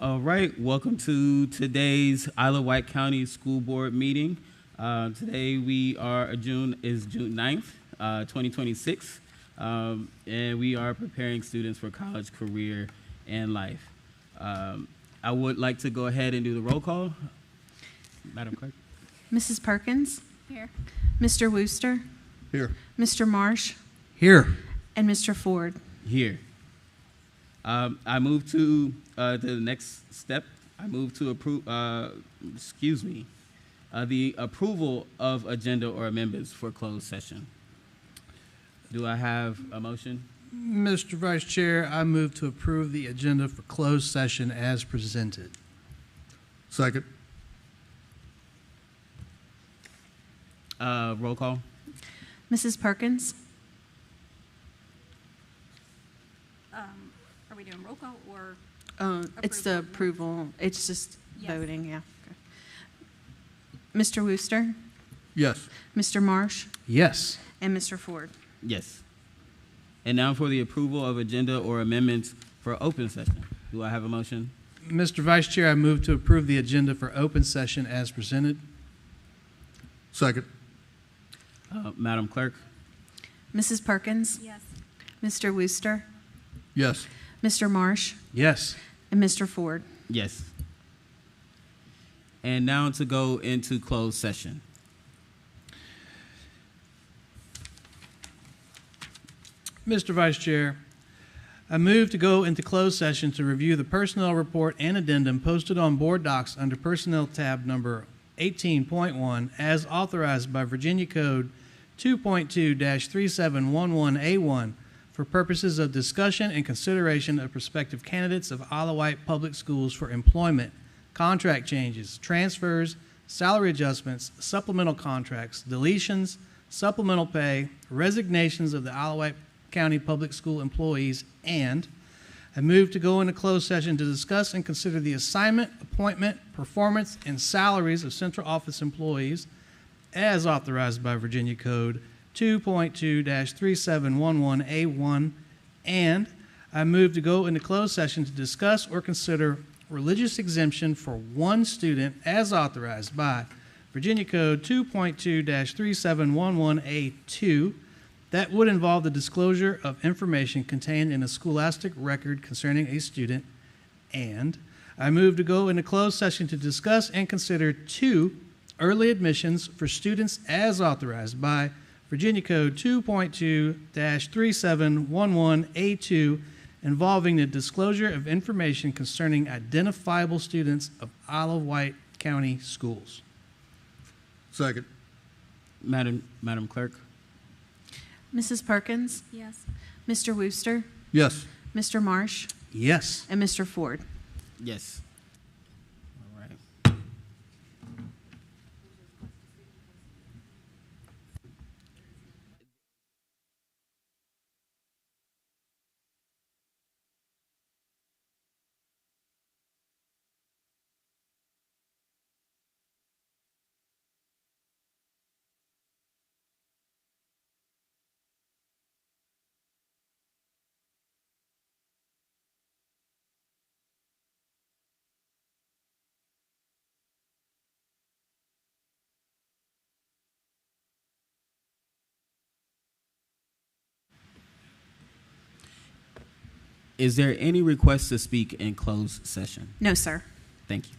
All right, welcome to today's Isle of Wight County School Board meeting. Today June 9th, 2026, and we are preparing students for college, career, and life. I would like to go ahead and do the roll call. Madam Clerk. Mrs. Perkins? Here. Mr. Wooster? Here. Mr. Marsh? Here. And Mr. Ford? Here. I move to the next step. I move to approve, the approval of agenda or amendments for closed session. Do I have a motion? Mr. Vice Chair, I move to approve the agenda for closed session as presented. Second. Roll call. Mrs. Perkins? Are we doing roll call or? It's the approval. It's just Yes. voting, yeah. Okay. Mr. Wooster? Yes. Mr. Marsh? Yes. And Mr. Ford? Yes. And now for the approval of agenda or amendments for open session. Do I have a motion? Mr. Vice Chair, I move to approve the agenda for open session as presented. Second. Madam Clerk. Mrs. Perkins? Yes. Mr. Wooster? Yes. Mr. Marsh? Yes. And Mr. Ford? Yes. And now to go into closed session. Mr. Vice Chair, I move to go into closed session to review the personnel report and addendum posted on board docs under personnel tab number 18.1 as authorized by Virginia Code 2.2-3711A1 for purposes of discussion and consideration of prospective candidates of Isle of Wight Public Schools for employment, contract changes, transfers, salary adjustments, supplemental contracts, deletions, supplemental pay, resignations of the Isle of Wight County Public School employees, and I move to go into closed session to discuss and consider the assignment, appointment, performance, and salaries of central office employees as authorized by Virginia Code 2.2-3711A1, and I move to go into closed session to discuss or consider religious exemption for one student as authorized by Virginia Code 2.2-3711A2 that would involve the disclosure of information contained in a scholastic record concerning a student, and I move to go into closed session to discuss and consider two early admissions for students as authorized by Virginia Code 2.2-3711A2 involving the disclosure of information concerning identifiable students of Isle of Wight County schools. Second. Madam Clerk. Mrs. Perkins? Yes. Mr. Wooster? Yes. Mr. Marsh? Yes. And Mr. Ford? Yes. All right. Is there any request to speak in closed session? No, sir. Thank you.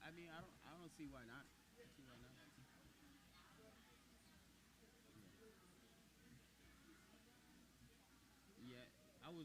I mean, I don't see why not. See why not. Yeah, I was.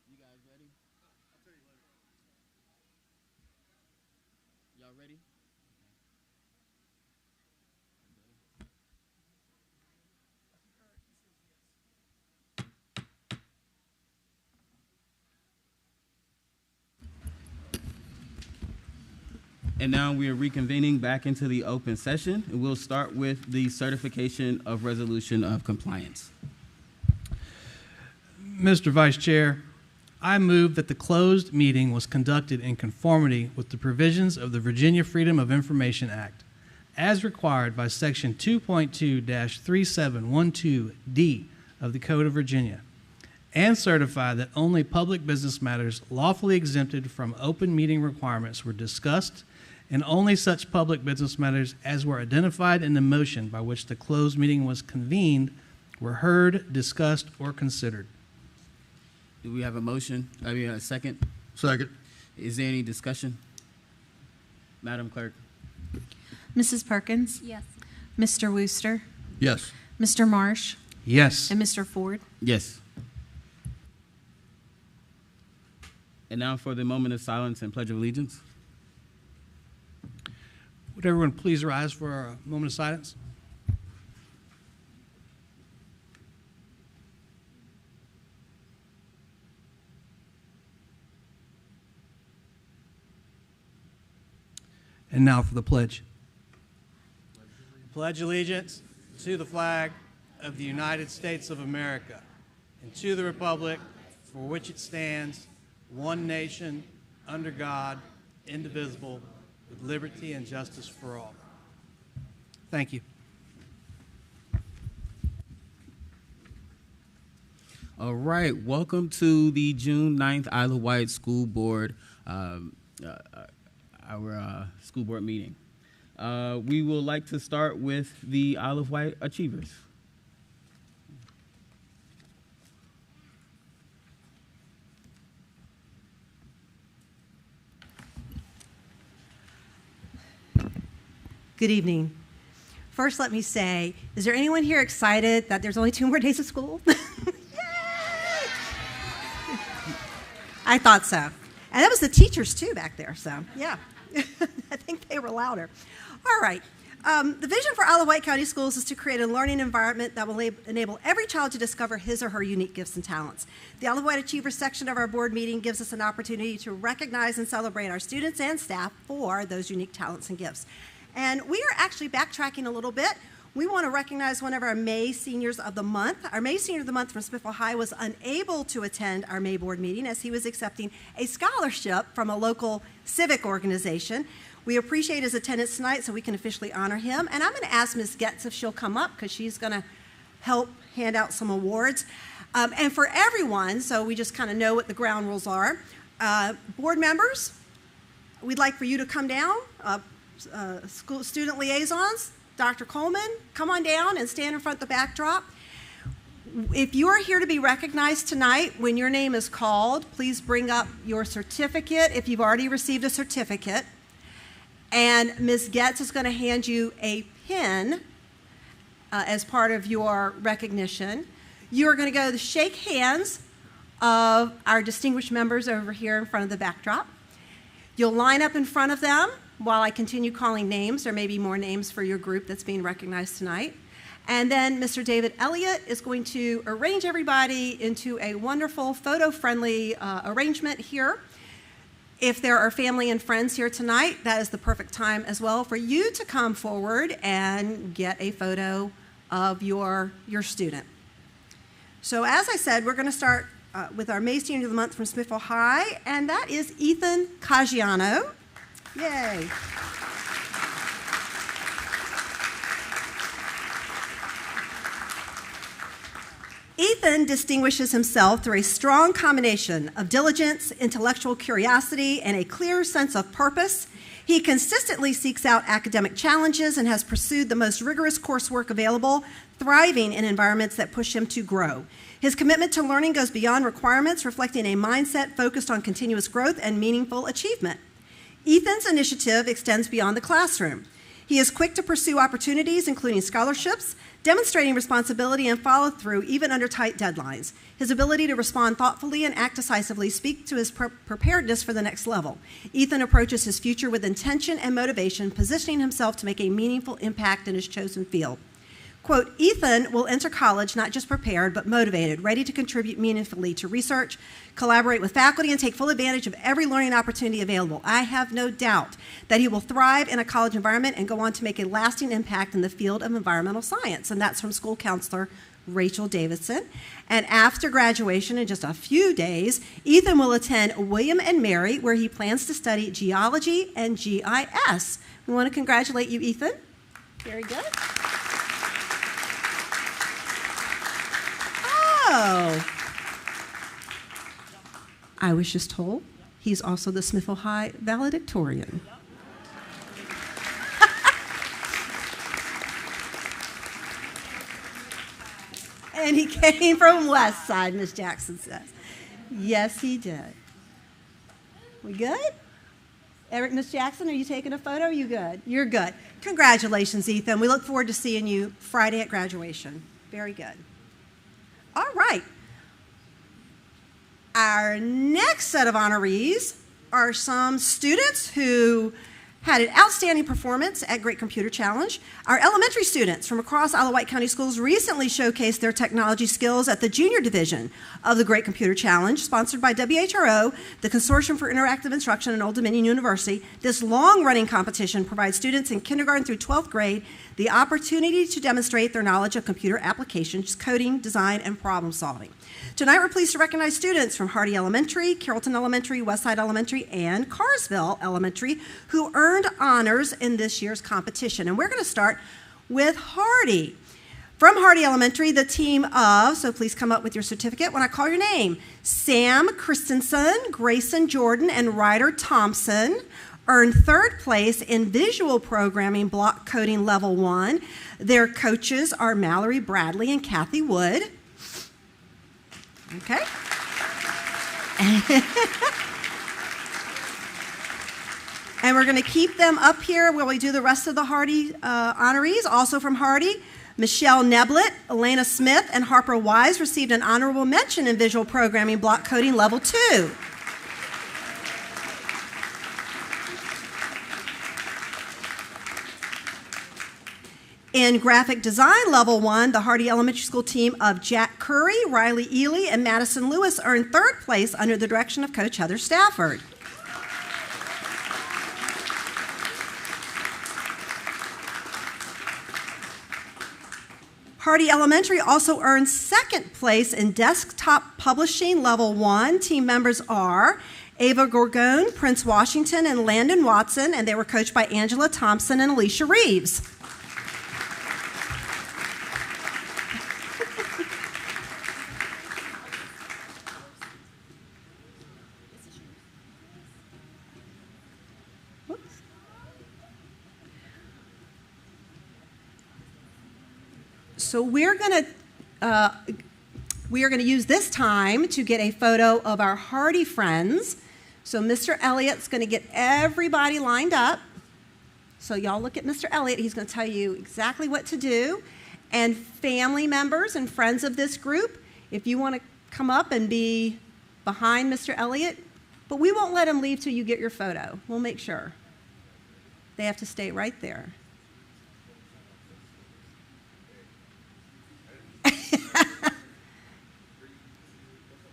You guys ready? Y'all ready? And now we are reconvening back into the open session, and we'll start with the certification of resolution of compliance. Mr. Vice Chair, I move that the closed meeting was conducted in conformity with the provisions of the Virginia Freedom of Information Act, as required by Section 2.2-3712D of the Code of Virginia, and certify that only public business matters lawfully exempted from open meeting requirements were discussed, and only such public business matters as were identified in the motion by which the closed meeting was convened were heard, discussed, or considered. Do we have a motion? I mean, a second? Second. Is there any discussion? Madam Clerk? Mrs. Perkins? Yes. Mr. Wooster? Yes. Mr. Marsh? Yes. And Mr. Ford? Yes. And now for the moment of silence and Pledge of Allegiance. Would everyone please rise for a moment of silence? And now for the pledge. Pledge allegiance to the flag of the United States of America and to the republic for which it stands, one nation, under God, indivisible, with liberty and justice for all. Thank you. All right, welcome to the June 9th Isle of Wight School Board, our school board meeting. We would like to start with the Isle of Wight Achievers. Good evening. First, let me say, is there anyone here excited that there's only 2 more days of school? Yay! I thought so. And that was the teachers, too, back there, so yeah. I think they were louder. All right. The vision for Isle of Wight County Schools is to create a learning environment that will enable every child to discover his or her unique gifts and talents. The Isle of Wight Achievers section of our board meeting gives us an opportunity to recognize and celebrate our students and staff for those unique talents and gifts. And we are actually backtracking a little bit. We want to recognize one of our May Seniors of the Month. Our May Senior of the Month from Smithville High was unable to attend our May board meeting as he was accepting a scholarship from a local civic organization. We appreciate his attendance tonight so we can officially honor him. And I'm going to ask Ms. Getz if she'll come up because she's going to help hand out some awards. And for everyone, so we just kind of know what the ground rules are, board members, we'd like for you to come down. School student liaisons, Dr. Coleman, come on down and stand in front of the backdrop. If you are here to be recognized tonight, when your name is called, please bring up your certificate if you've already received a certificate. And Ms. Getz is going to hand you a pin as part of your recognition. You are going to go to shake hands of our distinguished members over here in front of the backdrop. You'll line up in front of them while I continue calling names. There may be more names for your group that's being recognized tonight. And then Mr. David Elliott is going to arrange everybody into a wonderful photo-friendly arrangement here. If there are family and friends here tonight, that is the perfect time as well for you to come forward and get a photo of your student. So as I said, we're going to start with our May Student of the Month from Smithville High, and that is Ethan Caggiano. Yay. Ethan distinguishes himself through a strong combination of diligence, intellectual curiosity, and a clear sense of purpose. He consistently seeks out academic challenges and has pursued the most rigorous coursework available, thriving in environments that push him to grow. His commitment to learning goes beyond requirements, reflecting a mindset focused on continuous growth and meaningful achievement. Ethan's initiative extends beyond the classroom. He is quick to pursue opportunities, including scholarships, demonstrating responsibility and follow-through even under tight deadlines. His ability to respond thoughtfully and act decisively speak to his preparedness for the next level. Ethan approaches his future with intention and motivation, positioning himself to make a meaningful impact in his chosen field. Quote, Ethan will enter college not just prepared, but motivated, ready to contribute meaningfully to research, collaborate with faculty, and take full advantage of every learning opportunity available. I have no doubt that he will thrive in a college environment and go on to make a lasting impact in the field of environmental science. And that's from school counselor Rachel Davidson. And after graduation, in just a few days, Ethan will attend William and Mary, where he plans to study geology and GIS. We want to congratulate you, Ethan. Very good. Oh, I was just told he's also the Smithville High valedictorian. And he came from West Side, Miss Jackson says. Yes, he did. We good? Eric, Miss Jackson, are you taking a photo? Are you good? You're good. Congratulations, Ethan. We look forward to seeing you Friday at graduation. Very good. All right. Our next set of honorees are some students who had an outstanding performance at Great Computer Challenge. Our elementary students from across Isle of Wight County Schools recently showcased their technology skills at the junior division of the Great Computer Challenge, sponsored by WHRO, the Consortium for Interactive Instruction, and Old Dominion University. This long-running competition provides students in kindergarten through 12th grade the opportunity to demonstrate their knowledge of computer applications, coding, design, and problem solving. Tonight, we're pleased to recognize students from Hardy Elementary, Carrollton Elementary, Westside Elementary, and Carsville Elementary who earned honors in this year's competition. And we're going to start with Hardy. From Hardy Elementary, the team of, so please come up with your certificate when I call your name, Sam Christensen, Grayson Jordan, and Ryder Thompson earned third place in visual programming block coding level 1. Their coaches are Mallory Bradley and Kathy Wood. Okay. And we're going to keep them up here while we do the rest of the Hardy honorees. Also from Hardy, Michelle Neblett, Elena Smith, and Harper Wise received an honorable mention in visual programming block coding level 2. In graphic design level 1, the Hardy Elementary School team of Jack Curry, Riley Ely, and Madison Lewis earned third place under the direction of Coach Heather Stafford. Hardy Elementary also earned second place in desktop publishing level 1. Team members are Ava Gorgone, Prince Washington, and Landon Watson, and they were coached by Angela Thompson and Alicia Reeves. So we are going to use this time to get a photo of our Hardy friends. So Mr. Elliott's going to get everybody lined up. So y'all look at Mr. Elliott. He's going to tell you exactly what to do. And family members and friends of this group, if you want to come up and be behind Mr. Elliott, but we won't let him leave till you get your photo. We'll make sure. They have to stay right there.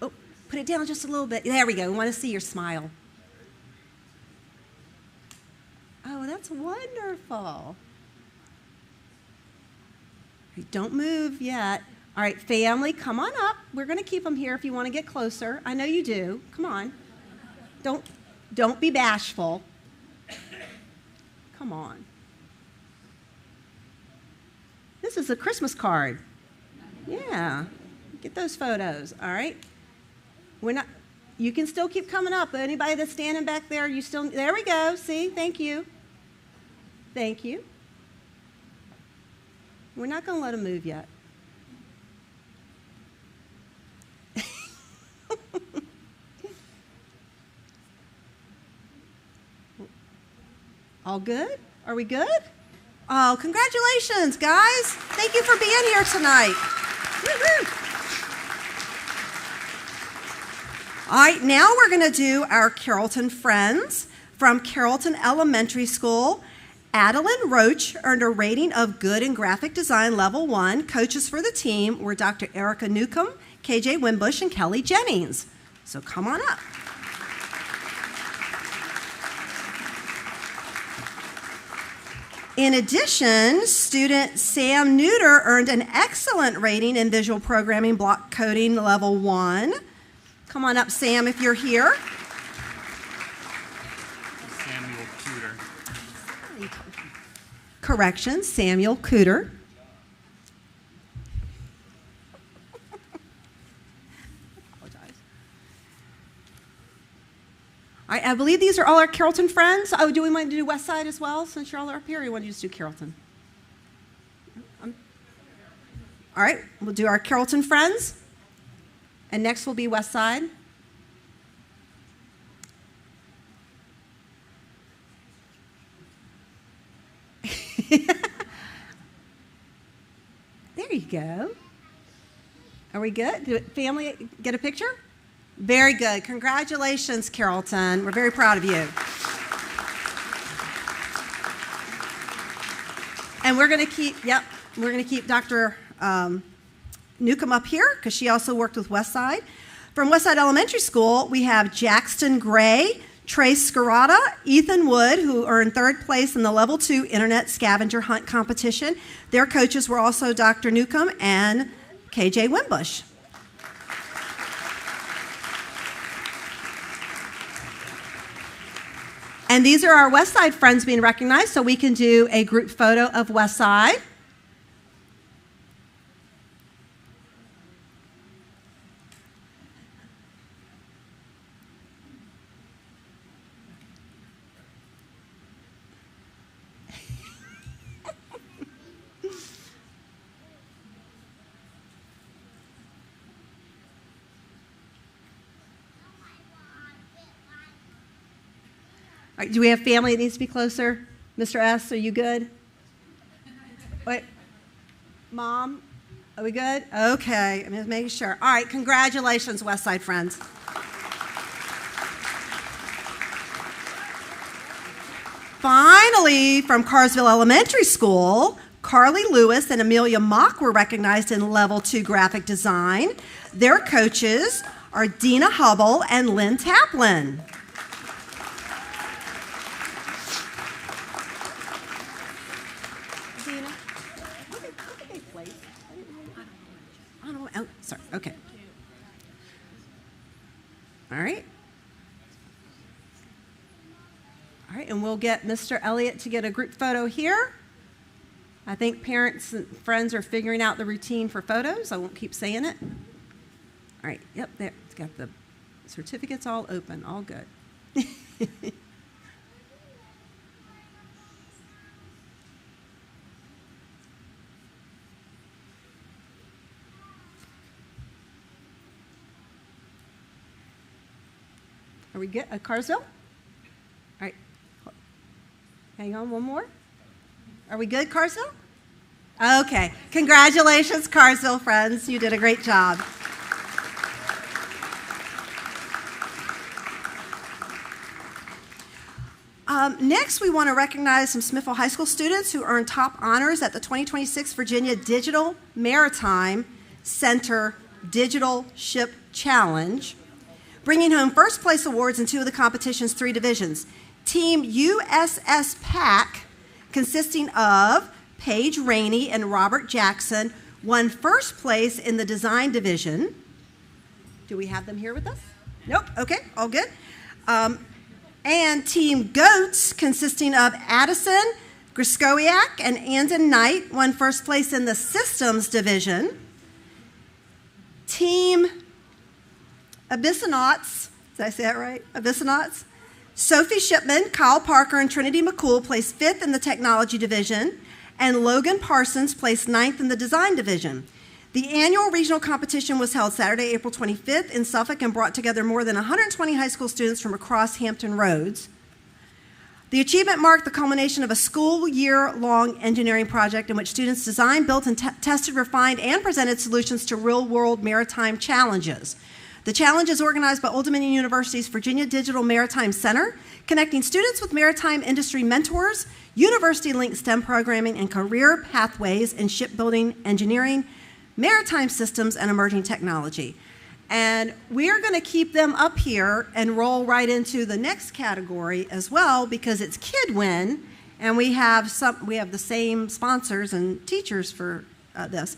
Oh, put it down just a little bit. There we go. We want to see your smile. Oh, that's wonderful. Don't move yet. All right, family, come on up. We're going to keep them here if you want to get closer. I know you do. Come on. Don't be bashful. Come on. This is a Christmas card. Yeah. Get those photos, all right? You can still keep coming up. Anybody that's standing back there, there we go. See, thank you. Thank you. We're not going to let them move yet. All good? Are we good? Oh, congratulations, guys. Thank you for being here tonight. Woo-hoo. All right, now we're going to do our Carrollton Friends. From Carrollton Elementary School, Adeline Roach earned a rating of Good in Graphic Design Level 1. Coaches for the team were Dr. Erica Newcomb, KJ Wimbush, and Kelly Jennings. So come on up. In addition, student Sam Neuter earned an excellent rating in Visual Programming Block Coding Level 1. Come on up, Sam, if you're here. Samuel Cooter. Correction, Samuel Cooter. All right, I believe these are all our Carrollton friends. Oh, do we want to do West Side as well, since you're all up here, or you want to just do Carrollton? All right, we'll do our Carrollton friends. And next will be West Side. There you go. Are we good? Do family get a picture? Very good. Congratulations, Carrollton. We're very proud of you. And we're going to keep Dr. Newcomb up here because she also worked with Westside. From Westside Elementary School, we have Jackson Gray, Trace Scarata, Ethan Wood, who earned third place in the Level 2 Internet Scavenger Hunt competition. Their coaches were also Dr. Newcomb and KJ Wimbush. And these are our Westside friends being recognized, so we can do a group photo of Westside. All right, do we have family that needs to be closer? Mr. S., are you good? Wait, Mom, are we good? Okay, I'm just making sure. All right, congratulations, Westside friends. Finally, from Carsville Elementary School, Carly Lewis and Amelia Mock were recognized in Level 2 Graphic Design. Their coaches are Dina Hubble and Lynn Taplin. Oh, sorry. Okay. All right. All right, and we'll get Mr. Elliott to get a group photo here. I think parents and friends are figuring out the routine for photos. I won't keep saying it. All right. Yep, there. It's got the certificates all open. All good. Are we good? Carsville? All right. Hang on, one more. Are we good, Carsville? Okay. Congratulations, Carsville friends. You did a great job. Next, we want to recognize some Smithville High School students who earned top honors at the 2026 Virginia Digital Maritime Center Digital Ship Challenge, bringing home first place awards in two of the competition's three divisions. Team USS PAC, consisting of Paige Rainey and Robert Jackson, won first place in the design division. Do we have them here with us? Nope. Okay, all good. And Team Goats, consisting of Addison Griskowiak and Andon Knight, won first place in the systems division. Team Abyssonauts, did I say that right? Abyssonauts. Sophie Shipman, Kyle Parker, and Trinity McCool placed 5th in the technology division, and Logan Parsons placed 9th in the design division. The annual regional competition was held Saturday, April 25th in Suffolk and brought together more than 120 high school students from across Hampton Roads. The achievement marked the culmination of a school-year-long engineering project in which students designed, built, and tested, refined, and presented solutions to real-world maritime challenges. The challenge is organized by Old Dominion University's Virginia Digital Maritime Center, connecting students with maritime industry mentors, university-linked STEM programming, and career pathways in shipbuilding, engineering, maritime systems, and emerging technology. And we are going to keep them up here and roll right into the next category as well, because it's KidWin, and we have the same sponsors and teachers for this.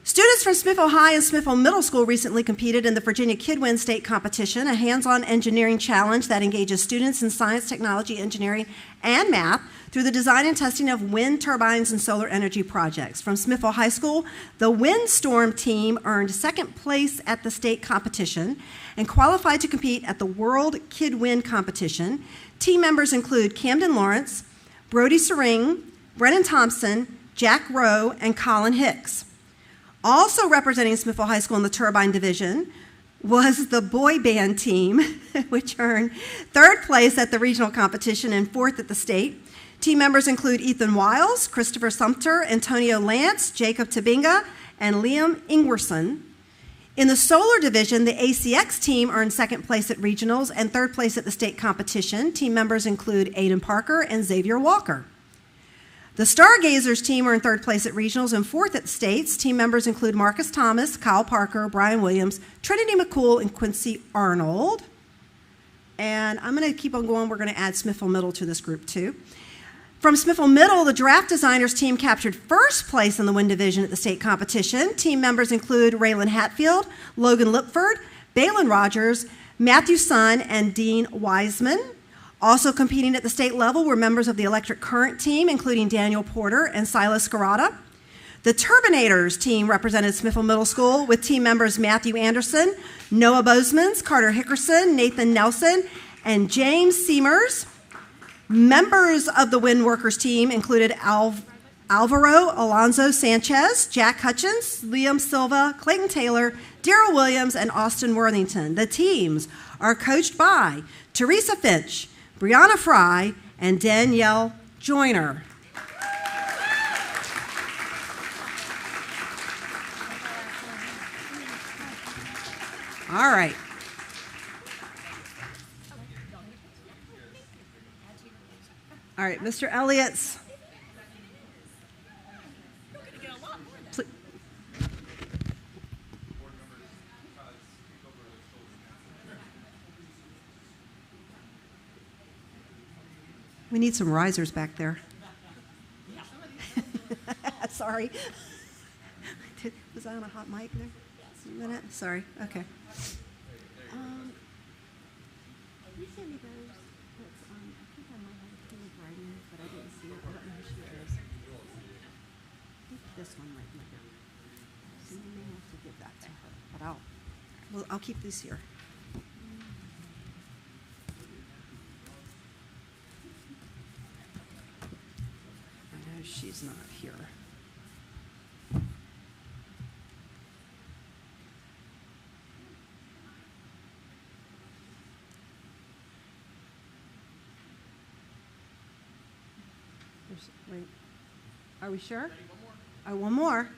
Students from Smithville High and Smithville Middle School recently competed in the Virginia KidWin State Competition, a hands-on engineering challenge that engages students in science, technology, engineering, and math through the design and testing of wind turbines and solar energy projects. From Smithville High School, the Windstorm team earned 2nd place at the state competition and qualified to compete at the World KidWin competition. Team members include Camden Lawrence, Brody Sering, Brennan Thompson, Jack Rowe, and Colin Hicks. Also representing Smithville High School in the turbine division was the boy band team, which earned 3rd place at the regional competition and 4th at the state. Team members include Ethan Wiles, Christopher Sumter, Antonio Lance, Jacob Tabinga, and Liam Ingwerson. In the solar division, the ACX team earned 2nd place at regionals and 3rd place at the state competition. Team members include Aiden Parker and Xavier Walker. The Stargazers team earned 3rd place at regionals and 4th at the states. Team members include Marcus Thomas, Kyle Parker, Brian Williams, Trinity McCool, and Quincy Arnold. And I'm going to keep on going. We're going to add Smithville Middle to this group too. From Smithville Middle, the Draft Designers team captured 1st place in the wind division at the state competition. Team members include Raylan Hatfield, Logan Lipford, Balin Rogers, Matthew Sun, and Dean Wiseman. Also competing at the state level were members of the Electric Current team, including Daniel Porter and Silas Scarata. The Turbinators team represented Smithville Middle School with team members Matthew Anderson, Noah Bozeman, Carter Hickerson, Nathan Nelson, and James Seamers. Members of the Wind Workers team included Alvaro Alonso Sanchez, Jack Hutchins, Liam Silva, Clayton Taylor, Daryl Williams, and Austin Worthington. The teams are coached by Teresa Finch, Brianna Fry, and Danielle Joyner. All right. All right, Mr. Elliott's. We need some risers back there. Sorry. Was I on a hot mic there? Just a minute. Sorry. Okay. You sent me those. I think I might have a kindergarten, but I didn't see it. I don't know who she is. I think this one might be her. So you may have to give that to her. But I'll keep these here. I know she's not here. Wait, are we sure? Oh, one more.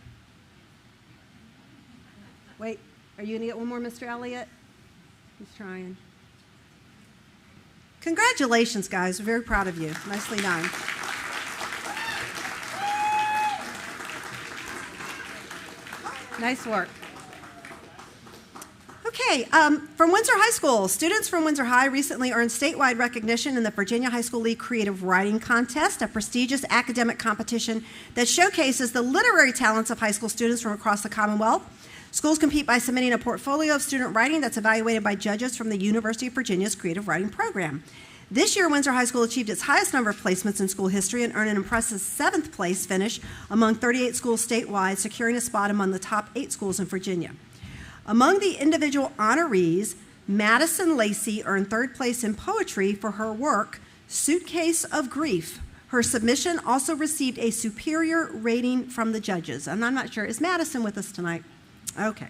Wait, are you going to get one more, Mr. Elliott? He's trying. Congratulations, guys. We're very proud of you. Nicely done. Nice work. Okay, Okay, from Windsor High School, students from Windsor High recently earned statewide recognition in the Virginia High School League Creative Writing Contest, a prestigious academic competition that showcases the literary talents of high school students from across the Commonwealth. Schools compete by submitting a portfolio of student writing that's evaluated by judges from the University of Virginia's Creative Writing Program. This year, Windsor High School achieved its highest number of placements in school history and earned an impressive 7th place finish among 38 schools statewide, securing a spot among the top 8 schools in Virginia. Among the individual honorees, Madison Lacey earned 3rd place in poetry for her work, Suitcase of Grief. Her submission also received a superior rating from the judges. And I'm not sure, is Madison with us tonight? Okay.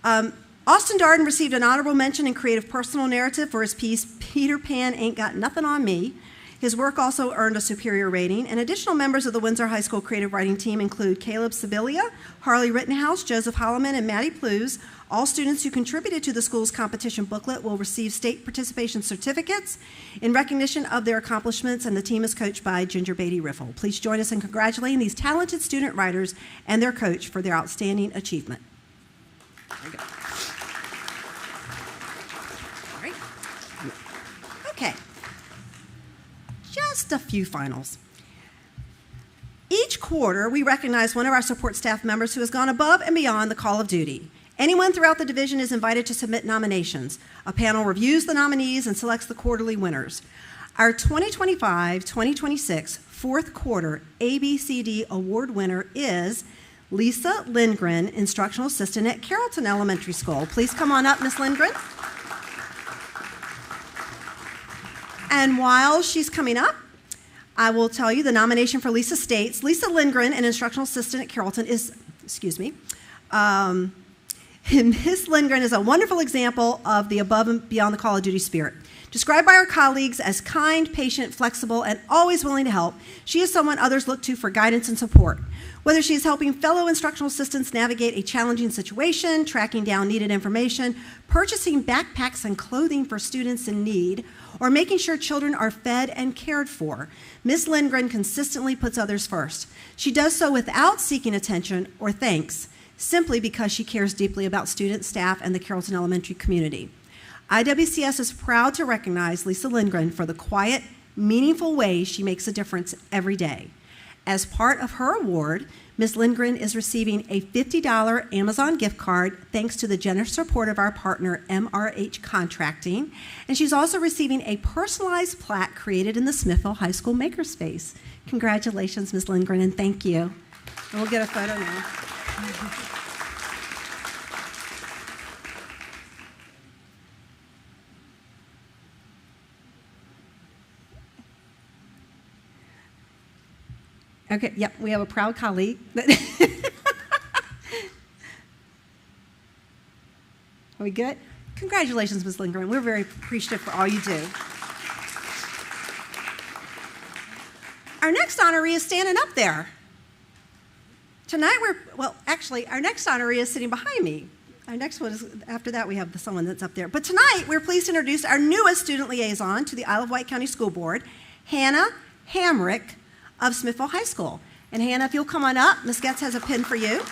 Austin Darden received an honorable mention in creative personal narrative for his piece, Peter Pan Ain't Got Nothing on Me. His work also earned a superior rating, and additional members of the Windsor High School creative writing team include Caleb Sibilia, Harley Rittenhouse, Joseph Holloman, and Maddie Plews. All students who contributed to the school's competition booklet will receive state participation certificates in recognition of their accomplishments, and the team is coached by Ginger Beatty Riffle. Please join us in congratulating these talented student writers and their coach for their outstanding achievement. There you go. All right. Okay. Just a few finals. Each quarter, we recognize one of our support staff members who has gone above and beyond the call of duty. Anyone throughout the division is invited to submit nominations. A panel reviews the nominees and selects the quarterly winners. Our 2025-2026 fourth quarter ABCD award winner is Lisa Lindgren, instructional assistant at Carrollton Elementary School. Please come on up, Ms. Lindgren. And while she's coming up, I will tell you the nomination for Lisa states, Lisa Lindgren, an instructional assistant at Carrollton is, Ms. Lindgren is a wonderful example of the above and beyond the call of duty spirit. Described by her colleagues as kind, patient, flexible, and always willing to help, she is someone others look to for guidance and support. Whether she is helping fellow instructional assistants navigate a challenging situation, tracking down needed information, purchasing backpacks and clothing for students in need, or making sure children are fed and cared for, Ms. Lindgren consistently puts others first. She does so without seeking attention or thanks, simply because she cares deeply about students, staff, and the Carrollton Elementary community. IWCS is proud to recognize Lisa Lindgren for the quiet, meaningful way she makes a difference every day. As part of her award, Ms. Lindgren is receiving a $50 Amazon gift card thanks to the generous support of our partner MRH Contracting, and she's also receiving a personalized plaque created in the Smithville High School Makerspace. Congratulations, Ms. Lindgren, and thank you. And we'll get a photo now. Okay, yep, we have a proud colleague. Are we good? Congratulations, Ms. Lindgren. We're very appreciative for all you do. Our next honoree is standing up there. Tonight our next honoree is sitting behind me. Our next one is, after that we have someone that's up there. But tonight we're pleased to introduce our newest student liaison to the Isle of Wight County School Board, Hannah Hamrick of Smithville High School. And Hannah, if you'll come on up, Ms. Getz has a pin for you.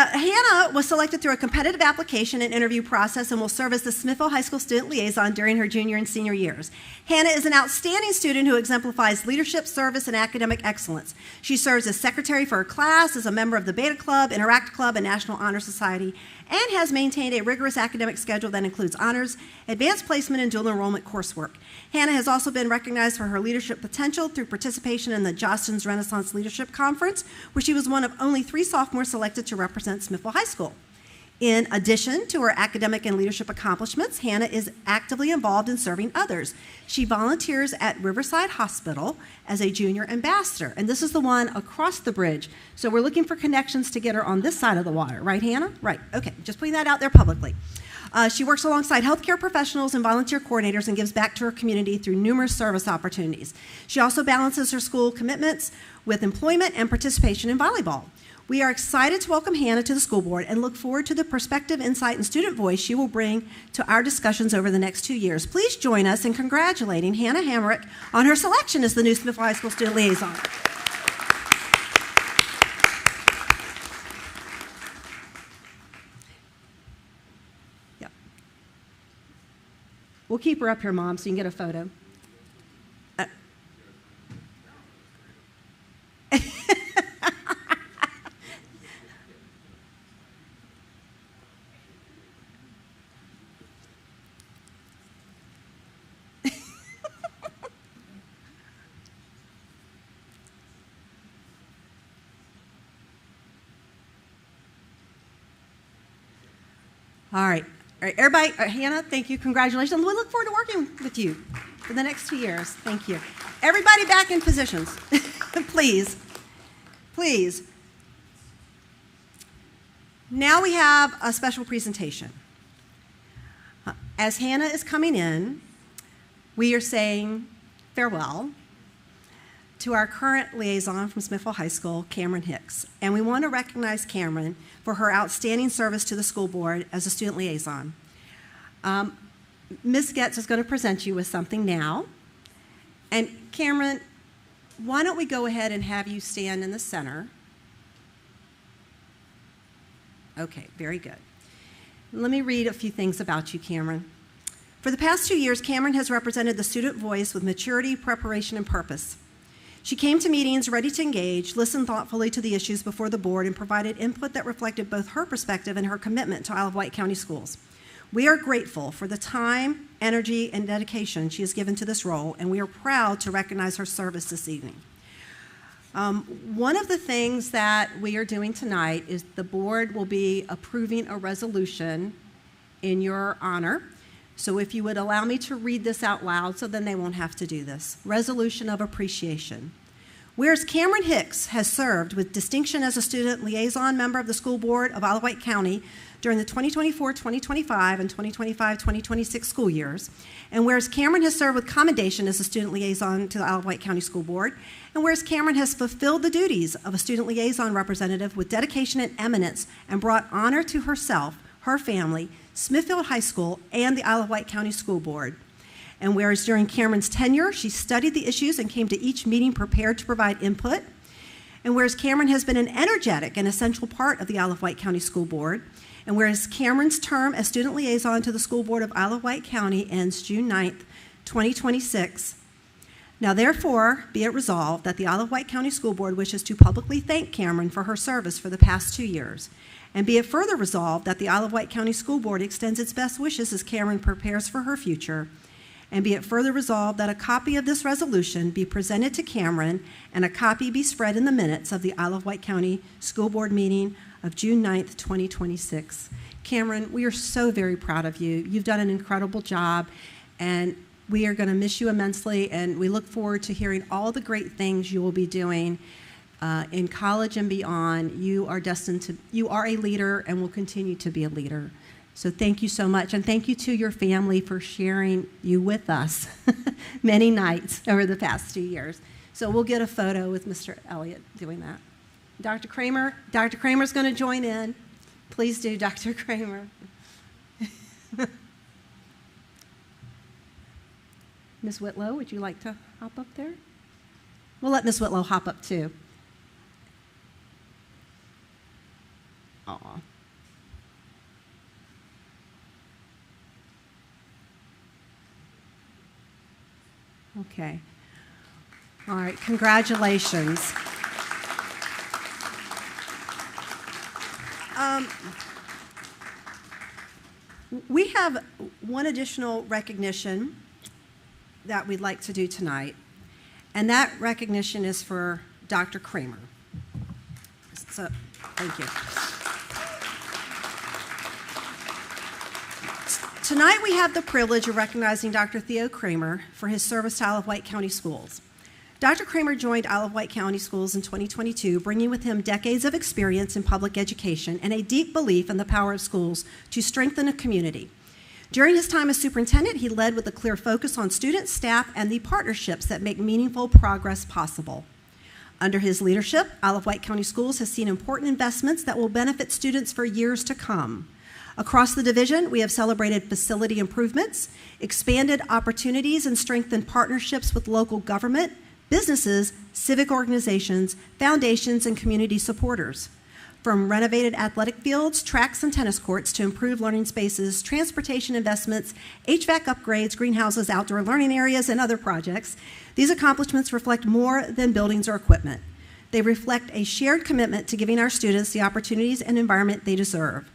Hannah was selected through a competitive application and interview process and will serve as the Smithville High School student liaison during her junior and senior years. Hannah is an outstanding student who exemplifies leadership, service, and academic excellence. She serves as secretary for her class, is a member of the Beta Club, Interact Club, and National Honor Society, and has maintained a rigorous academic schedule that includes honors, advanced placement, and dual enrollment coursework. Hannah has also been recognized for her leadership potential through participation in the Jostens Renaissance Leadership Conference, where she was one of only 3 sophomores selected to represent Smithville High School. In addition to her academic and leadership accomplishments, Hannah is actively involved in serving others. She volunteers at Riverside Hospital as a junior ambassador, and this is the one across the bridge. So we're looking for connections to get her on this side of the water. Right, Hannah? Right. Okay, just putting that out there publicly. She works alongside healthcare professionals and volunteer coordinators and gives back to her community through numerous service opportunities. She also balances her school commitments with employment and participation in volleyball. We are excited to welcome Hannah to the school board and look forward to the perspective, insight, and student voice she will bring to our discussions over the next 2 years. Please join us in congratulating Hannah Hamrick on her selection as the new Smithville High School student liaison. We'll keep her up here, Mom, so you can get a photo. All right, everybody, Hannah, thank you, congratulations. We look forward to working with you for the next 2 years. Thank you. Everybody back in positions, please, please. Now we have a special presentation. As Hannah is coming in, we are saying farewell to our current liaison from Smithville High School, Cameron Hicks. And we want to recognize Cameron for her outstanding service to the school board as a student liaison. Ms. Getz is going to present you with something now. And Cameron, why don't we go ahead and have you stand in the center? Okay, very good. Let me read a few things about you, Cameron. For the past 2 years, Cameron has represented the student voice with maturity, preparation, and purpose. She came to meetings ready to engage, listened thoughtfully to the issues before the board, and provided input that reflected both her perspective and her commitment to Isle of Wight County Schools. We are grateful for the time, energy, and dedication she has given to this role, and we are proud to recognize her service this evening. One of the things that we are doing tonight is the board will be approving a resolution in your honor. So if you would allow me to read this out loud so then they won't have to do this. Resolution of Appreciation. Whereas Cameron Hicks has served with distinction as a student liaison member of the school board of Isle of Wight County during the 2024-2025 and 2025-2026 school years, and whereas Cameron has served with commendation as a student liaison to the Isle of Wight County School Board, and whereas Cameron has fulfilled the duties of a student liaison representative with dedication and eminence and brought honor to herself, her family, Smithfield High School, and the Isle of Wight County School Board. And whereas during Cameron's tenure, she studied the issues and came to each meeting prepared to provide input, and whereas Cameron has been an energetic and essential part of the Isle of Wight County School Board, and whereas Cameron's term as student liaison to the school board of Isle of Wight County ends June 9th, 2026, now therefore be it resolved that the Isle of Wight County School Board wishes to publicly thank Cameron for her service for the past 2 years. And be it further resolved that the Isle of Wight County School Board extends its best wishes as Cameron prepares for her future. And be it further resolved that a copy of this resolution be presented to Cameron and a copy be spread in the minutes of the Isle of Wight County School Board meeting of June 9th, 2026. Cameron, we are so very proud of you. You've done an incredible job, and we are going to miss you immensely, and we look forward to hearing all the great things you will be doing in college and beyond. You are destined to, you are a leader and will continue to be a leader. So thank you so much, and thank you to your family for sharing you with us many nights over the past 2 years. So we'll get a photo with Mr. Elliott doing that. Dr. Kramer's going to join in. Please do, Dr. Kramer. Ms. Whitlow, would you like to hop up there? We'll let Ms. Whitlow hop up too. Aw. Okay. All right, congratulations. We have one additional recognition that we'd like to do tonight, and that recognition is for Dr. Kramer. So, thank you. Tonight we have the privilege of recognizing Dr. Theo Kramer for his service to Isle of Wight County Schools. Dr. Kramer joined Isle of Wight County Schools in 2022, bringing with him decades of experience in public education and a deep belief in the power of schools to strengthen a community. During his time as superintendent, he led with a clear focus on students, staff, and the partnerships that make meaningful progress possible. Under his leadership, Isle of Wight County Schools has seen important investments that will benefit students for years to come. Across the division, we have celebrated facility improvements, expanded opportunities, and strengthened partnerships with local government, businesses, civic organizations, foundations, and community supporters. from renovated athletic fields, tracks, and tennis courts to improved learning spaces, transportation investments, HVAC upgrades, greenhouses, outdoor learning areas, and other projects. These accomplishments reflect more than buildings or equipment. They reflect a shared commitment to giving our students the opportunities and environment they deserve.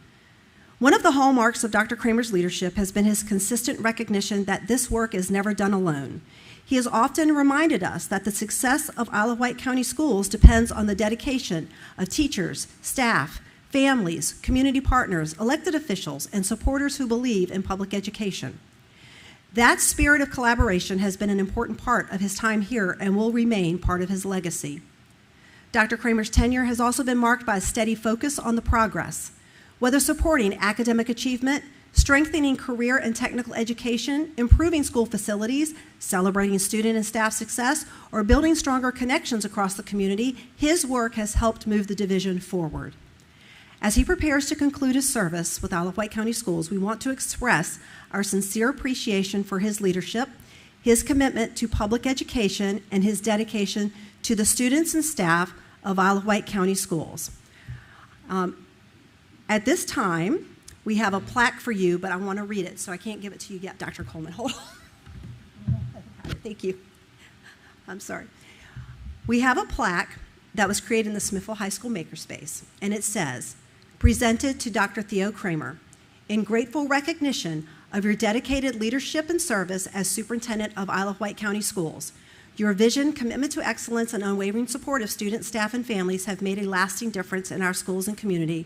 One of the hallmarks of Dr. Kramer's leadership has been his consistent recognition that this work is never done alone. He has often reminded us that the success of Isle of Wight County Schools depends on the dedication of teachers, staff, families, community partners, elected officials, and supporters who believe in public education. That spirit of collaboration has been an important part of his time here and will remain part of his legacy. Dr. Kramer's tenure has also been marked by a steady focus on the progress, whether supporting academic achievement, strengthening career and technical education, improving school facilities, celebrating student and staff success, or building stronger connections across the community. His work has helped move the division forward. As he prepares to conclude his service with Isle of Wight County Schools, we want to express our sincere appreciation for his leadership, his commitment to public education, and his dedication to the students and staff of Isle of Wight County Schools. At this time, we have a plaque for you, but I want to read it, so I can't give it to you yet, Dr. Coleman. Hold on. Thank you. I'm sorry. We have a plaque that was created in the Smithville High School Makerspace, and it says, "Presented to Dr. Theo Kramer, in grateful recognition of your dedicated leadership and service as Superintendent of Isle of Wight County Schools. Your vision, commitment to excellence, and unwavering support of students, staff, and families have made a lasting difference in our schools and community.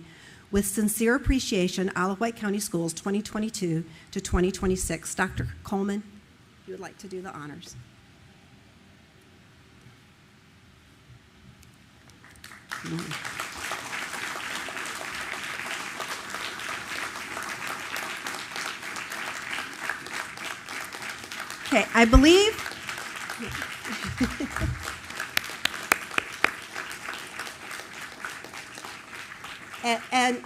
With sincere appreciation, Isle of Wight County Schools 2022 to 2026. Dr. Coleman, if you would like to do the honors. Okay, I believe and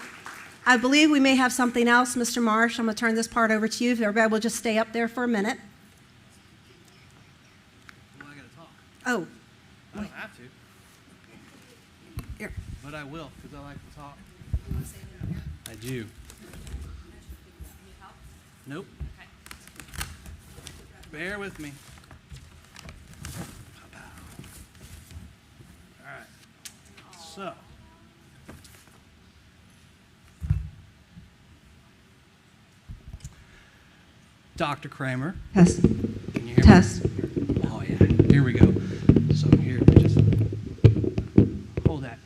I believe we may have something else, Mr. Marsh. I'm going to turn this part over to you. If everybody will just stay up there for a minute. Well, I got to talk. Oh, I don't have to, here. but I will because I like to talk. I do. Nope. Bear with me. All right. So. Dr. Kramer. Test. Can you hear Test. me? Oh, yeah. Here we go. So here, just hold that.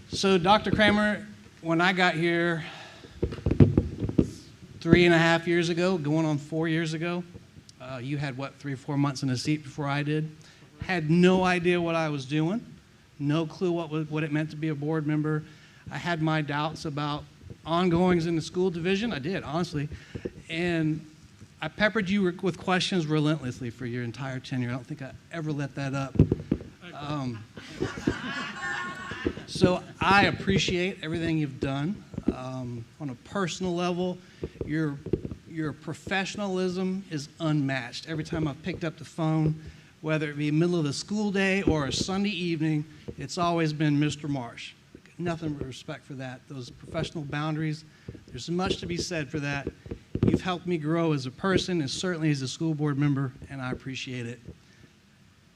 So Dr. Kramer, when I got here 3.5 years ago, going on 4 years ago, you had, what, 3 or 4 months in the seat before I did. Had no idea what I was doing. No clue what it meant to be a board member. I had my doubts about ongoings in the school division. I did, honestly. And I peppered you with questions relentlessly for your entire tenure. I don't think I ever let that up. So I appreciate everything you've done. On a personal level, your professionalism is unmatched. Every time I've picked up the phone, whether it be middle of the school day or a Sunday evening, it's always been Mr. Marsh. Nothing but respect for that. Those professional boundaries, there's much to be said for that. You've helped me grow as a person and certainly as a school board member, and I appreciate it.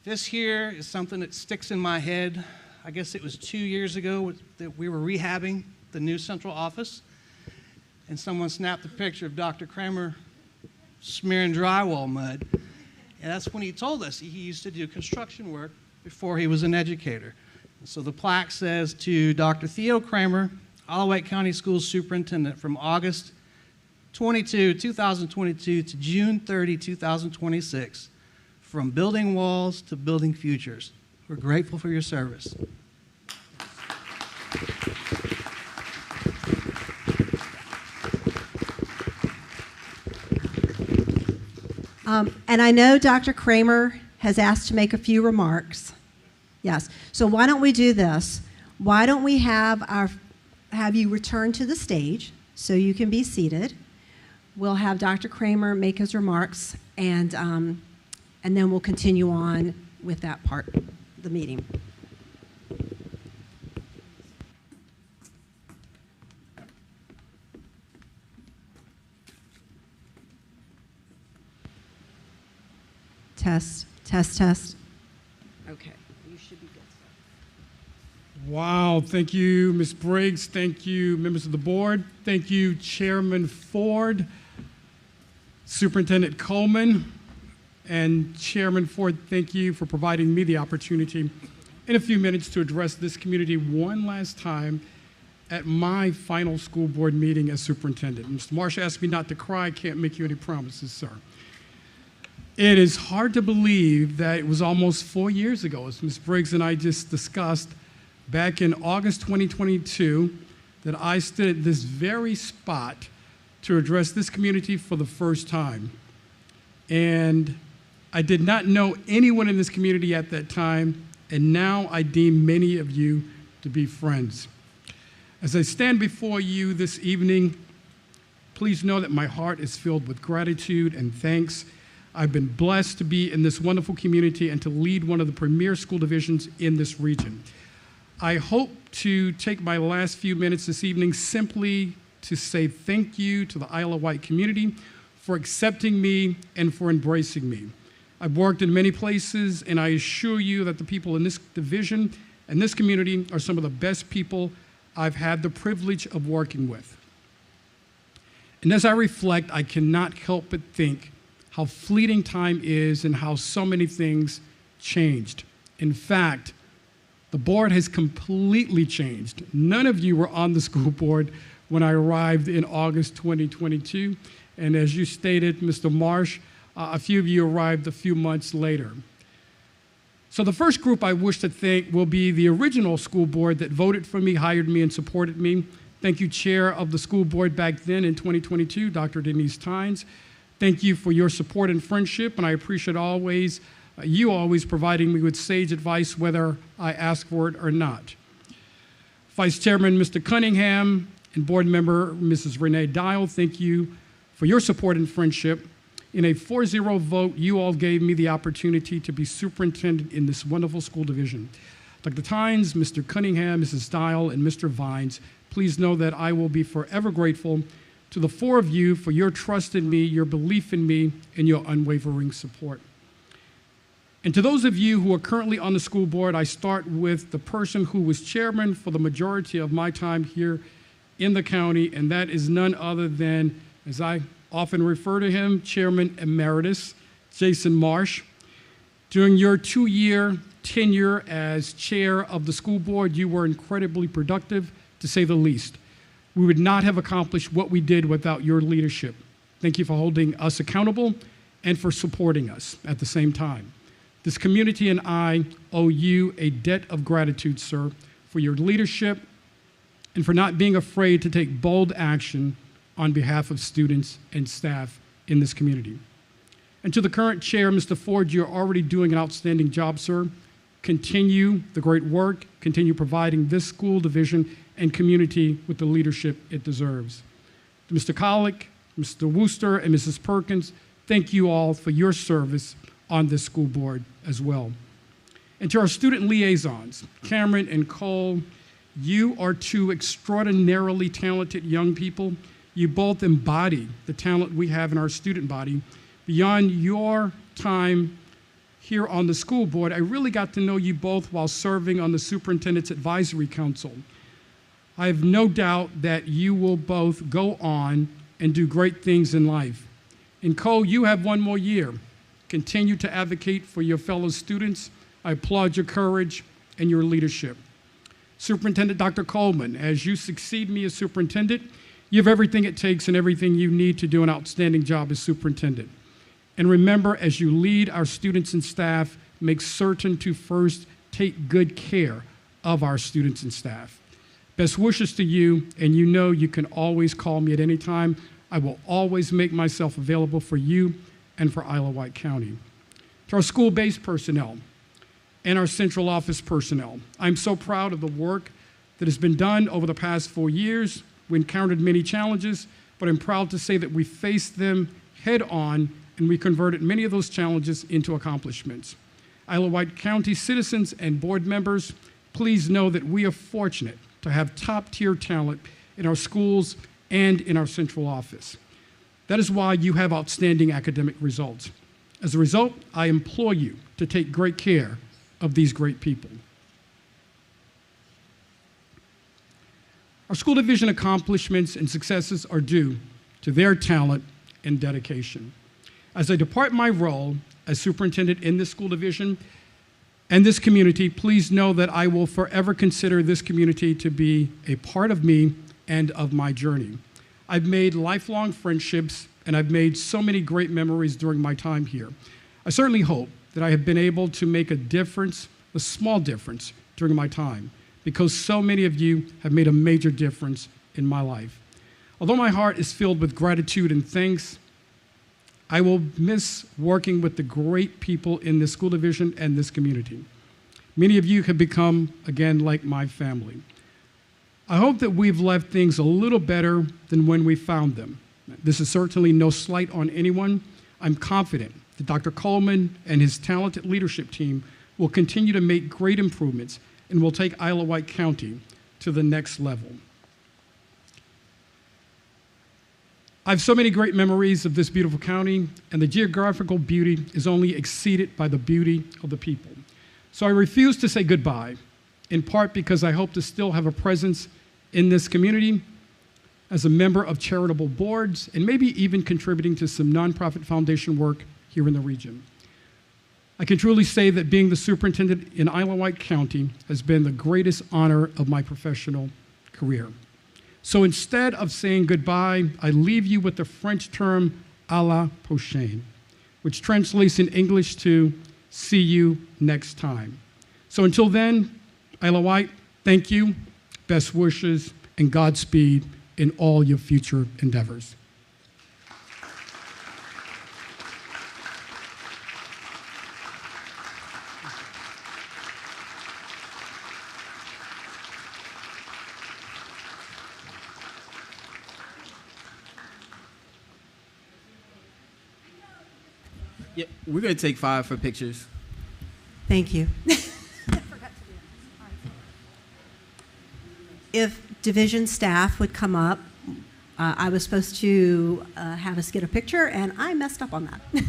This here is something that sticks in my head. I guess it was 2 years ago that we were rehabbing the new central office, and someone snapped a picture of Dr. Kramer smearing drywall mud. And that's when he told us he used to do construction work before he was an educator. So the plaque says, to Dr. Theo Kramer, Isle of Wight County Schools Superintendent from August 2022 to June 30, 2026, from building walls to building futures. We're grateful for your service. And I know Dr. Kramer has asked to make a few remarks. Yes. So why don't we do this? Why don't we have you return to the stage so you can be seated. We'll have Dr. Kramer make his remarks, and and then we'll continue on with that part of the meeting. Test, test, test. Okay, you should be good. Wow, thank you, Ms. Briggs. Thank you, members of the board. Thank you, Chairman Ford, Superintendent Coleman, and Chairman Ford, thank you for providing me the opportunity in a few minutes to address this community one last time at my final school board meeting as superintendent. Mr. Marsh asked me not to cry. I can't make you any promises, sir. It is hard to believe that it was almost 4 years ago, as Ms. Briggs and I just discussed, back in August 2022, that I stood at this very spot to address this community for the first time. And I did not know anyone in this community at that time, and now I deem many of you to be friends. As I stand before you this evening, please know that my heart is filled with gratitude and thanks. I've been blessed to be in this wonderful community and to lead one of the premier school divisions in this region. I hope to take my last few minutes this evening simply to say thank you to the Isle of Wight community for accepting me and for embracing me. I've worked in many places, and I assure you that the people in this division and this community are some of the best people I've had the privilege of working with. And as I reflect, I cannot help but think how fleeting time is and how so many things changed. In fact, the board has completely changed. None of you were on the school board when I arrived in August 2022. And as you stated, Mr. Marsh, a few of you arrived a few months later. So the first group I wish to thank will be the original school board that voted for me, hired me, and supported me. Thank you, Chair of the school board back then in 2022, Dr. Denise Tynes. Thank you for your support and friendship, and I appreciate you always providing me with sage advice whether I ask for it or not. Vice Chairman Mr. Cunningham and board member Mrs. Renee Dial, thank you for your support and friendship. In a 4-0 vote, you all gave me the opportunity to be superintendent in this wonderful school division. Dr. Tynes, Mr. Cunningham, Mrs. Dial, and Mr. Vines, please know that I will be forever grateful to the four of you for your trust in me, your belief in me, and your unwavering support. And to those of you who are currently on the school board, I start with the person who was chairman for the majority of my time here in the county, and that is none other than, as I often refer to him, Chairman Emeritus Jason Marsh. During your 2-year tenure as chair of the school board, you were incredibly productive, to say the least. We would not have accomplished what we did without your leadership. Thank you for holding us accountable and for supporting us at the same time. This community and I owe you a debt of gratitude, sir, for your leadership and for not being afraid to take bold action on behalf of students and staff in this community. And to the current chair, Mr. Ford, you're already doing an outstanding job, sir. Continue the great work, continue providing this school division and community with the leadership it deserves. To Mr. Collick, Mr. Wooster, and Mrs. Perkins, thank you all for your service on this school board as well. And to our student liaisons, Cameron and Cole, you are two extraordinarily talented young people. You both embody the talent we have in our student body. Beyond your time here on the school board, I really got to know you both while serving on the Superintendent's Advisory Council. I have no doubt that you will both go on and do great things in life. And Cole, you have one more year. Continue to advocate for your fellow students. I applaud your courage and your leadership. Superintendent Dr. Coleman, as you succeed me as superintendent, you have everything it takes and everything you need to do an outstanding job as superintendent. And remember, as you lead our students and staff, make certain to first take good care of our students and staff. Best wishes to you, and you know you can always call me at any time. I will always make myself available for you and for Isle of Wight County. To our school-based personnel and our central office personnel, I'm so proud of the work that has been done over the past 4 years. We encountered many challenges, but I'm proud to say that we faced them head on and we converted many of those challenges into accomplishments. Isle of Wight County citizens and board members, please know that we are fortunate to have top-tier talent in our schools and in our central office. That is why you have outstanding academic results. As a result, I implore you to take great care of these great people. Our school division accomplishments and successes are due to their talent and dedication. As I depart my role as superintendent in this school division and this community, please know that I will forever consider this community to be a part of me and of my journey. I've made lifelong friendships, and I've made so many great memories during my time here. I certainly hope that I have been able to make a difference, a small difference, during my time, because so many of you have made a major difference in my life. Although my heart is filled with gratitude and thanks, I will miss working with the great people in this school division and this community. Many of you have become, again, like my family. I hope that we've left things a little better than when we found them. This is certainly no slight on anyone. I'm confident that Dr. Coleman and his talented leadership team will continue to make great improvements and will take Isle of Wight County to the next level. I have so many great memories of this beautiful county, and the geographical beauty is only exceeded by the beauty of the people. So I refuse to say goodbye, in part because I hope to still have a presence in this community as a member of charitable boards and maybe even contributing to some nonprofit foundation work here in the region. I can truly say that being the superintendent in Isle of Wight County has been the greatest honor of my professional career. So instead of saying goodbye, I leave you with the French term à la prochaine, which translates in English to see you next time. So until then, Isle of Wight, thank you, best wishes, and Godspeed in all your future endeavors. Yeah, we're going to take 5 for pictures. Thank you. If division staff would come up, I was supposed to have us get a picture, and I messed up on that. I'll take it.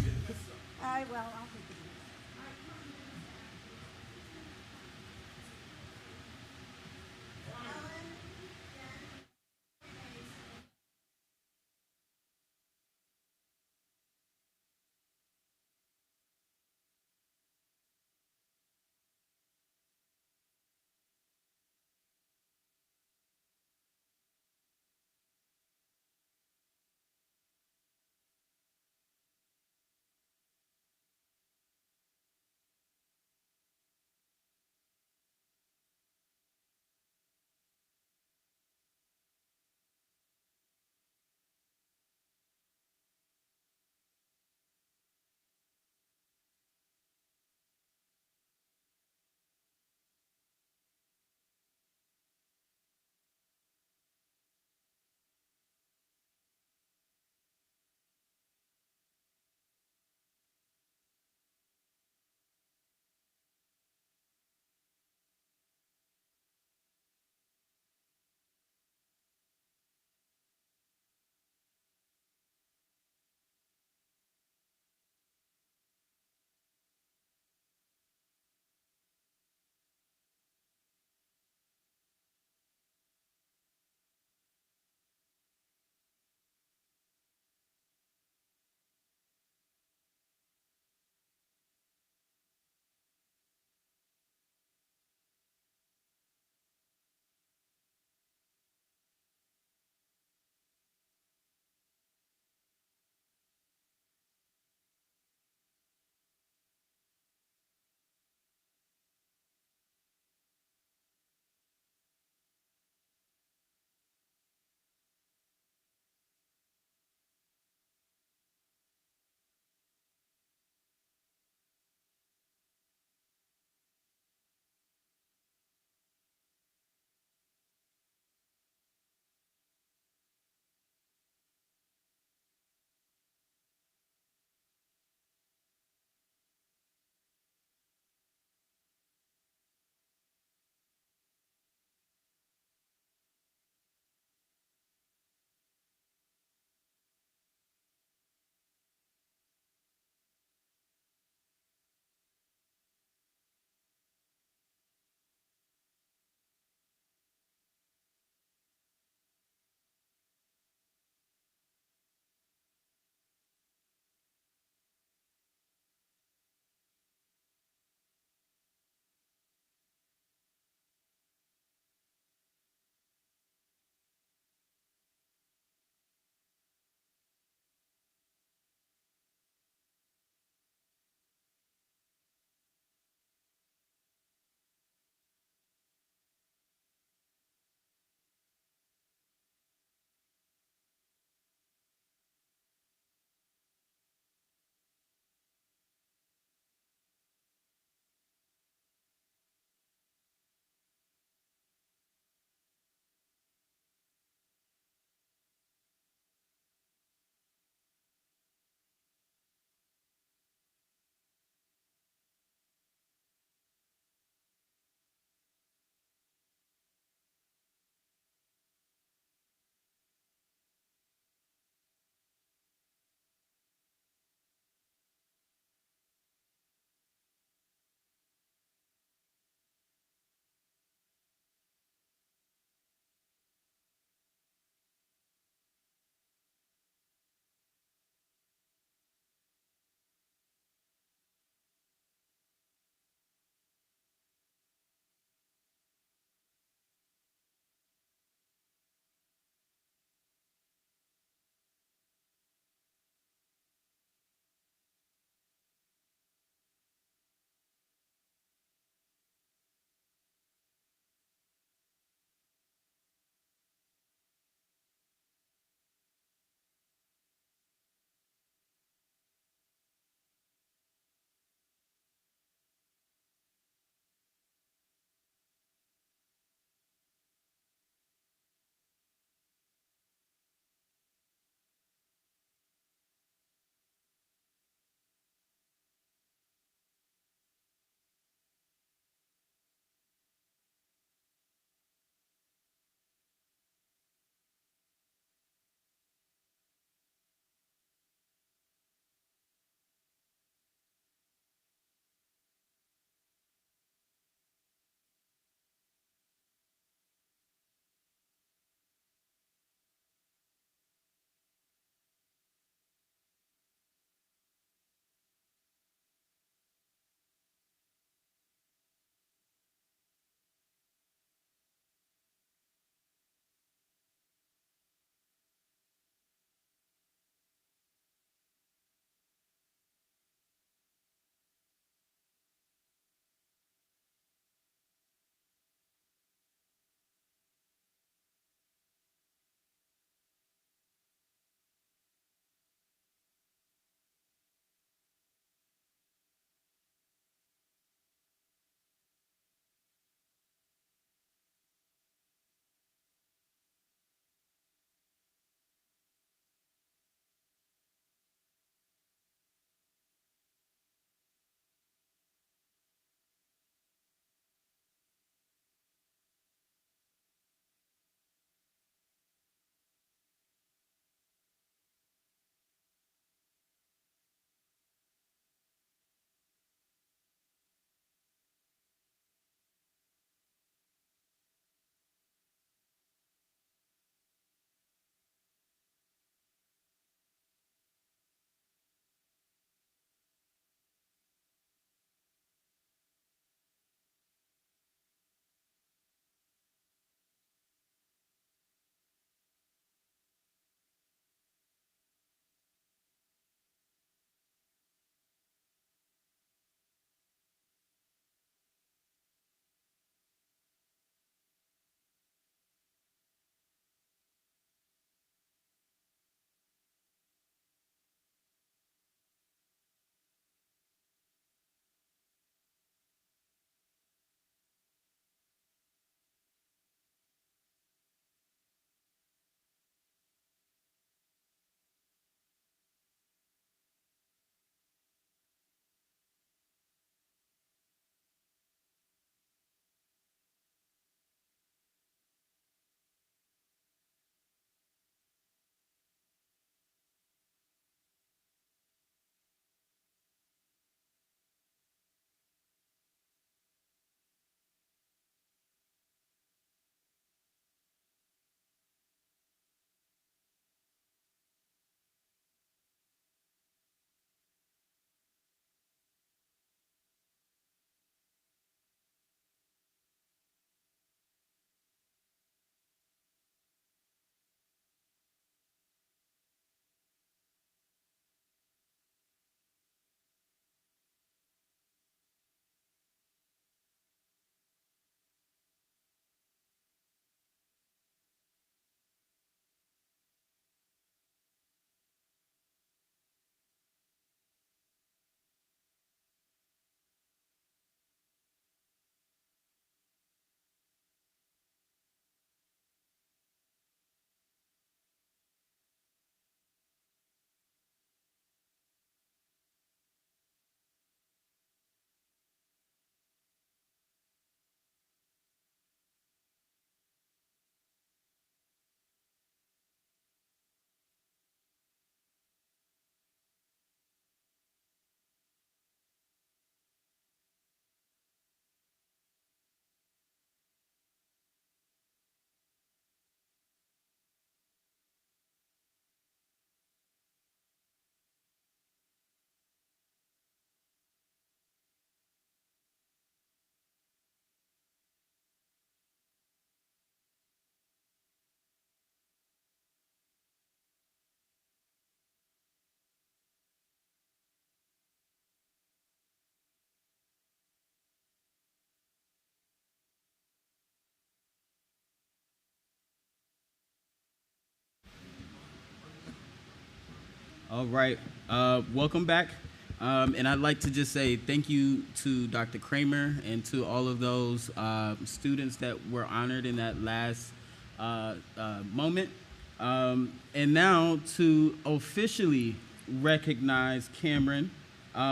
All right, welcome back. And I'd like to just say thank you to Dr. Kramer and to all of those students that were honored in that last moment. And now to officially recognize Cameron,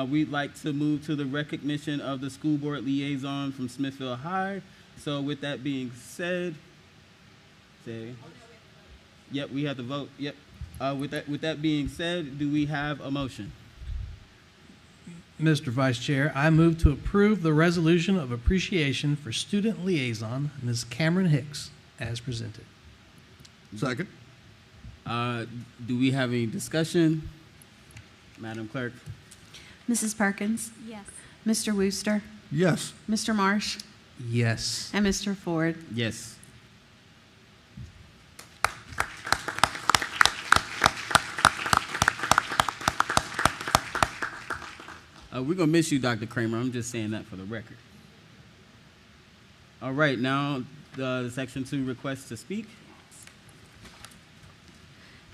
we'd like to move to the recognition of the school board liaison from Smithfield High. So with that being said, yep, we have to vote. Yep. With that being said, do we have a motion? Mr. Vice Chair, I move to approve the resolution of appreciation for student liaison, Ms. Cameron Hicks, as presented. Second. Do we have any discussion? Madam Clerk? Mrs. Perkins, Yes. Mr. Wooster, Yes. Mr. Marsh, Yes. and Mr. Ford. Yes. We're going to miss you, Dr. Kramer. I'm just saying that for the record. All right, now the Section 2 request to speak.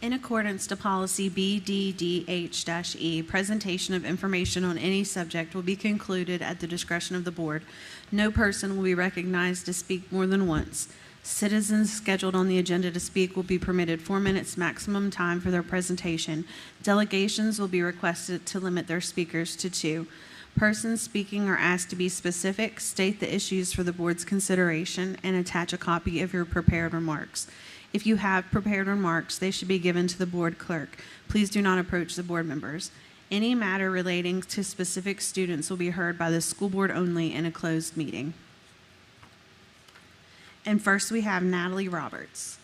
In accordance to policy BDDH-E, presentation of information on any subject will be concluded at the discretion of the board. No person will be recognized to speak more than once. Citizens scheduled on the agenda to speak will be permitted 4 minutes maximum time for their presentation. Delegations will be requested to limit their speakers to 2. Persons speaking are asked to be specific, state the issues for the board's consideration, and attach a copy of your prepared remarks. If you have prepared remarks, they should be given to the board clerk. Please do not approach the board members. Any matter relating to specific students will be heard by the school board only in a closed meeting. And first we have Natalie Roberts.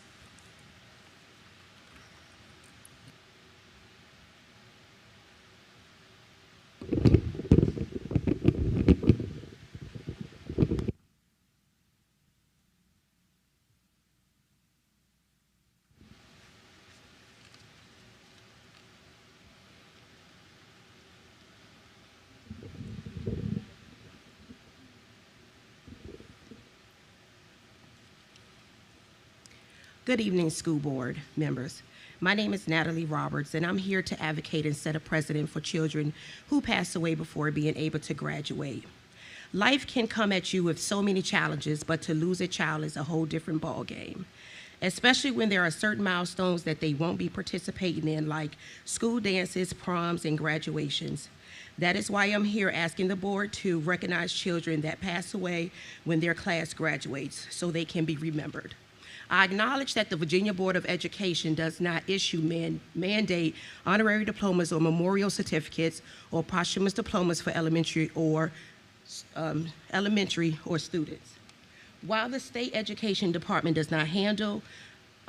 Good evening, school board members. My name is Natalie Roberts, and I'm here to advocate and set a precedent for children who pass away before being able to graduate. Life can come at you with so many challenges, but to lose a child is a whole different ballgame, especially when there are certain milestones that they won't be participating in, like school dances, proms, and graduations. That is why I'm here asking the board to recognize children that pass away when their class graduates so they can be remembered. I acknowledge that the Virginia Board of Education does not issue mandate honorary diplomas or memorial certificates or posthumous diplomas for elementary or students. While the state education department does not handle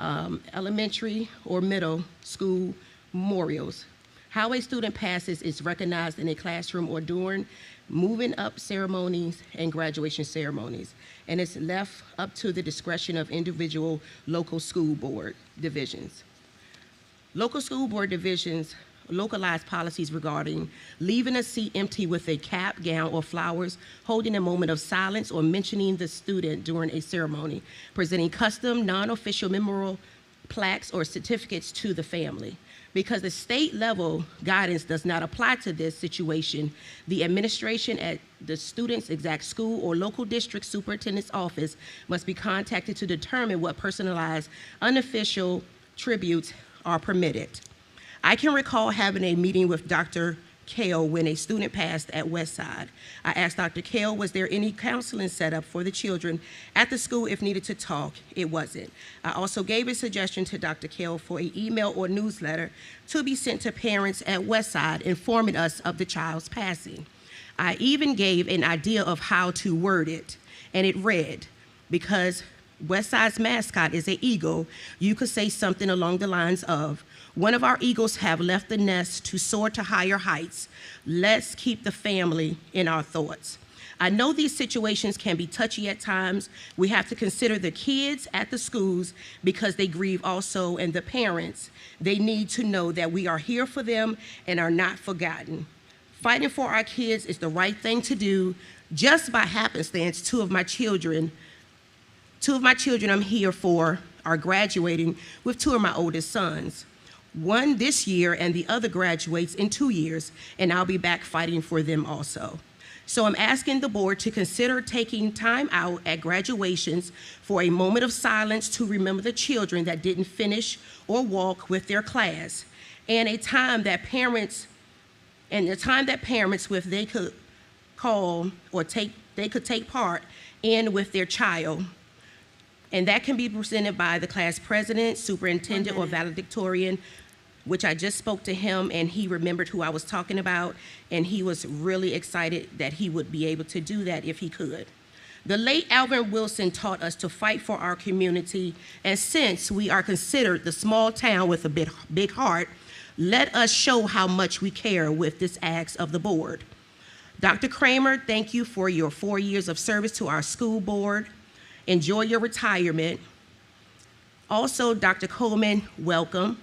elementary or middle school memorials, how a student passes is recognized in a classroom or during moving up ceremonies and graduation ceremonies, and it's left up to the discretion of individual local school board divisions. Local school board divisions localize policies regarding leaving a seat empty with a cap, gown, or flowers, holding a moment of silence, or mentioning the student during a ceremony, presenting custom, non-official memorial plaques or certificates to the family. Because the state level guidance does not apply to this situation, the administration at the student's exact school or local district superintendent's office must be contacted to determine what personalized, unofficial tributes are permitted. I can recall having a meeting with Dr. Kale when a student passed at Westside. I asked Dr. Kale, was there any counseling set up for the children at the school if needed to talk? It wasn't. I also gave a suggestion to Dr. Kale for an email or newsletter to be sent to parents at Westside informing us of the child's passing. I even gave an idea of how to word it, and it read, because Westside's mascot is an eagle, you could say something along the lines of, one of our eagles have left the nest to soar to higher heights. Let's keep the family in our thoughts. I know these situations can be touchy at times. We have to consider the kids at the schools because they grieve also, and the parents, they need to know that we are here for them and are not forgotten. Fighting for our kids is the right thing to do. Just by happenstance, two of my children I'm here for are graduating with two of my oldest sons. One this year and the other graduates in 2 years, and I'll be back fighting for them also. So I'm asking the board to consider taking time out at graduations for a moment of silence to remember the children that didn't finish or walk with their class, and a time that parents, with they could call or they could take part in with their child. And that can be presented by the class president, superintendent, or valedictorian, which I just spoke to him, and he remembered who I was talking about, and he was really excited that he would be able to do that if he could. The late Alvin Wilson taught us to fight for our community, and since we are considered the small town with a big heart, let us show how much we care with this act of the board. Dr. Kramer, thank you for your 4 years of service to our school board. Enjoy your retirement. Also, Dr. Coleman, welcome.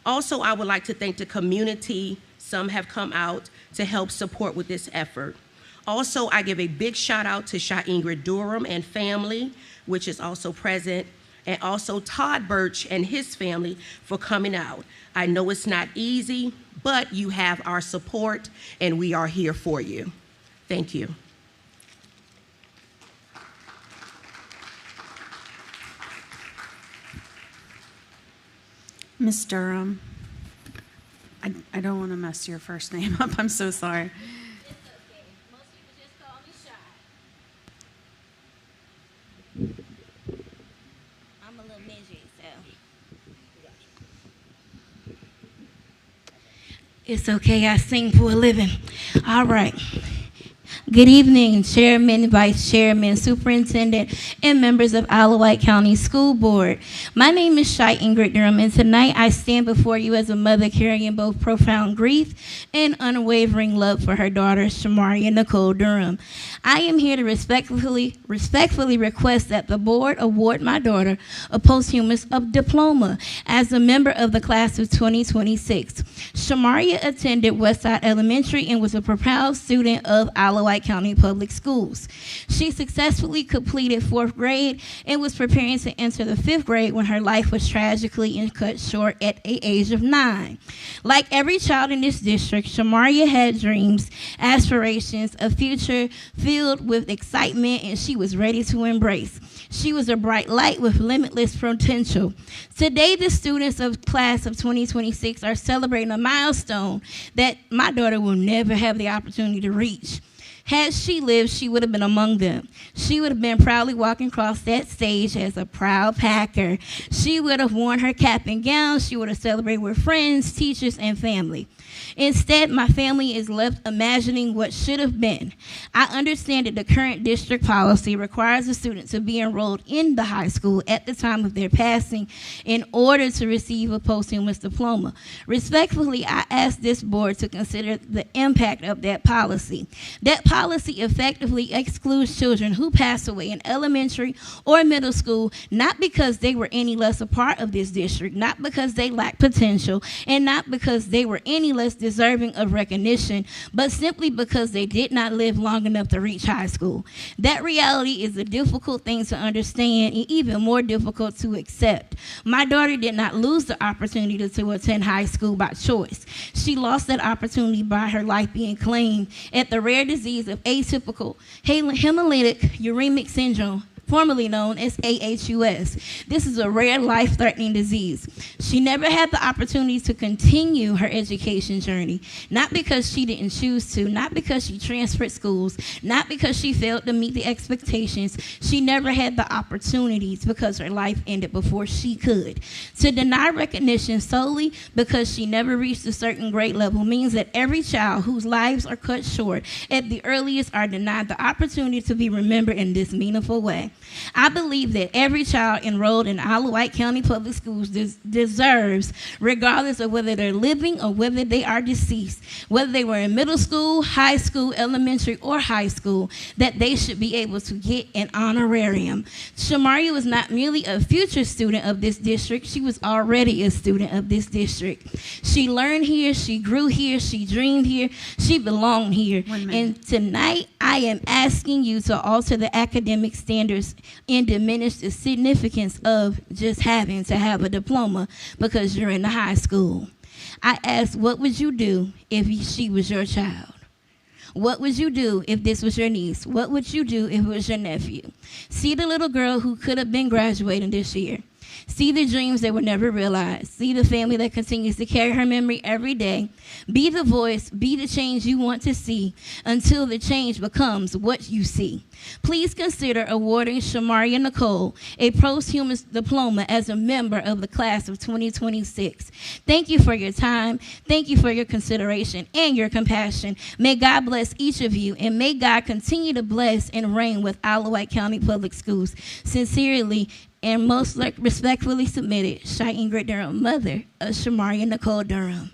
Also, I would like to thank the community. Some have come out to help support with this effort. Also, I give a big shout out to Shy Ingrid Durham and family, which is also present, and also Todd Birch and his family for coming out. I know it's not easy, but you have our support, and we are here for you. Thank you. Ms. Durham, I don't want to mess your first name up. I'm so sorry. It's okay. Most people just call me Shy. I'm a little midget, so. It's okay. I sing for a living. All right. Good evening, Chairman, Vice Chairman, Superintendent, and members of Isle of Wight County School Board. My name is Shy Ingrid Durham, and tonight I stand before you as a mother carrying both profound grief and unwavering love for her daughter, Shamaria Nicole Durham. I am here to respectfully request that the board award my daughter a posthumous diploma as a member of the class of 2026. Shamaria attended Westside Elementary and was a proud student of Isle of Wight County Public Schools. She successfully completed 4th grade and was preparing to enter the 5th grade when her life was tragically cut short at the age of 9. Like every child in this district, Shamaria had dreams, aspirations, a future filled with excitement, and she was ready to embrace. She was a bright light with limitless potential. Today, the students of class of 2026 are celebrating a milestone that my daughter will never have the opportunity to reach. Had she lived, she would have been among them. She would have been proudly walking across that stage as a proud Packer. She would have worn her cap and gown. She would have celebrated with friends, teachers, and family. Instead, my family is left imagining what should have been. I understand that the current district policy requires a student to be enrolled in the high school at the time of their passing in order to receive a posthumous diploma. Respectfully, I ask this board to consider the impact of that policy. That policy effectively excludes children who pass away in elementary or middle school, not because they were any less a part of this district, not because they lack potential, and not because they were any less deserving of recognition, but simply because they did not live long enough to reach high school. That reality is a difficult thing to understand and even more difficult to accept. My daughter did not lose the opportunity to attend high school by choice. She lost that opportunity by her life being claimed at the rare disease of atypical hemolytic uremic syndrome, formerly known as AHUS. This is a rare life-threatening disease. She never had the opportunity to continue her education journey, not because she didn't choose to, not because she transferred schools, not because she failed to meet the expectations. She never had the opportunities because her life ended before she could. To deny recognition solely because she never reached a certain grade level means that every child whose lives are cut short at the earliest are denied the opportunity to be remembered in this meaningful way. I believe that every child enrolled in Isle of Wight County Public Schools deserves, regardless of whether they're living or whether they are deceased, whether they were in middle school, high school, elementary, or high school, that they should be able to get an honorarium. Shamaria was not merely a future student of this district, she was already a student of this district. She learned here, she grew here, she dreamed here, she belonged here. And tonight, I am asking you to alter the academic standards reduce and diminish the significance of just having to have a diploma because you're in the high school. I asked, what would you do if she was your child? What would you do if this was your niece? What would you do if it was your nephew? See the little girl who could have been graduating this year. See the dreams that were never realized. See the family that continues to carry her memory every day. Be the voice, be the change you want to see until the change becomes what you see. Please consider awarding Shamaria Nicole a posthumous diploma as a member of the class of 2026. Thank you for your time. Thank you for your consideration and your compassion. May God bless each of you, and may God continue to bless and reign with Isle of Wight County Public Schools. Sincerely and most respectfully submitted, Shy Ingrid Durham, mother of Shamaria Nicole Durham.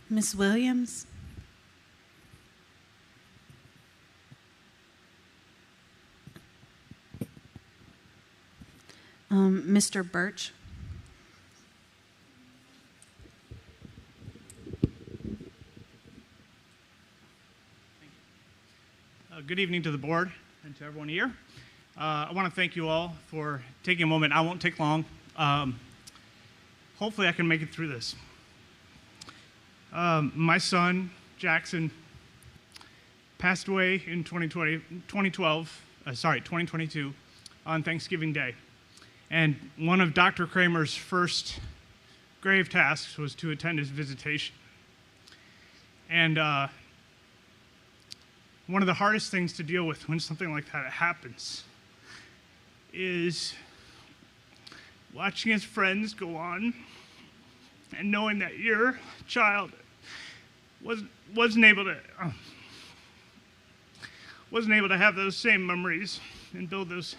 Ms. Williams? Mr. Birch? Good evening to the board and to everyone here. I want to thank you all for taking a moment. I won't take long. Hopefully I can make it through this. My son, Jackson, passed away in 2022 on Thanksgiving Day. And one of Dr. Kramer's first grave tasks was to attend his visitation. And one of the hardest things to deal with when something like that happens is watching his friends go on and knowing that your child wasn't able to have those same memories and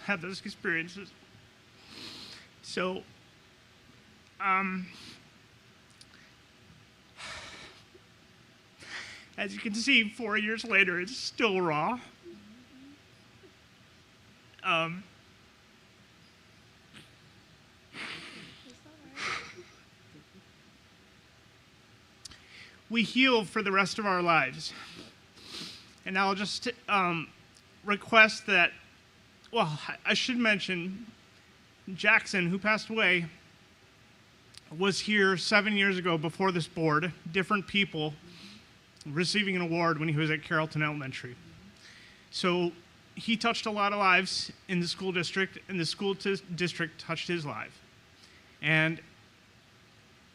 have those experiences. So, as you can see, 4 years later, it's still raw. We heal for the rest of our lives. And I'll just request that, well, I should mention Jackson, who passed away, was here 7 years ago before this board, different people, receiving an award when he was at Carrollton Elementary. So he touched a lot of lives in the school district, and the school district touched his life. And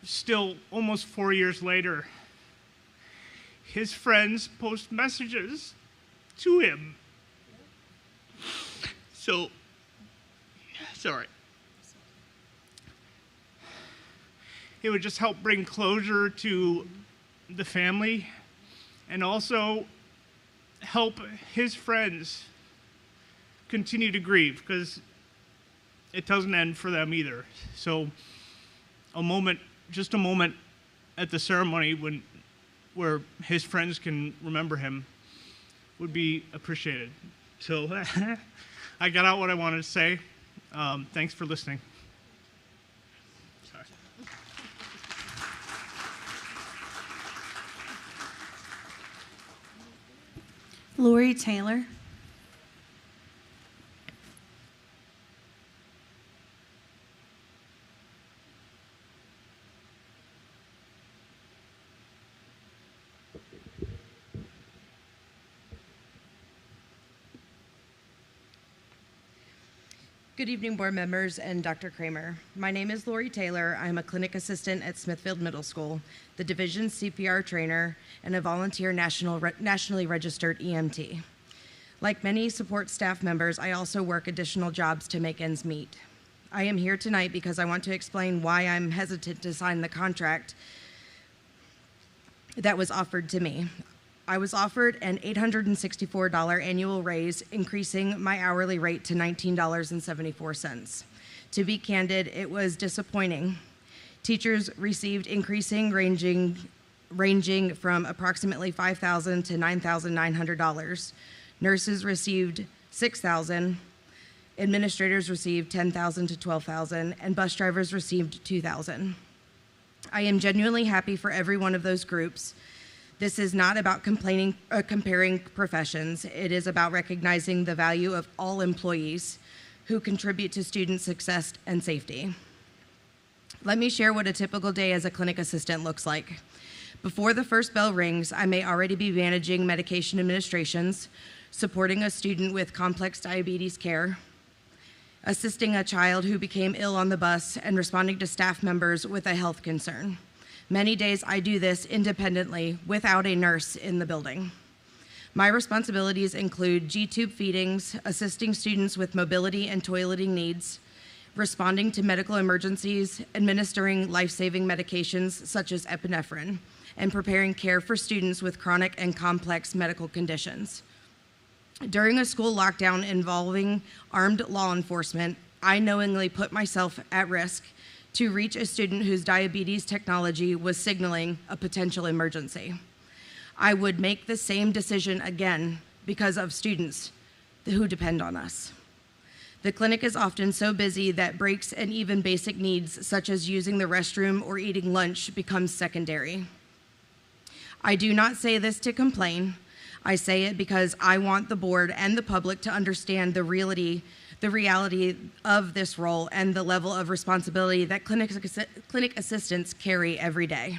still, almost 4 years later, his friends post messages to him. So, sorry. It would just help bring closure to the family and also help his friends continue to grieve, because it doesn't end for them either. So just a moment at the ceremony where his friends can remember him would be appreciated. So I got out what I wanted to say. Thanks for listening. Sorry. Lori Taylor? Good evening, board members and Dr. Kramer. My name is Lori Taylor. I'm a clinic assistant at Smithfield Middle School, the division's CPR trainer, and a volunteer nationally registered EMT. Like many support staff members, I also work additional jobs to make ends meet. I am here tonight because I want to explain why I'm hesitant to sign the contract that was offered to me. I was offered an $864 annual raise, increasing my hourly rate to $19.74. To be candid, it was disappointing. Teachers received increasing ranging from approximately $5,000 to $9,900. Nurses received $6,000. Administrators received $10,000 to $12,000, and bus drivers received $2,000. I am genuinely happy for every one of those groups. This is not about comparing professions. It is about recognizing the value of all employees who contribute to student success and safety. Let me share what a typical day as a clinic assistant looks like. Before the first bell rings, I may already be managing medication administrations, supporting a student with complex diabetes care, assisting a child who became ill on the bus, and responding to staff members with a health concern. Many days I do this independently without a nurse in the building. My responsibilities include G-tube feedings, assisting students with mobility and toileting needs, responding to medical emergencies, administering life-saving medications such as epinephrine, and preparing care for students with chronic and complex medical conditions. During a school lockdown involving armed law enforcement, I knowingly put myself at risk to reach a student whose diabetes technology was signaling a potential emergency. I would make the same decision again because of students who depend on us. The clinic is often so busy that breaks and even basic needs such as using the restroom or eating lunch becomes secondary. I do not say this to complain. I say it because I want the board and the public to understand the reality of this role and the level of responsibility that clinic assistants carry every day.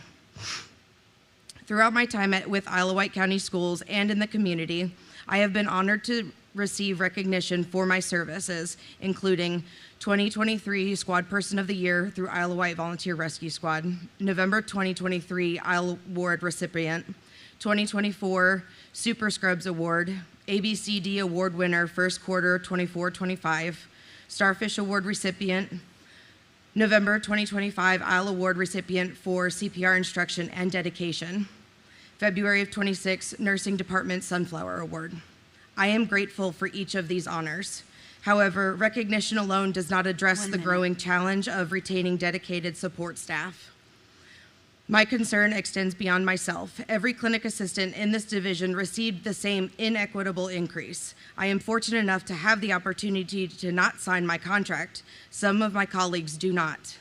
Throughout my time with Isle of Wight County Schools and in the community, I have been honored to receive recognition for my services, including 2023 Squad Person of the Year through Isle of Wight Volunteer Rescue Squad, November 2023 Isle Award recipient, 2024 Super Scrubs Award, ABCD Award winner first quarter 24-25, Starfish Award recipient, November 2025 Isle Award recipient for CPR instruction and dedication, February of 26 Nursing Department Sunflower Award. I am grateful for each of these honors. However, recognition alone does not address the growing challenge of retaining dedicated support staff. My concern extends beyond myself. Every clinic assistant in this division received the same inequitable increase. I am fortunate enough to have the opportunity to not sign my contract. Some of my colleagues do not.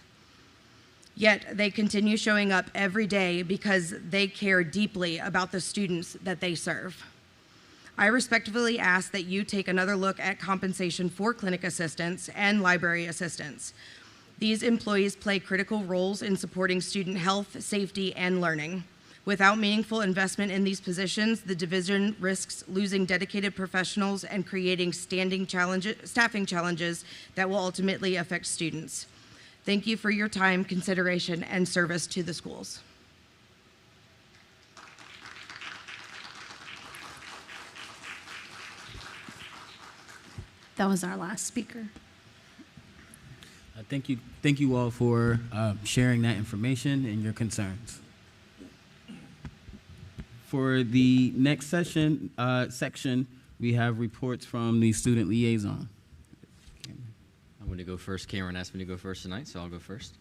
Yet they continue showing up every day because they care deeply about the students that they serve. I respectfully ask that you take another look at compensation for clinic assistants and library assistants. These employees play critical roles in supporting student health, safety, and learning. Without meaningful investment in these positions, the division risks losing dedicated professionals and creating staffing challenges that will ultimately affect students. Thank you for your time, consideration, and service to the schools. That was our last speaker. Thank you all for sharing that information and your concerns. For the next section, we have reports from the student liaison. I'm going to go first. Cameron asked me to go first tonight, so I'll go first.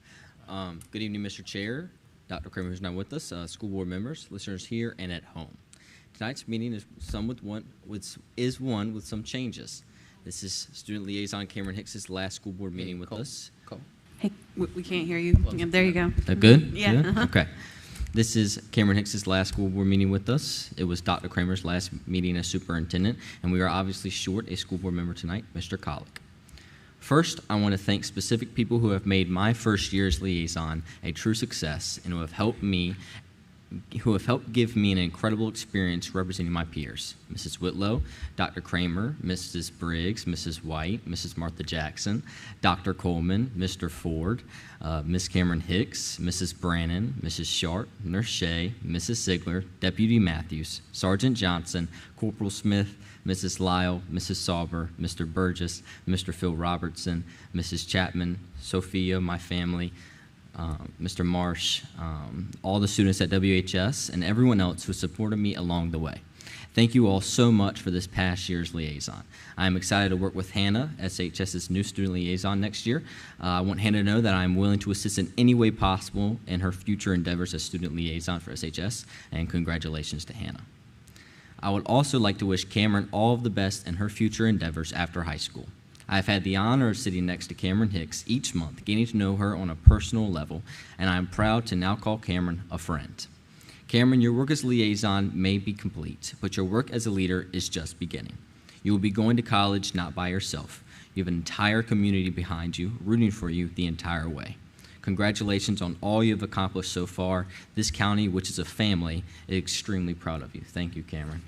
Good evening, Mr. Chair, Dr. Kramer, who's not with us, school board members, listeners here and at home. Tonight's meeting is one with some changes. This is student liaison Cameron Hicks's last school board meeting with us. Hey, we can't hear you. Yeah, there you go. That good? Yeah. Good? Okay. This is Cameron Hicks's last school board meeting with us. It was Dr. Kramer's last meeting as superintendent, and we are obviously short a school board member tonight, Mr. Colick. First, I want to thank specific people who have made my first year as liaison a true success and who have helped give me an incredible experience representing my peers. Mrs. Whitlow, Dr. Kramer, Mrs. Briggs, Mrs. White, Mrs. Martha Jackson, Dr. Coleman, Mr. Ford, Ms. Cameron Hicks, Mrs. Brannon, Mrs. Sharp, Nurse Shea, Mrs. Ziegler, Deputy Matthews, Sergeant Johnson, Corporal Smith, Mrs. Lyle, Mrs. Sauber, Mr. Burgess, Mr. Phil Robertson, Mrs. Chapman, Sophia, my family, Mr. Marsh, all the students at WHS, and everyone else who supported me along the way. Thank you all so much for this past year's liaison. I am excited to work with Hannah, SHS's new student liaison next year. I want Hannah to know that I am willing to assist in any way possible in her future endeavors as student liaison for SHS, and congratulations to Hannah. I would also like to wish Cameron all of the best in her future endeavors after high school. I've had the honor of sitting next to Cameron Hicks each month, getting to know her on a personal level, and I am proud to now call Cameron a friend. Cameron, your work as liaison may be complete, but your work as a leader is just beginning. You will be going to college not by yourself. You have an entire community behind you, rooting for you the entire way. Congratulations on all you have accomplished so far. This county, which is a family, is extremely proud of you. Thank you, Cameron.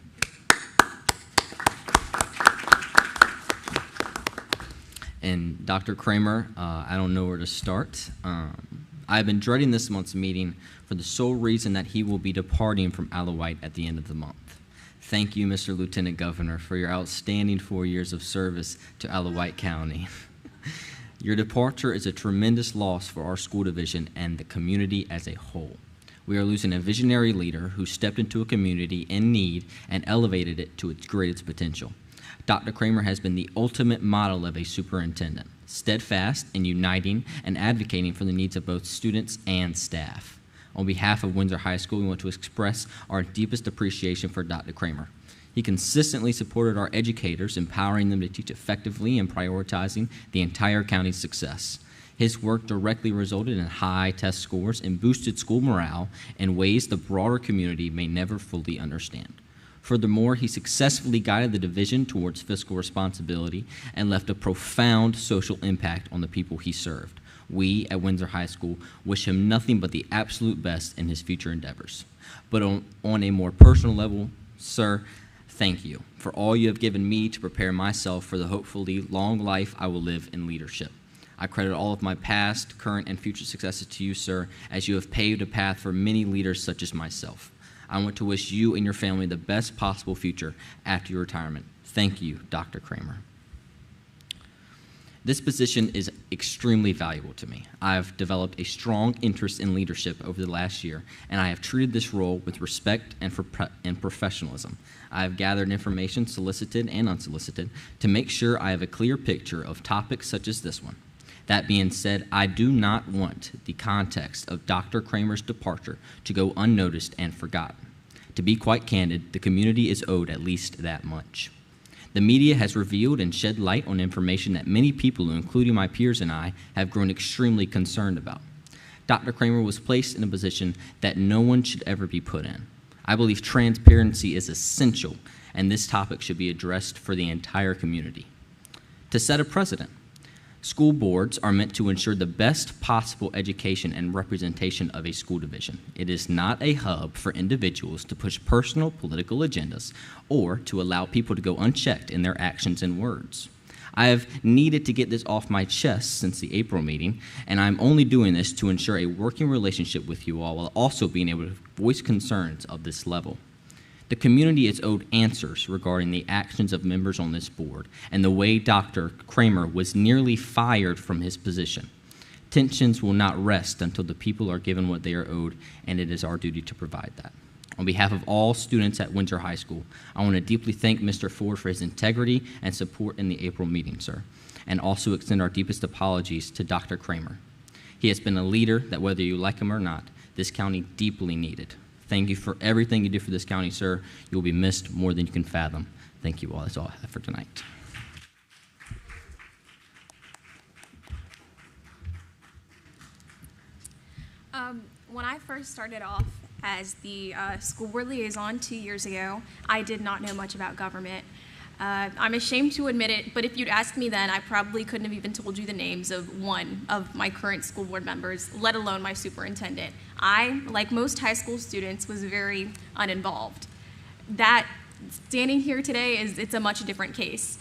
And Dr. Kramer, I don't know where to start. I've been dreading this month's meeting for the sole reason that he will be departing from Alawite at the end of the month. Thank you, Mr. Lieutenant Governor, for your outstanding 4 years of service to Alawite County. Your departure is a tremendous loss for our school division and the community as a whole. We are losing a visionary leader who stepped into a community in need and elevated it to its greatest potential. Dr. Kramer has been the ultimate model of a superintendent, steadfast in uniting and advocating for the needs of both students and staff. On behalf of Windsor High School, we want to express our deepest appreciation for Dr. Kramer. He consistently supported our educators, empowering them to teach effectively and prioritizing the entire county's success. His work directly resulted in high test scores and boosted school morale in ways the broader community may never fully understand. Furthermore, he successfully guided the division towards fiscal responsibility and left a profound social impact on the people he served. We at Windsor High School wish him nothing but the absolute best in his future endeavors. But on a more personal level, sir, thank you for all you have given me to prepare myself for the hopefully long life I will live in leadership. I credit all of my past, current, and future successes to you, sir, as you have paved a path for many leaders such as myself. I want to wish you and your family the best possible future after your retirement. Thank you, Dr. Kramer. This position is extremely valuable to me. I've developed a strong interest in leadership over the last year, and I have treated this role with respect and professionalism. I have gathered information, solicited and unsolicited, to make sure I have a clear picture of topics such as this one. That being said, I do not want the context of Dr. Kramer's departure to go unnoticed and forgotten. To be quite candid, the community is owed at least that much. The media has revealed and shed light on information that many people, including my peers and I, have grown extremely concerned about. Dr. Kramer was placed in a position that no one should ever be put in. I believe transparency is essential, and this topic should be addressed for the entire community. To set a precedent, school boards are meant to ensure the best possible education and representation of a school division. It is not a hub for individuals to push personal political agendas or to allow people to go unchecked in their actions and words. I have needed to get this off my chest since the April meeting, and I'm only doing this to ensure a working relationship with you all while also being able to voice concerns of this level. The community is owed answers regarding the actions of members on this board and the way Dr. Kramer was nearly fired from his position. Tensions will not rest until the people are given what they are owed, and it is our duty to provide that. On behalf of all students at Windsor High School, I want to deeply thank Mr. Ford for his integrity and support in the April meeting, sir, and also extend our deepest apologies to Dr. Kramer. He has been a leader that, whether you like him or not, this county deeply needed. Thank you for everything you do for this county, sir. You will be missed more than you can fathom. Thank you all. That's all I have for tonight. When I first started off as the school board liaison 2 years ago, I did not know much about government. I'm ashamed to admit it, but if you'd asked me then, I probably couldn't have even told you the names of one of my current school board members, let alone my superintendent. I, like most high school students, was very uninvolved. That, standing here today, it's a much different case.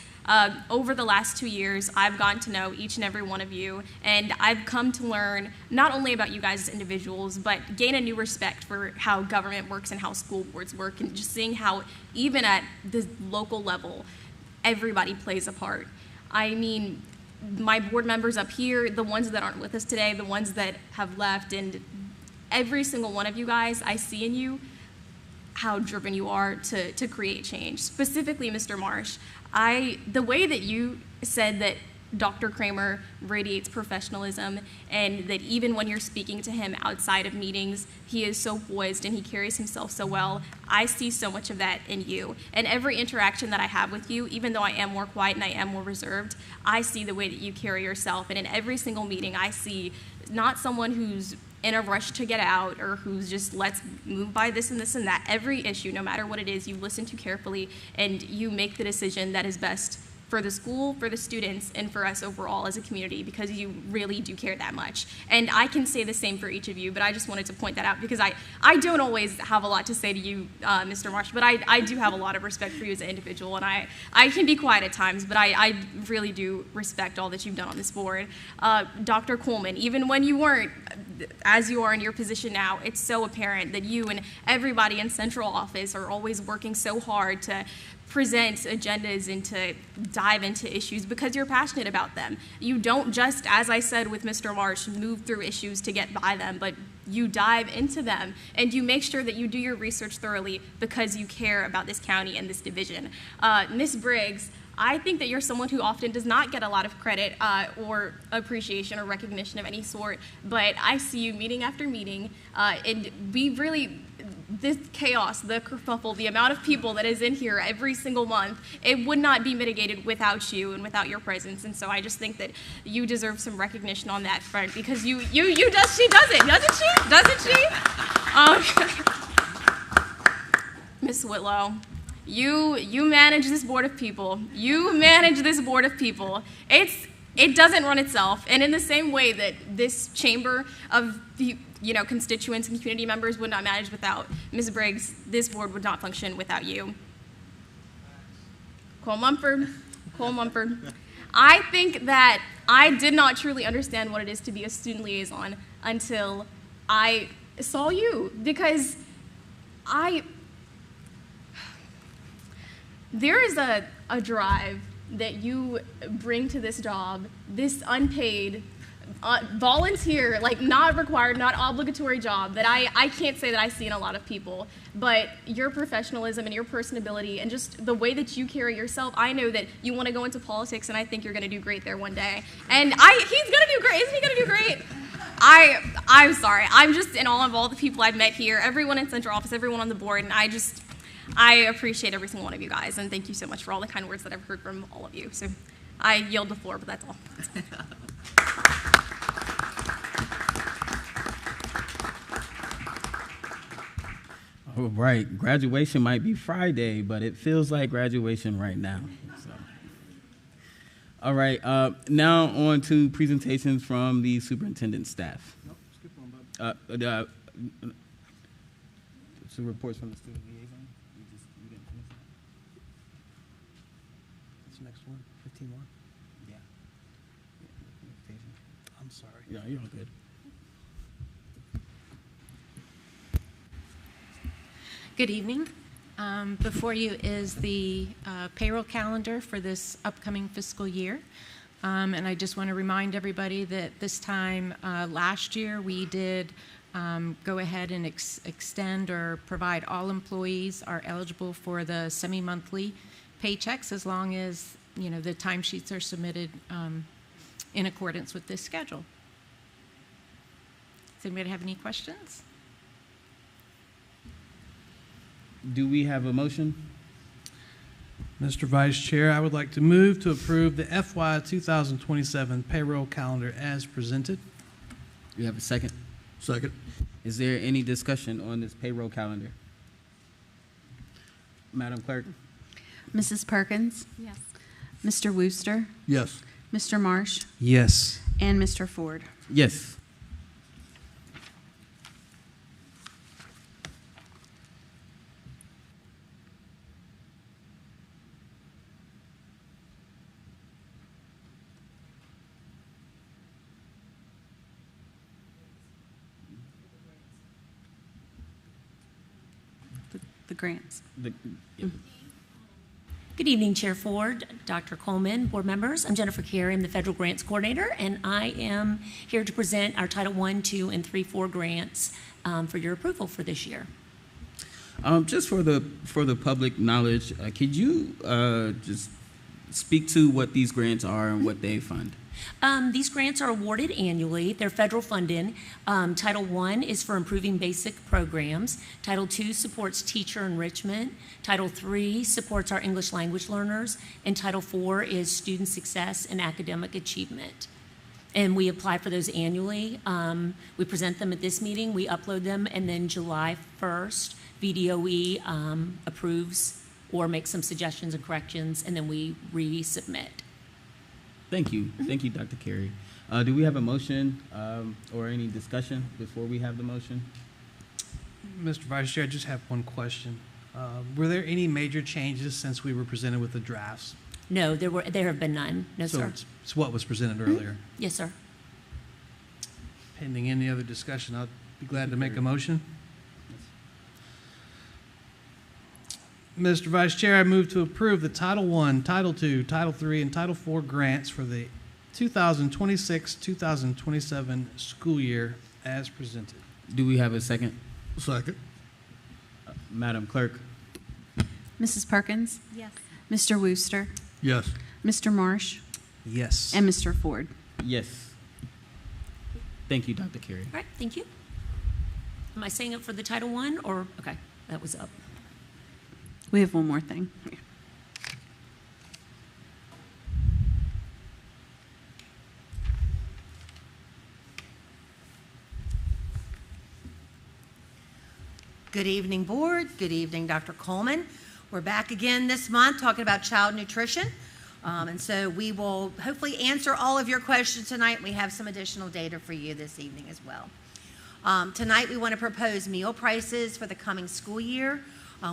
Over the last 2 years, I've gotten to know each and every one of you, and I've come to learn not only about you guys as individuals, but gain a new respect for how government works and how school boards work, and just seeing how, even at the local level, everybody plays a part. I mean, my board members up here, the ones that aren't with us today, the ones that have left, and every single one of you guys, I see in you how driven you are to create change. Specifically, Mr. Marsh, the way that you said that Dr. Kramer radiates professionalism, and that even when you're speaking to him outside of meetings, he is so poised and he carries himself so well. I see so much of that in you. And every interaction that I have with you, even though I am more quiet and I am more reserved, I see the way that you carry yourself. And in every single meeting, I see not someone who's in a rush to get out or who's just let's move by this and this and that. Every issue, no matter what it is, you listen to carefully and you make the decision that is best for the school, for the students, and for us overall as a community, because you really do care that much. And I can say the same for each of you, but I just wanted to point that out because I don't always have a lot to say to you, Mr. Marsh, but I do have a lot of respect for you as an individual, and I can be quiet at times, but I really do respect all that you've done on this board. Dr. Coleman, even when you weren't, as you are in your position now, it's so apparent that you and everybody in central office are always working so hard to present agendas and to dive into issues because you're passionate about them. You don't just, as I said with Mr. Marsh, move through issues to get by them, but you dive into them and you make sure that you do your research thoroughly because you care about this county and this division. Ms. Briggs, I think that you're someone who often does not get a lot of credit or appreciation or recognition of any sort, but I see you meeting after meeting, and we really, this chaos, the kerfuffle, the amount of people that is in here every single month, it would not be mitigated without you and without your presence. And so I just think that you deserve some recognition on that front because she does it, doesn't she? Ms. Whitlow, you manage this board of people. You manage this board of people. It doesn't run itself. And in the same way that this chamber of the constituents and community members would not manage without Ms. Briggs, this board would not function without you. Cole Mumford. I think that I did not truly understand what it is to be a student liaison until I saw you, because there is a drive that you bring to this job, this unpaid, volunteer, like not required, not obligatory job that I can't say that I see in a lot of people, but your professionalism and your personability and just the way that you carry yourself, I know that you want to go into politics and I think you're going to do great there one day. And he's going to do great. Isn't he going to do great? I'm sorry. I'm just in awe of all the people I've met here, everyone in central office, everyone on the board, and I appreciate every single one of you guys, and thank you so much for all the kind words that I've heard from all of you. So I yield the floor, but that's all. All right, graduation might be Friday, but it feels like graduation right now. So. All right, now on to presentations from the superintendent staff. Nope, skip one, bud. So reports from the student liaison. You didn't finish that? What's the next one? 15-1? Yeah. I'm sorry. Yeah, you're all good. Good evening. Before you is the payroll calendar for this upcoming fiscal year. And I just want to remind everybody that this time last year we did go ahead and extend or provide all employees are eligible for the semi-monthly paychecks as long as the timesheets are submitted in accordance with this schedule. Does anybody have any questions? Do we have a motion? Mr. Vice Chair, I would like to move to approve the FY 2027 payroll calendar as presented. You have a second? Second. Is there any discussion on this payroll calendar? Madam Clerk? Mrs. Perkins? Yes. Mr. Wooster? Yes. Mr. Marsh? Yes. And Mr. Ford? Yes. The grants. Yeah. Good evening, Chair Ford, Dr. Coleman, board members. I'm Jennifer Carey. I'm the Federal Grants Coordinator, and I am here to present our Title I, II, and III, IV grants for your approval for this year. Just for the public knowledge, could you just speak to what these grants are and what they fund. These grants are awarded annually. They're federal funded. Title I is for improving basic programs. Title II supports teacher enrichment. Title III supports our English language learners. And Title IV is student success and academic achievement. And we apply for those annually. We present them at this meeting. We upload them. And then July 1st, VDOE approves or makes some suggestions and corrections. And then we resubmit. Thank you. Thank you, Dr. Carey. Do we have a motion or any discussion before we have the motion? Mr. Vice Chair, I just have one question. Were there any major changes since we were presented with the drafts? No, there have been none. No, So sir. it's what was presented earlier. Yes, sir. Pending any other discussion, I'll be glad to make a motion. Mr. Vice Chair, I move to approve the Title I, Title II, Title III, and Title IV grants for the 2026-2027 school year as presented. Do we have a second? Second. Madam Clerk? Mrs. Perkins? Yes. Mr. Wooster? Yes. Mr. Marsh? Yes. And Mr. Ford? Yes. Thank you, Dr. Carey. All right, thank you. Am I saying it for the Title I or, okay, that was up. We have one more thing. Good evening, board. Good evening, Dr. Coleman. We're back again this month talking about child nutrition. And so we will hopefully answer all of your questions tonight. We have some additional data for you this evening as well. Tonight we want to propose meal prices for the coming school year.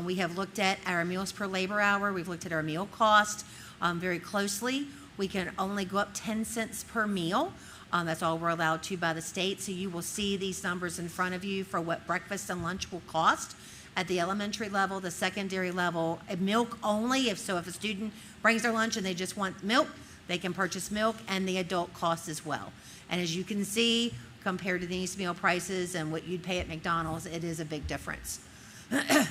We have looked at our meals per labor hour. We've looked at our meal cost very closely. We can only go up 10 cents per meal. That's all we're allowed to by the state. So you will see these numbers in front of you for what breakfast and lunch will cost at the elementary level, the secondary level, milk only. If a student brings their lunch and they just want milk, they can purchase milk, and the adult costs as well. And as you can see, compared to these meal prices and what you'd pay at McDonald's, it is a big difference.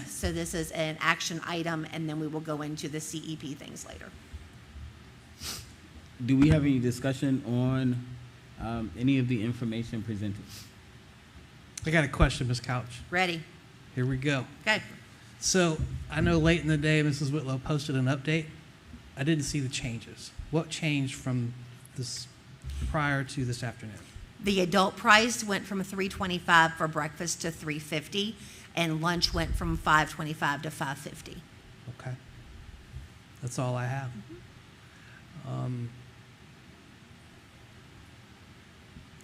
So this is an action item, and then we will go into the CEP things later. Do we have any discussion on any of the information presented? I got a question, Ms. Couch. Ready? Here we go. Okay. So I know late in the day, Mrs. Whitlow posted an update. I didn't see the changes. What changed from this prior to this afternoon? The adult price went from $3.25 for breakfast to $3.50, and lunch went from $5.25 to $5.50. Okay. That's all I have.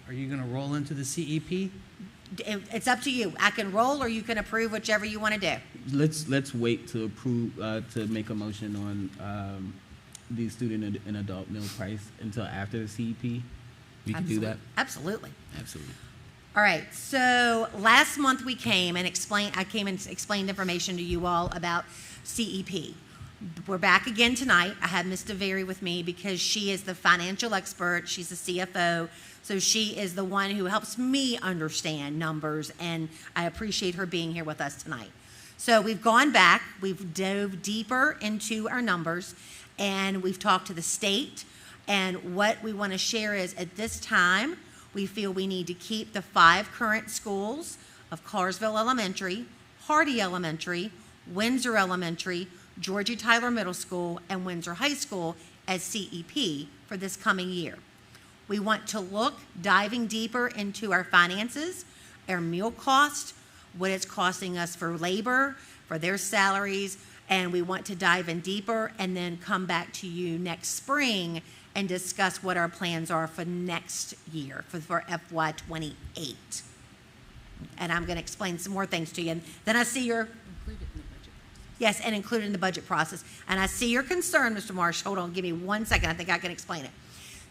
Are you going to roll into the CEP? It's up to you. I can roll, or you can approve, whichever you want to do. Let's wait to approve to make a motion on the student and adult meal price until after the CEP. We can do that. Absolutely. Absolutely. All right. So last month we came and explained information to you all about CEP. We're back again tonight. I have Ms. DeVary with me because she is the financial expert. She's the CFO. So she is the one who helps me understand numbers, and I appreciate her being here with us tonight. So we've gone back, we've dove deeper into our numbers, and we've talked to the state. And what we want to share is, at this time, we feel we need to keep the 5 current schools of Carsville Elementary, Hardy Elementary, Windsor Elementary, Georgie Tyler Middle School, and Windsor High School as CEP for this coming year. We want to look, diving deeper into our finances, our meal cost, what it's costing us for labor, for their salaries, and we want to dive in deeper and then come back to you next spring and discuss what our plans are for next year, for FY28. And I'm going to explain some more things to you. And then I see your... Yes, and included in the budget process. And I see your concern, Mr. Marsh. Hold on, give me 1 second. I think I can explain it.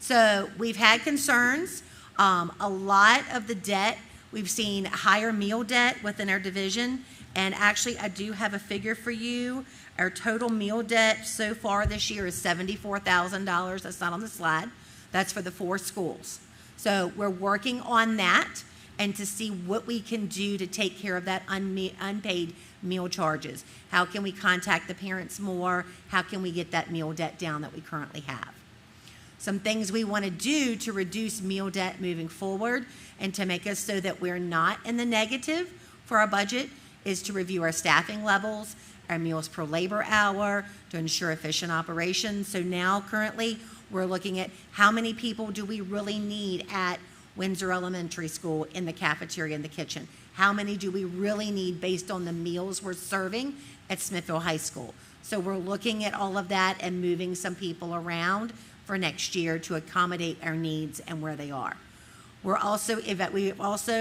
So we've had concerns. A lot of the debt, we've seen higher meal debt within our division. And actually, I do have a figure for you. Our total meal debt so far this year is $74,000. That's not on the slide. That's for the 4 schools. So we're working on that. and to see what we can do to take care of that unpaid meal charges. How can we contact the parents more? How can we get that meal debt down that we currently have? Some things we want to do to reduce meal debt moving forward and to make us so that we're not in the negative for our budget is to review our staffing levels, our meals per labor hour, to ensure efficient operations. So now currently we're looking at how many people do we really need at Windsor Elementary School in the cafeteria and the kitchen? How many do we really need based on the meals we're serving at Smithville High School? So we're looking at all of that and moving some people around for next year to accommodate our needs and where they are. We also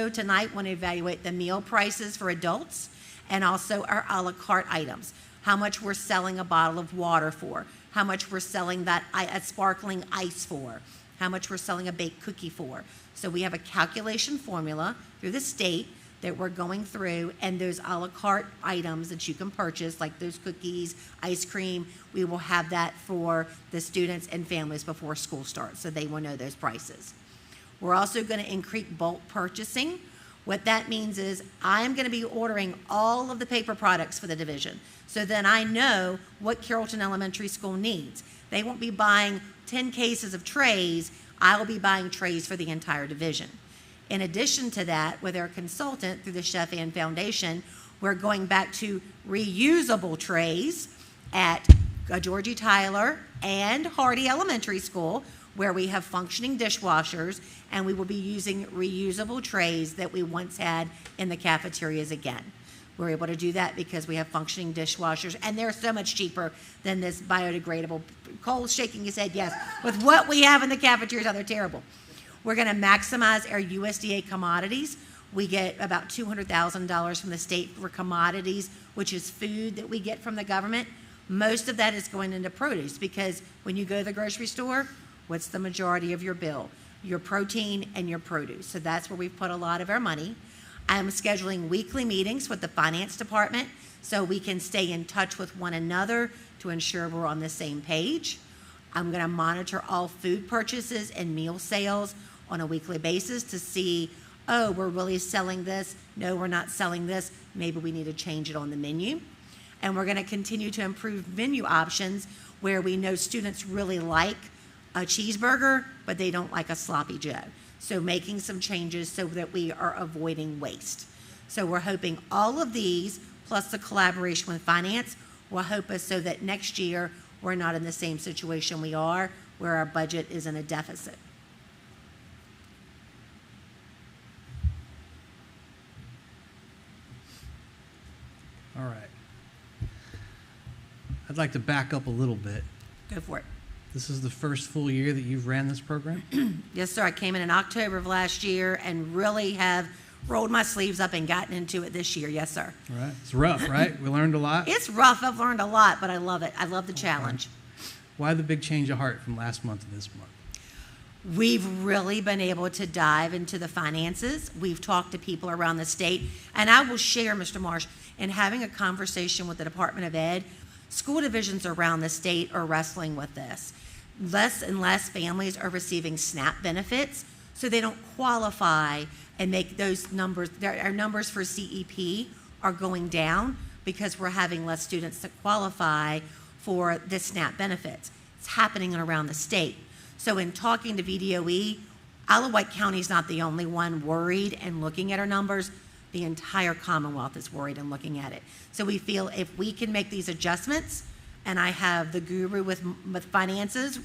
tonight want to evaluate the meal prices for adults and also our a la carte items. How much we're selling a bottle of water for, how much we're selling that a sparkling ice for, how much we're selling a baked cookie for. So we have a calculation formula through the state that we're going through, and those a la carte items that you can purchase, like those cookies, ice cream, we will have that for the students and families before school starts, so they will know those prices. We're also going to increase bulk purchasing. What that means is I'm going to be ordering all of the paper products for the division, so then I know what Carrollton Elementary School needs. They won't be buying 10 cases of trays. I will be buying trays for the entire division. In addition to that, with our consultant through the Chef Ann Foundation, we're going back to reusable trays at Georgie Tyler and Hardy Elementary School, where we have functioning dishwashers, and we will be using reusable trays that we once had in the cafeterias again. We're able to do that because we have functioning dishwashers, and they're so much cheaper than this biodegradable. Cole's shaking his head yes. With what we have in the cafeterias, they're terrible. We're going to maximize our USDA commodities. We get about $200,000 from the state for commodities, which is food that we get from the government. Most of that is going into produce because when you go to the grocery store, what's the majority of your bill? Your protein and your produce. So that's where we've put a lot of our money. I'm scheduling weekly meetings with the finance department so we can stay in touch with one another to ensure we're on the same page. I'm going to monitor all food purchases and meal sales on a weekly basis to see, oh, we're really selling this. No, we're not selling this. Maybe we need to change it on the menu. And we're going to continue to improve menu options where we know students really like a cheeseburger, but they don't like a sloppy Joe. So making some changes so that we are avoiding waste. So we're hoping all of these, plus the collaboration with finance, will help us so that next year we're not in the same situation we are, where our budget is in a deficit. All right. I'd like to back up a little bit. Go for it. This is the first full year that you've ran this program? Yes, sir. I came in October of last year and really have rolled my sleeves up and gotten into it this year. Yes, sir. All right. It's rough, right? We learned a lot? It's rough. I've learned a lot, but I love it. I love the challenge. Why the big change of heart from last month to this month? We've really been able to dive into the finances. We've talked to people around the state. And I will share, Mr. Marsh, in having a conversation with the Department of Ed, school divisions around the state are wrestling with this. Less and less families are receiving SNAP benefits, so they don't qualify and make those numbers. Our numbers for CEP are going down because we're having less students that qualify for the SNAP benefits. It's happening around the state. So in talking to VDOE, Isle of Wight County is not the only one worried and looking at our numbers. The entire Commonwealth is worried and looking at it. So we feel if we can make these adjustments, and I have the guru with finances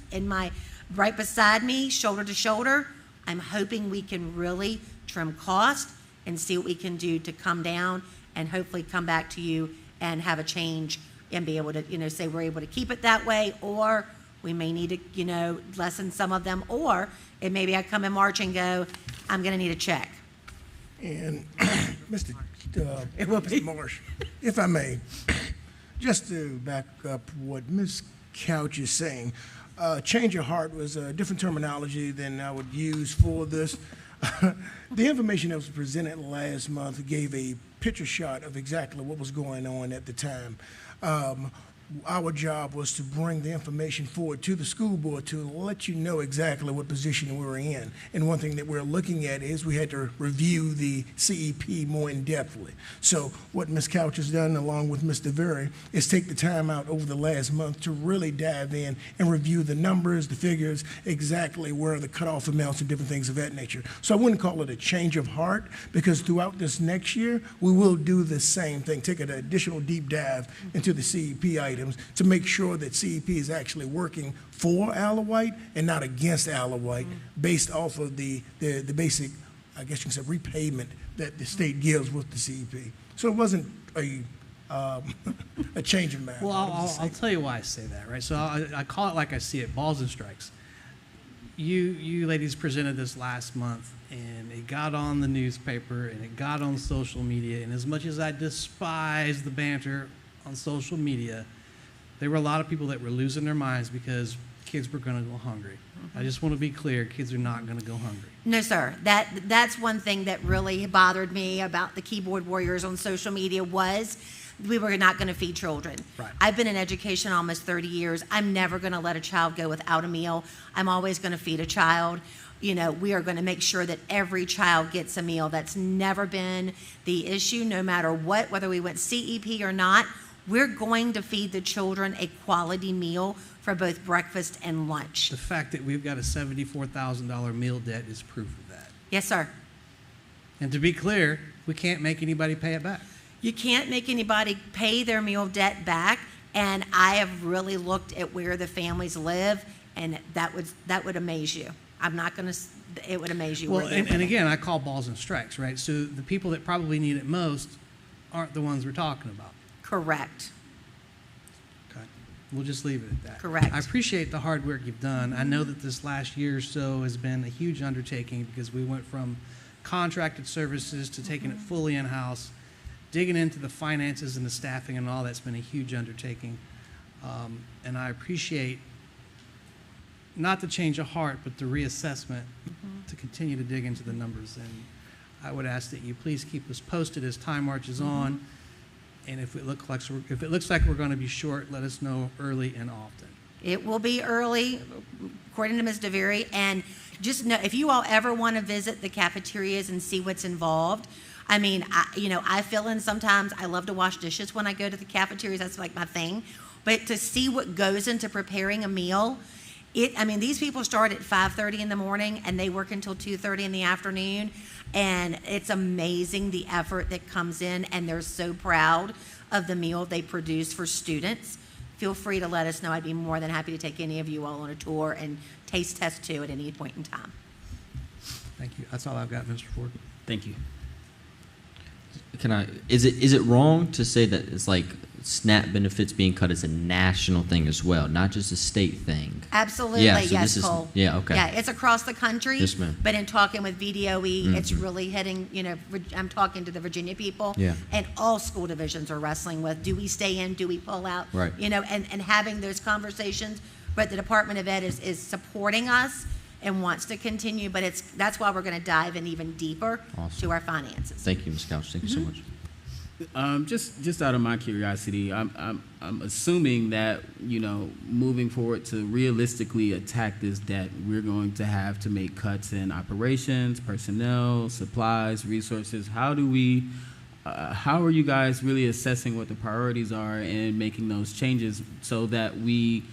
right beside me, shoulder to shoulder, I'm hoping we can really trim cost and see what we can do to come down and hopefully come back to you and have a change and be able to, say we're able to keep it that way, or we may need to, lessen some of them, or it maybe I come in March and go, I'm going to need a check. And Mr. Marsh, if I may, just to back up what Ms. Couch is saying, change of heart was a different terminology than I would use for this. The information that was presented last month gave a picture shot of exactly what was going on at the time. our job was to bring the information forward to the school board to let you know exactly what position we were in. And one thing that we're looking at is we had to review the CEP more in-depthly. So what Ms. Couch has done, along with Mr. Very, is take the time out over the last month to really dive in and review the numbers, the figures, exactly where the cutoff amounts and different things of that nature. So I wouldn't call it a change of heart, because throughout this next year, we will do the same thing, take an additional deep dive into the CEP items to make sure that CEP is actually working for Isle of Wight and not against Isle of Wight, based off of the basic, I guess you can say, repayment that the state gives with the CEP. So it wasn't a change of mind. Well, I'll tell you why I say that, right? So I call it like I see it, balls and strikes. You ladies presented this last month, and it got on the newspaper, and it got on social media, and as much as I despise the banter on social media, there were a lot of people that were losing their minds because kids were going to go hungry. I just want to be clear, kids are not going to go hungry. No, sir. That's one thing that really bothered me about the keyboard warriors on social media was we were not going to feed children. Right. I've been in education almost 30 years. I'm never going to let a child go without a meal. I'm always going to feed a child. You know, we are going to make sure that every child gets a meal. That's never been the issue, no matter what, whether we went CEP or not. We're going to feed the children a quality meal for both breakfast and lunch. The fact that we've got a $74,000 meal debt is proof of that. Yes, sir. And to be clear, we can't make anybody pay it back. You can't make anybody pay their meal debt back, and I have really looked at where the families live, and that would amaze you. I'm not going to, it would amaze you. Well, and again, I call balls and strikes, right? So the people that probably need it most aren't the ones we're talking about. Correct. Okay. We'll just leave it at that. Correct. I appreciate the hard work you've done. I know that this last year or so has been a huge undertaking because we went from contracted services to taking it fully in-house, digging into the finances and the staffing and all that's been a huge undertaking. And I appreciate not the change of heart, but the reassessment to continue to dig into the numbers. And I would ask that you please keep us posted as time marches on. And if it looks like we're going to be short, let us know early and often. It will be early, according to Ms. DeVere. And just know, if you all ever want to visit the cafeterias and see what's involved, I mean, I fill in sometimes. I love to wash dishes when I go to the cafeterias. That's like my thing. But to see what goes into preparing a meal, these people start at 5:30 in the morning and they work until 2:30 in the afternoon. And it's amazing the effort that comes in, and they're so proud of the meal they produce for students. Feel free to let us know. I'd be more than happy to take any of you all on a tour and taste test too at any point in time. Thank you. That's all I've got, Mr. Ford. Thank you. Is it wrong to say that it's like SNAP benefits being cut is a national thing as well, not just a state thing? Absolutely, yeah, so yes, Cole. Yeah, okay. Yeah, it's across the country. Yes, ma'am. But in talking with VDOE, it's really hitting, I'm talking to the Virginia people. Yeah. And all school divisions are wrestling with, do we stay in, do we pull out? Right. And having those conversations. But the Department of Ed is supporting us and wants to continue, but that's why we're going to dive in even deeper to our finances. Thank you, Ms. Couch. Thank you so much. Just out of my curiosity, I'm assuming that moving forward to realistically attack this debt, we're going to have to make cuts in operations, personnel, supplies, resources. How are you guys really assessing what the priorities are and making those changes so that we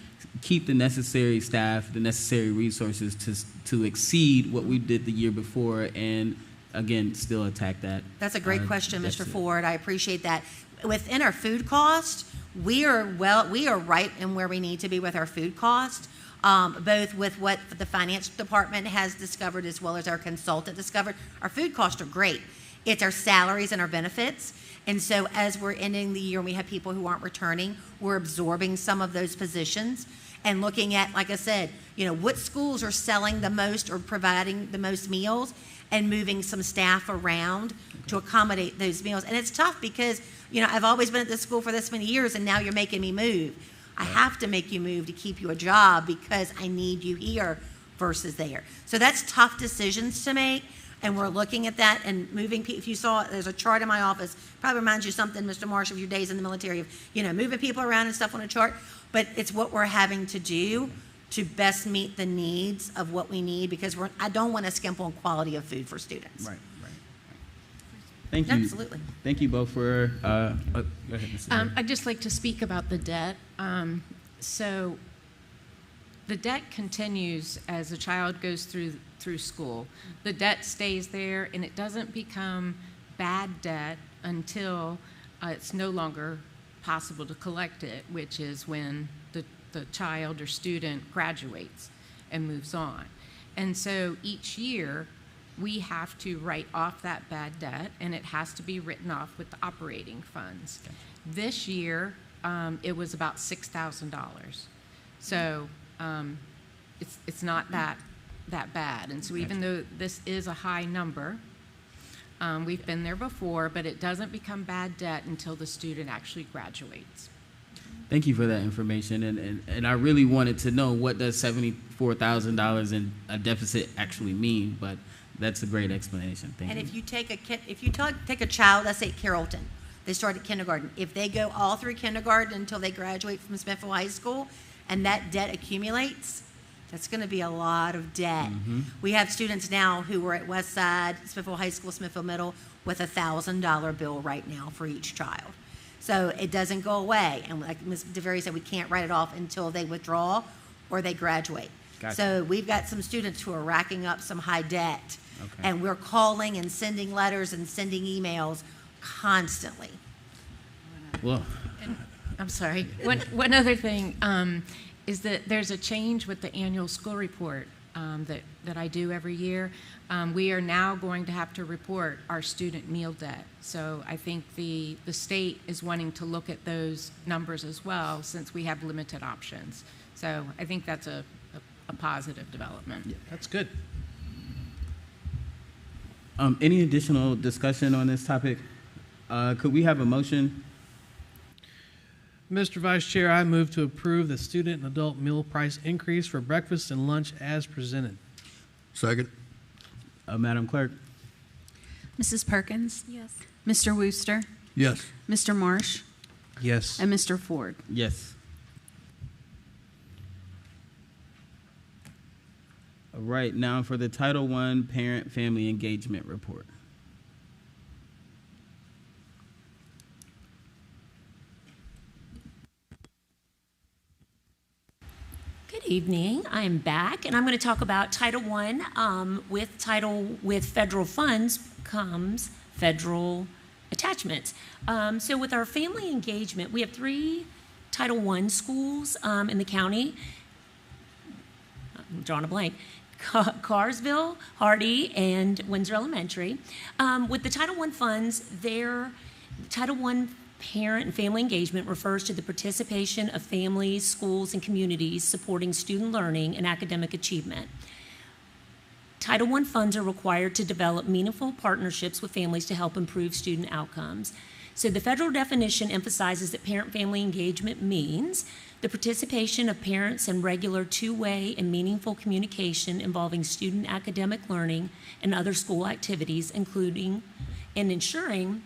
keep the necessary staff, the necessary resources to exceed what we did the year before and again, still attack that? That's a great question, Mr. Ford. I appreciate that. Within our food cost, we are right in where we need to be with our food cost, both with what the finance department has discovered as well as our consultant discovered. Our food costs are great. It's our salaries and our benefits. And so as we're ending the year and we have people who aren't returning, we're absorbing some of those positions and looking at, like I said, what schools are selling the most or providing the most meals, and moving some staff around to accommodate those meals. And it's tough because, I've always been at this school for this many years, and now you're making me move. I have to make you move to keep you a job because I need you here versus there. So that's tough decisions to make, And we're looking at that and moving, if you saw, there's a chart in my office, probably reminds you something, Mr. Marsh, of your days in the military, of, moving people around and stuff on a chart, but it's what we're having to do to best meet the needs of what we need, because I don't want to skimp on quality of food for students. Right. Thank you. Absolutely. Thank you both for, go ahead, Mrs. Gray. I'd just like to speak about the debt. So the debt continues as a child goes through school. The debt stays there, and it doesn't become bad debt until it's no longer possible to collect it, which is when the child or student graduates and moves on. And so each year, we have to write off that bad debt, and it has to be written off with the operating funds. This year, it was about $6,000. So it's not that bad. And so even though this is a high number, we've been there before, but it doesn't become bad debt until the student actually graduates. Thank you for that information, and I really wanted to know, what does $74,000 in a deficit actually mean, but that's a great explanation. Thank you. And if you take a child, let's say at Carrollton, they start at kindergarten. If they go all through kindergarten until they graduate from Smithville High School, and that debt accumulates, that's going to be a lot of debt. Mm-hmm. We have students now who were at Westside, Smithville High School, Smithville Middle, with a $1,000 bill right now for each child. So it doesn't go away. And like Ms. DeVere said, we can't write it off until they withdraw or they graduate. Gotcha. So we've got some students who are racking up some high debt. Okay. And we're calling and sending letters and sending emails constantly. Well, I'm sorry. One other thing is that there's a change with the annual school report that I do every year. We are now going to have to report our student meal debt. So I think the state is wanting to look at those numbers as well, since we have limited options. So I think that's a positive development. Yeah, that's good. Any additional discussion on this topic? Could we have a motion? Mr. Vice Chair, I move to approve the student and adult meal price increase for breakfast and lunch as presented. Second. Madam Clerk? Mrs. Perkins? Yes. Mr. Wooster? Yes. Mr. Marsh? Yes. And Mr. Ford? Yes. All right, now for the Title I Parent Family Engagement Report. Good evening. I'm back, and I'm going to talk about Title I. With federal funds comes federal attachments. So with our family engagement, we have 3 Title I schools in the county. I'm drawing a blank. Carsville, Hardy, and Windsor Elementary. With the Title I funds, Title I Parent and Family Engagement refers to the participation of families, schools, and communities supporting student learning and academic achievement. Title I funds are required to develop meaningful partnerships with families to help improve student outcomes. So the federal definition emphasizes that parent-family engagement means the participation of parents in regular two-way and meaningful communication involving student academic learning and other school activities, including and ensuring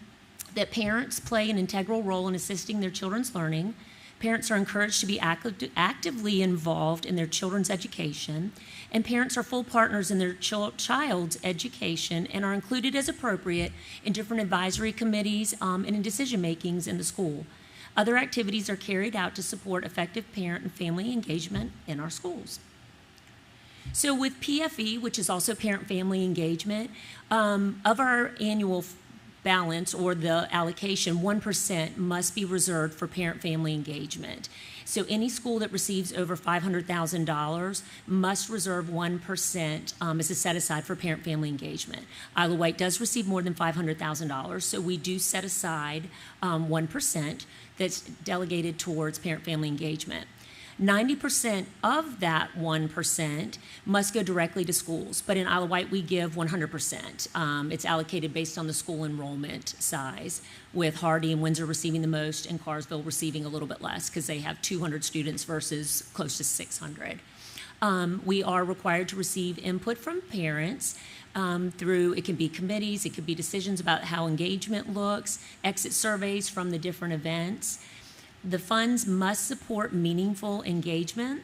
that parents play an integral role in assisting their children's learning. Parents are encouraged to be actively involved in their children's education, and parents are full partners in their child's education and are included as appropriate in different advisory committees and in decision-makings in the school. Other activities are carried out to support effective parent and family engagement in our schools. So with PFE, which is also parent-family engagement, of our annual balance or the allocation, 1% must be reserved for parent-family engagement. So any school that receives over $500,000 must reserve 1% as a set-aside for parent-family engagement. Isla White does receive more than $500,000, so we do set aside 1% that's delegated towards parent-family engagement. 90% of that 1% must go directly to schools, but in Isla White we give 100%. It's allocated based on the school enrollment size, with Hardy and Windsor receiving the most and Carsville receiving a little bit less because they have 200 students versus close to 600. We are required to receive input from parents through, it can be committees, it could be decisions about how engagement looks, exit surveys from the different events. The funds must support meaningful engagement,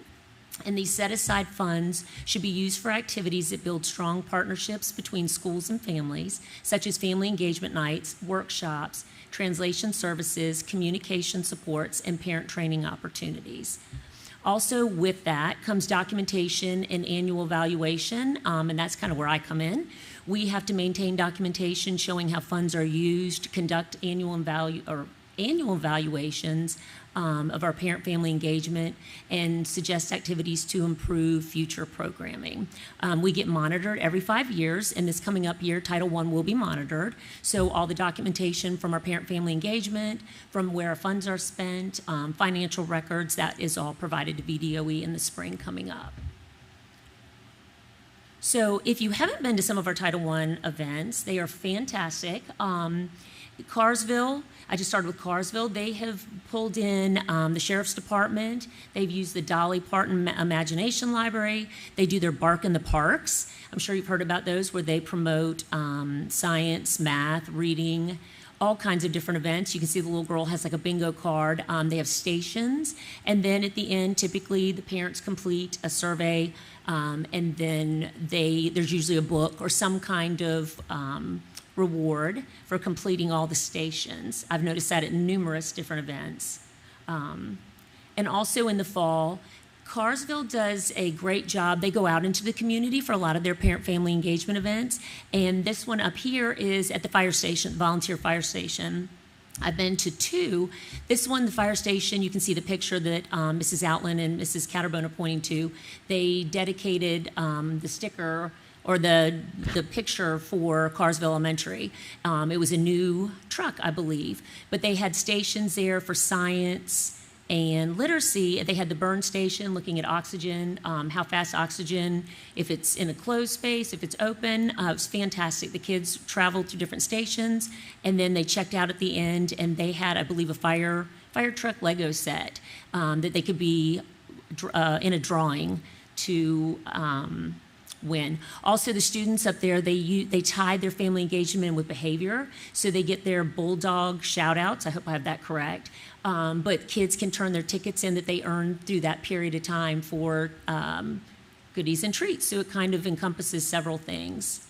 and these set-aside funds should be used for activities that build strong partnerships between schools and families, such as family engagement nights, workshops, translation services, communication supports, and parent training opportunities. Also with that comes documentation and annual evaluation, and that's kind of where I come in. We have to maintain documentation showing how funds are used, conduct annual evaluations of our parent-family engagement, and suggest activities to improve future programming. We get monitored every 5 years, and this coming up year, Title I will be monitored. So all the documentation from our parent-family engagement, from where our funds are spent, financial records, that is all provided to VDOE in the spring coming up. So if you haven't been to some of our Title I events, they are fantastic. Carsville, I just started with Carsville. They have pulled in the Sheriff's Department. They've used the Dolly Parton Imagination Library. They do their Bark in the Parks. I'm sure you've heard about those, where they promote science, math, reading, all kinds of different events. You can see the little girl has like a bingo card. They have stations. And then at the end, typically the parents complete a survey, and then there's usually a book or some kind of reward for completing all the stations. I've noticed that at numerous different events. And also in the fall, Carsville does a great job. They go out into the community for a lot of their parent-family engagement events. And this one up here is at the fire station, volunteer fire station. I've been to 2. This one, the fire station, you can see the picture that Mrs. Outland and Mrs. Catterbone are pointing to. They dedicated the sticker or the picture for Carsville Elementary. It was a new truck, I believe, but they had stations there for science and literacy. They had the burn station looking at oxygen, how fast oxygen, if it's in a closed space, if it's open. It was fantastic. The kids traveled through different stations, and then they checked out at the end, and they had, I believe, a fire truck Lego set that they could be in a drawing to win. Also, the students up there, they tied their family engagement with behavior, so they get their bulldog shout-outs. I hope I have that correct. But kids can turn their tickets in that they earned through that period of time for goodies and treats, so it kind of encompasses several things.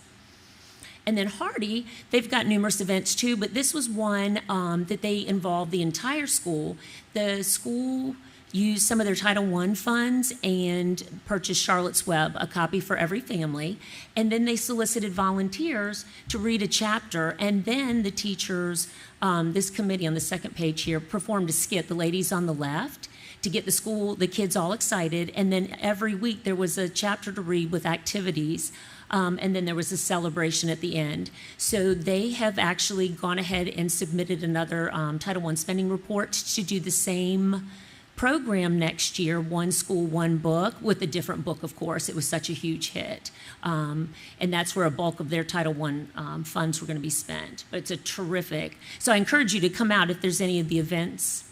And then Hardy, they've got numerous events too, but this was one that they involved the entire school. The school used some of their Title I funds and purchased Charlotte's Web, a copy for every family. And then they solicited volunteers to read a chapter. And then the teachers, this committee on the second page here, performed a skit, the ladies on the left, to get the kids all excited. And then every week there was a chapter to read with activities. And then there was a celebration at the end. So they have actually gone ahead and submitted another Title I spending report to do the same program next year, one school, one book, with a different book, of course. It was such a huge hit. And that's where a bulk of their Title I funds were going to be spent. But it's a terrific. So I encourage you to come out if there's any of the events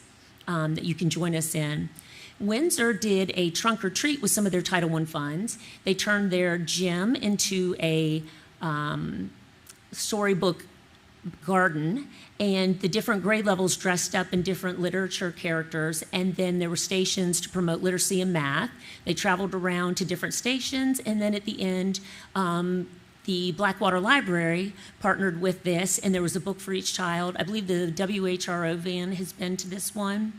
that you can join us in. Windsor did a trunk or treat with some of their Title I funds. They turned their gym into a storybook garden, and the different grade levels dressed up in different literature characters, and then there were stations to promote literacy and math. They traveled around to different stations, and then at the end, the Blackwater Library partnered with this, and there was a book for each child. I believe the WHRO van has been to this one.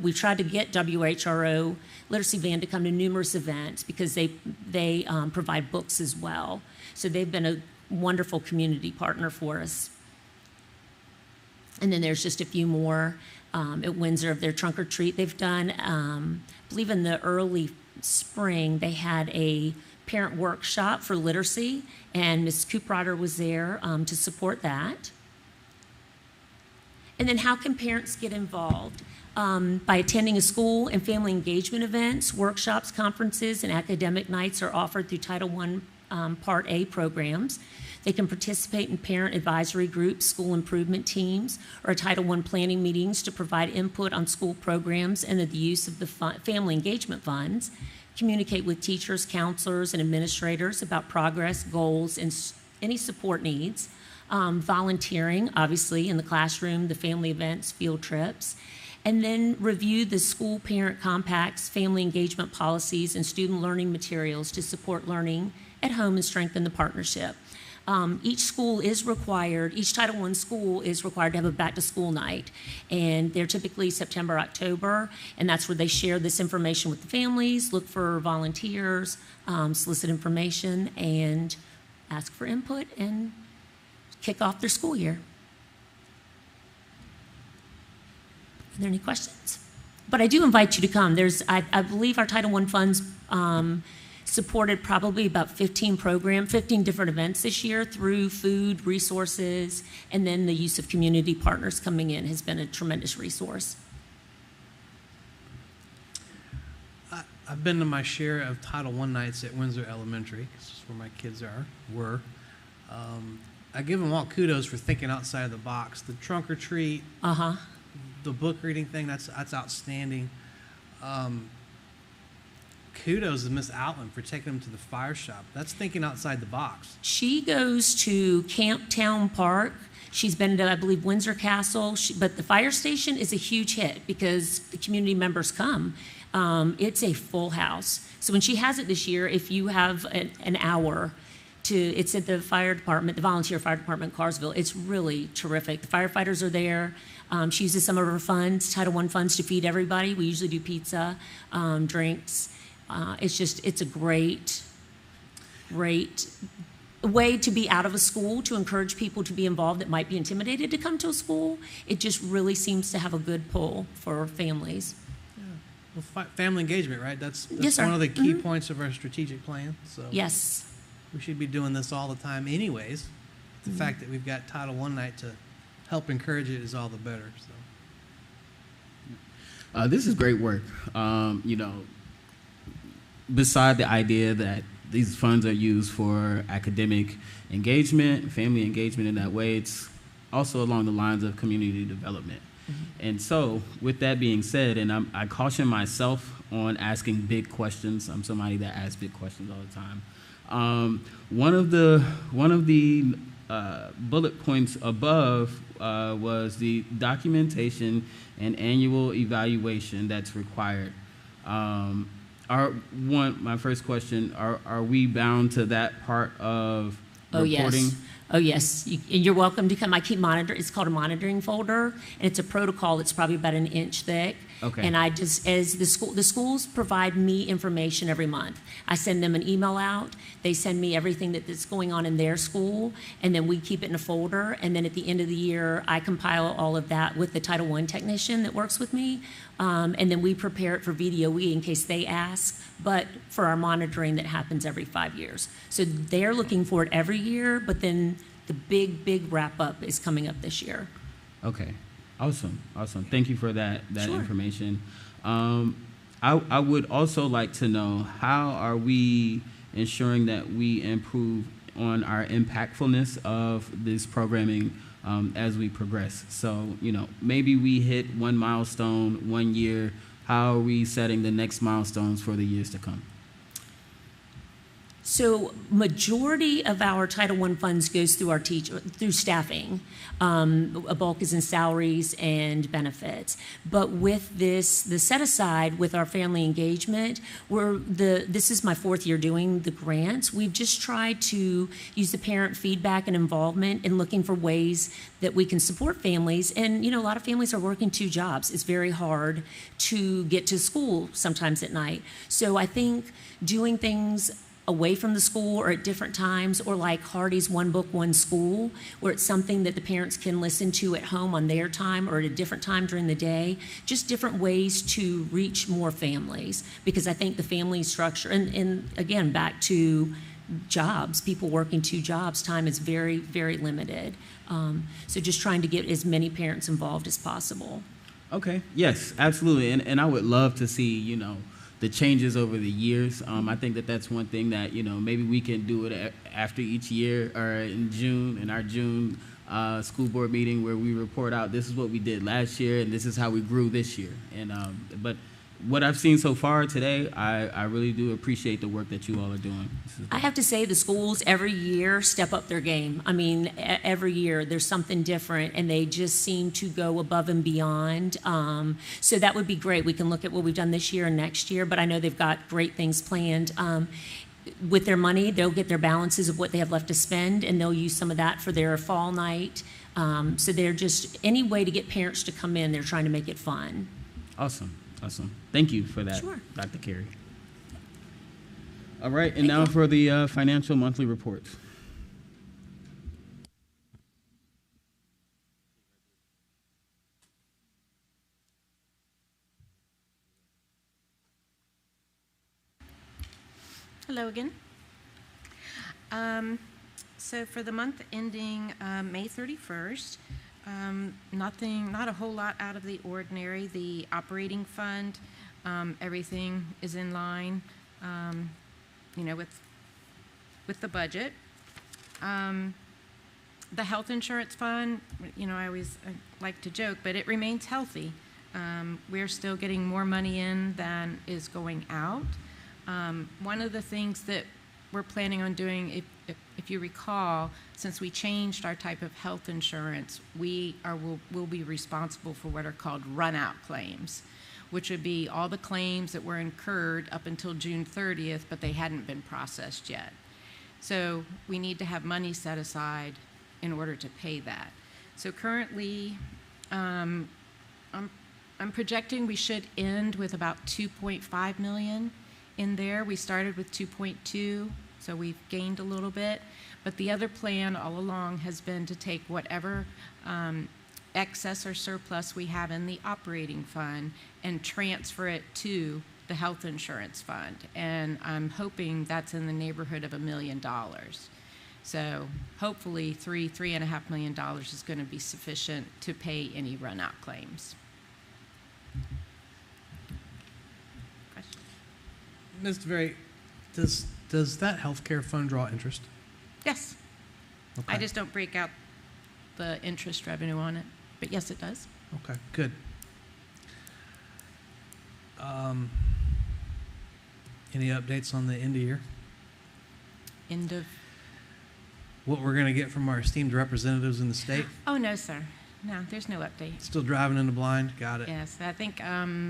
We've tried to get WHRO Literacy Van to come to numerous events because they provide books as well. So they've been a wonderful community partner for us. And then there's just a few more at Windsor of their trunk or treat they've done. I believe in the early spring they had a parent workshop for literacy, and Ms. Cooprotter was there to support that. And then how can parents get involved? By attending a school and family engagement events, workshops, conferences, and academic nights are offered through Title I Part A programs. They can participate in parent advisory groups, school improvement teams, or Title I planning meetings to provide input on school programs and the use of the family engagement funds. communicate with teachers, counselors, and administrators about progress, goals, and any support needs. Volunteering, obviously, in the classroom, the family events, field trips, and then review the school parent compacts, family engagement policies, and student learning materials to support learning at home and strengthen the partnership. Each school is required, each Title I school is required to have a back-to-school night, and they're typically September, October, and that's where they share this information with the families, look for volunteers, solicit information, and ask for input, and kick off their school year. Are there any questions? But I do invite you to come. I believe our Title I funds supported probably about 15 different events this year through food, resources, and then the use of community partners coming in has been a tremendous resource. I've been to my share of Title I nights at Windsor Elementary, because that's where my kids were. I give them all kudos for thinking outside of the box. The trunk or treat, the book reading thing, that's outstanding. Kudos to Miss Outland for taking them to the fire shop. That's thinking outside the box. She goes to Camp Town Park. She's been to, I believe, Windsor Castle. But the fire station is a huge hit because the community members come. It's a full house. So when she has it this year, if you have an hour it's at the fire department, the volunteer fire department in Carsville. It's really terrific. The firefighters are there. She uses some of her funds, Title I funds, to feed everybody. We usually do pizza, drinks. It's a great way to be out of a school, to encourage people to be involved that might be intimidated to come to a school. It just really seems to have a good pull for families. Yeah. Well, family engagement, right? That's yes, one of the key points of our strategic plan. So yes. We should be doing this all the time anyways. The fact that we've got Title I night to help encourage it is all the better. So. This is great work. Beside the idea that these funds are used for academic engagement, family engagement in that way, it's also along the lines of community development. And so, with that being said, and I caution myself on asking big questions. I'm somebody that asks big questions all the time. One of the bullet points above was the documentation and annual evaluation that's required. My first question, are we bound to that part of reporting? Oh, yes. You're welcome to come. I keep monitoring. It's called a monitoring folder, and it's a protocol that's probably about an inch thick. Okay. And as the schools provide me information every month. I send them an email out. They send me everything that's going on in their school, and then we keep it in a folder. And then at the end of the year, I compile all of that with the Title I technician that works with me. And then we prepare it for VDOE in case they ask, but for our monitoring that happens every 5 years. So they're looking for it every year, but then the big wrap-up is coming up this year. Okay. Awesome. Thank you for that Sure. information. I would also like to know, how are we ensuring that we improve on our impactfulness of this programming as we progress? So, maybe we hit one milestone one year. How are we setting the next milestones for the years to come? So majority of our Title I funds goes through through staffing. A bulk is in salaries and benefits. But with the set aside with our family engagement, this is my 4th year doing the grants. We've just tried to use the parent feedback and involvement in looking for ways that we can support families. And a lot of families are working 2 jobs. It's very hard to get to school sometimes at night. So I think doing things away from the school or at different times, or like Hardy's One Book, One School, where it's something that the parents can listen to at home on their time or at a different time during the day, just different ways to reach more families. Because I think the family structure, and again, back to jobs, people working 2 jobs, time is very, very limited. So just trying to get as many parents involved as possible. Okay, yes, absolutely. And I would love to see, the changes over the years. I think that's one thing that, maybe we can do it after each year, or in our June school board meeting, where we report out, this is what we did last year and this is how we grew this year. And but what I've seen so far today, I really do appreciate the work that you all are doing. I have to say the schools every year step up their game. I mean, every year there's something different, and they just seem to go above and beyond. So that would be great. We can look at what we've done this year and next year, but I know they've got great things planned. With their money, they'll get their balances of what they have left to spend, and they'll use some of that for their fall night. So they're just, any way to get parents to come in, they're trying to make it fun. Awesome. Thank you for that, Sure. Dr. Carey. All right, and now for the financial monthly reports. Hello again. So for the month ending May 31st, not a whole lot out of the ordinary. The operating fund, everything is in line, with the budget. The health insurance fund, I always like to joke, but it remains healthy. We're still getting more money in than is going out. One of the things that we're planning on doing, if you recall, since we changed our type of health insurance, we'll be responsible for what are called run-out claims, which would be all the claims that were incurred up until June 30th, but they hadn't been processed yet. So we need to have money set aside in order to pay that. So currently, I'm projecting we should end with about 2.5 million in there. We started with 2.2, so we've gained a little bit. But the other plan all along has been to take whatever excess or surplus we have in the operating fund and transfer it to the health insurance fund. And I'm hoping that's in the neighborhood of $1 million. So hopefully $3.5 million is going to be sufficient to pay any run-out claims. Ms. DeVary, does that healthcare fund draw interest? Yes. Okay. I just don't break out the interest revenue on it, but yes, it does. Okay, good. Any updates on the end of year? End of? What we're going to get from our esteemed representatives in the state? Oh, no, sir. No, there's no update. Still driving in the blind? Got it. Yes, I think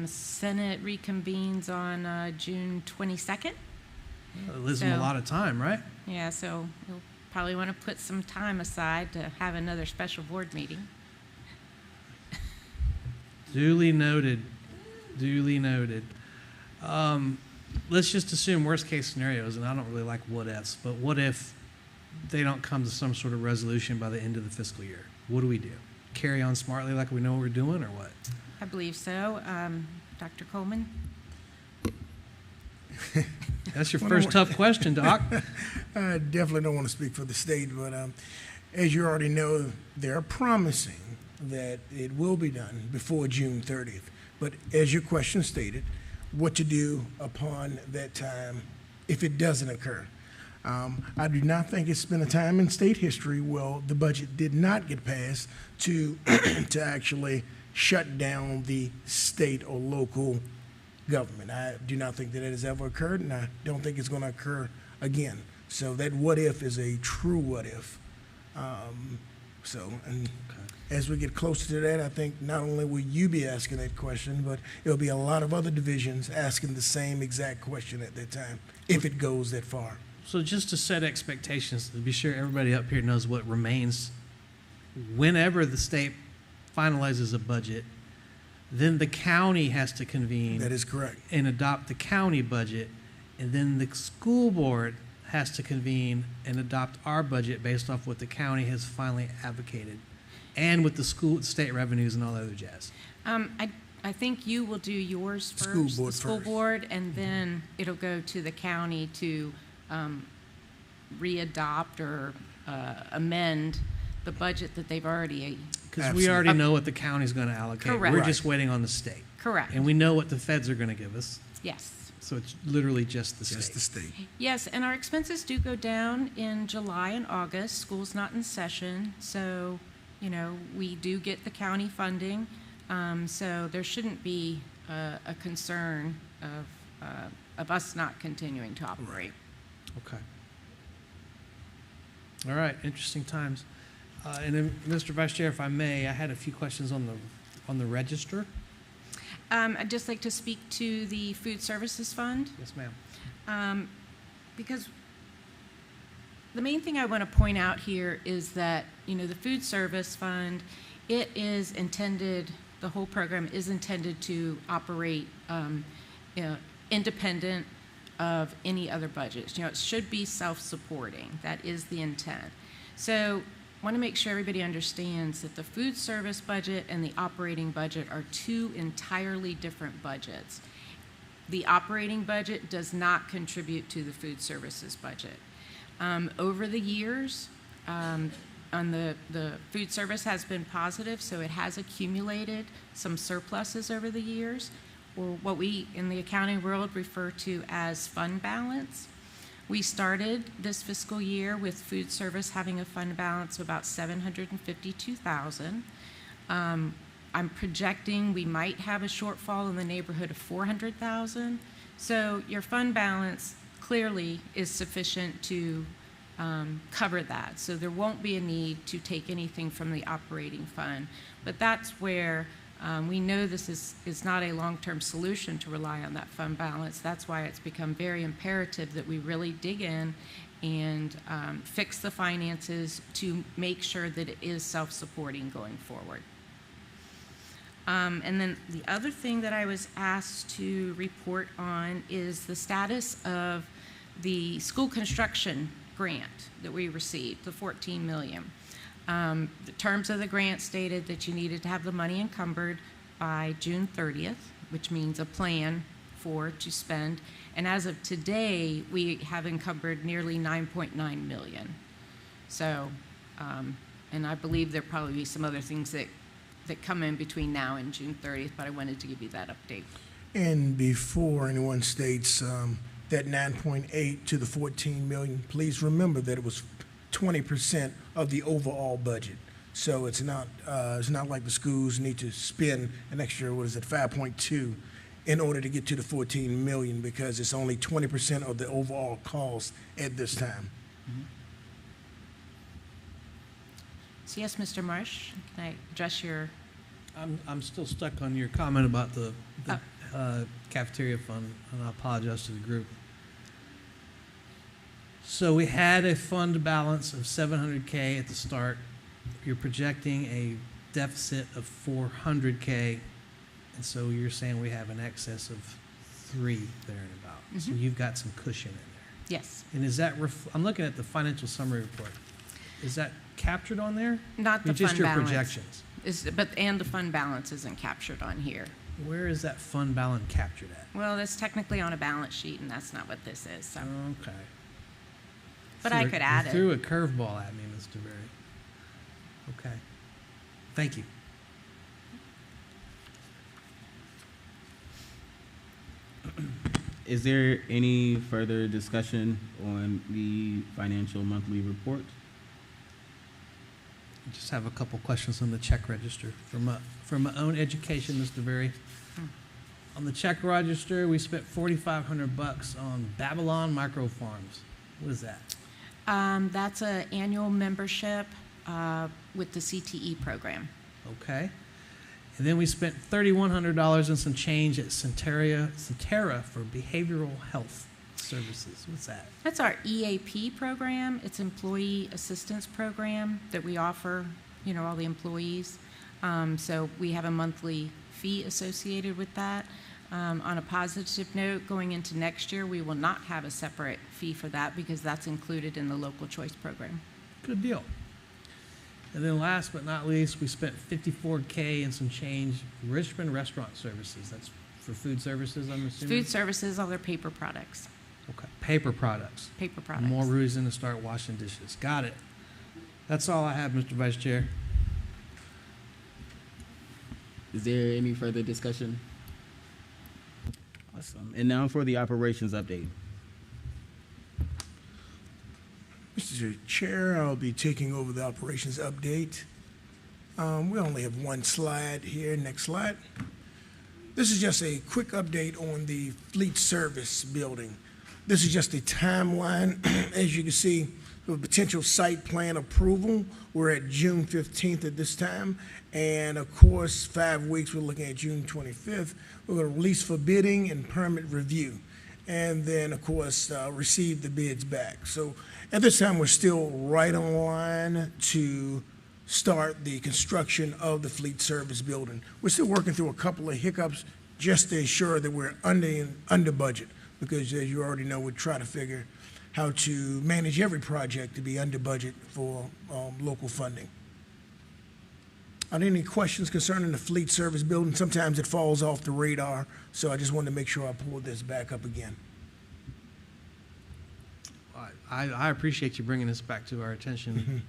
Senate reconvenes on June 22nd. Well, it lives in a lot of time, right? Yeah, so we'll probably want to put some time aside to have another special board meeting. Duly noted. Duly noted. Let's just assume worst case scenarios, and I don't really like what ifs, but what if they don't come to some sort of resolution by the end of the fiscal year? What do we do? Carry on smartly like we know what we're doing, or what? I believe so. Dr. Coleman? That's your first tough question, Doc. I definitely don't want to speak for the state, but as you already know, they're promising that it will be done before June 30th. But as your question stated, what to do upon that time if it doesn't occur. I do not think it's been a time in state history where the budget did not get passed to to actually shut down the state or local government. I do not think that it has ever occurred, and I don't think it's going to occur again. So that what if is a true what if. As we get closer to that, I think not only will you be asking that question, but there'll be a lot of other divisions asking the same exact question at that time, if it goes that far. So just to set expectations, to be sure everybody up here knows what remains, whenever the state finalizes a budget, then the county has to convene. That is correct. And adopt the county budget, and then the school board has to convene and adopt our budget based off what the county has finally advocated, and with the state revenues and all the other jazz. I think you will do yours first, School board the school first. board, and then it'll go to the county to re-adopt or amend the budget that they've already. Because we already know what the county's going to allocate. Correct. We're just waiting on the state. Correct. And we know what the feds are going to give us. Yes. So it's literally just the state. Just the state. Yes, and our expenses do go down in July and August. School's not in session, so, we do get the county funding. So there shouldn't be a concern of us not continuing to operate. Okay. All right, interesting times. And then, Mr. Vice Chair, if I may, I had a few questions on the register. I'd just like to speak to the Food Services Fund. Yes, ma'am. Because the main thing I want to point out here is that, the Food Service Fund, it is intended, the whole program is intended to operate independent of any other budgets. It should be self-supporting. That is the intent. So I want to make sure everybody understands that the food service budget and the operating budget are two entirely different budgets. The operating budget does not contribute to the food services budget. Over the years, on the food service has been positive, so it has accumulated some surpluses over the years, or what we in the accounting world refer to as fund balance. We started this fiscal year with food service having a fund balance of about $752,000. I'm projecting we might have a shortfall in the neighborhood of $400,000. So your fund balance clearly is sufficient to cover that. So there won't be a need to take anything from the operating fund. But that's where we know this is not a long-term solution to rely on that fund balance. That's why it's become very imperative that we really dig in and fix the finances to make sure that it is self-supporting going forward. And then the other thing that I was asked to report on is the status of the school construction grant that we received, the $14 million. The terms of the grant stated that you needed to have the money encumbered by June 30th, which means a plan to spend. And as of today, we have encumbered nearly $9.9 million. So, and I believe there'll probably be some other things that come in between now and June 30th, but I wanted to give you that update. And before anyone states that 9.8 to the 14 million, please remember that it was 20% of the overall budget. So it's not like the schools need to spend an extra, 5.2 in order to get to the 14 million, because it's only 20% of the overall cost at this time. Mm-hmm. So yes, Mr. Marsh, can I address your? I'm still stuck on your comment about the cafeteria fund, and I apologize to the group. So we had a fund balance of $700K at the start. You're projecting a deficit of $400K, and so you're saying we have an excess of 3 there and about. Mm-hmm. So you've got some cushion in there. Yes. And is that I'm looking at the financial summary report. Is that captured on there? Not the just fund your balance. Projections. And the fund balance isn't captured on here. Where is that fund balance captured at? Well, that's technically on a balance sheet, and that's not what this is. So. Okay. But so I could add you it. Threw a curveball at me, Mr. Berry. Okay. Thank you. Is there any further discussion on the financial monthly report? I just have a couple questions on the check register from my own education, Mr. Berry. On the check register, we spent $4,500 on Babylon Micro Farms. What is that? That's an annual membership with the CTE program. Okay. And then we spent $3,100 and some change at Centera for behavioral health services. What's that? That's our EAP program. It's employee assistance program that we offer, all the employees. So we have a monthly fee associated with that. On a positive note, going into next year, we will not have a separate fee for that because that's included in the local choice program. Good deal. And then last but not least, we spent $54K and some change Richmond Restaurant Services. That's for food services, I'm assuming? Food services, all their paper products. Okay, paper products. Paper products. More reason to start washing dishes. Got it. That's all I have, Mr. Vice Chair. Is there any further discussion? Awesome. And now for the operations update. Mr. Chair, I'll be taking over the operations update. We only have one slide here. Next slide. This is just a quick update on the fleet service building. This is just a timeline. As you can see, for potential site plan approval, we're at June 15th at this time. And of course, 5 weeks, we're looking at June 25th. We're going to release for bidding and permit review. And then, of course, receive the bids back. So at this time, we're still right on line to start the construction of the fleet service building. We're still working through a couple of hiccups just to ensure that we're under budget, because as you already know, we try to figure how to manage every project to be under budget for local funding. Are there any questions concerning the fleet service building? Sometimes it falls off the radar, so I just wanted to make sure I pulled this back up again. I appreciate you bringing this back to our attention.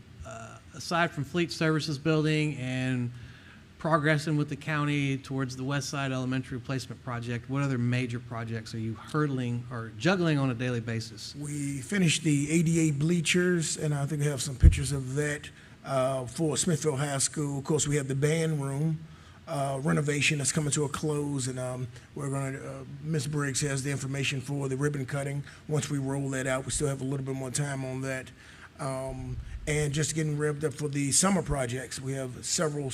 Aside from fleet services building and progressing with the county towards the West Side Elementary Replacement Project, what other major projects are you hurdling or juggling on a daily basis? We finished the ADA bleachers, and I think we have some pictures of that for Smithfield High School. Of course, we have the band room renovation that's coming to a close, and we're going to, Ms. Briggs has the information for the ribbon cutting. Once we roll that out, we still have a little bit more time on that. And just getting revved up for the summer projects. We have several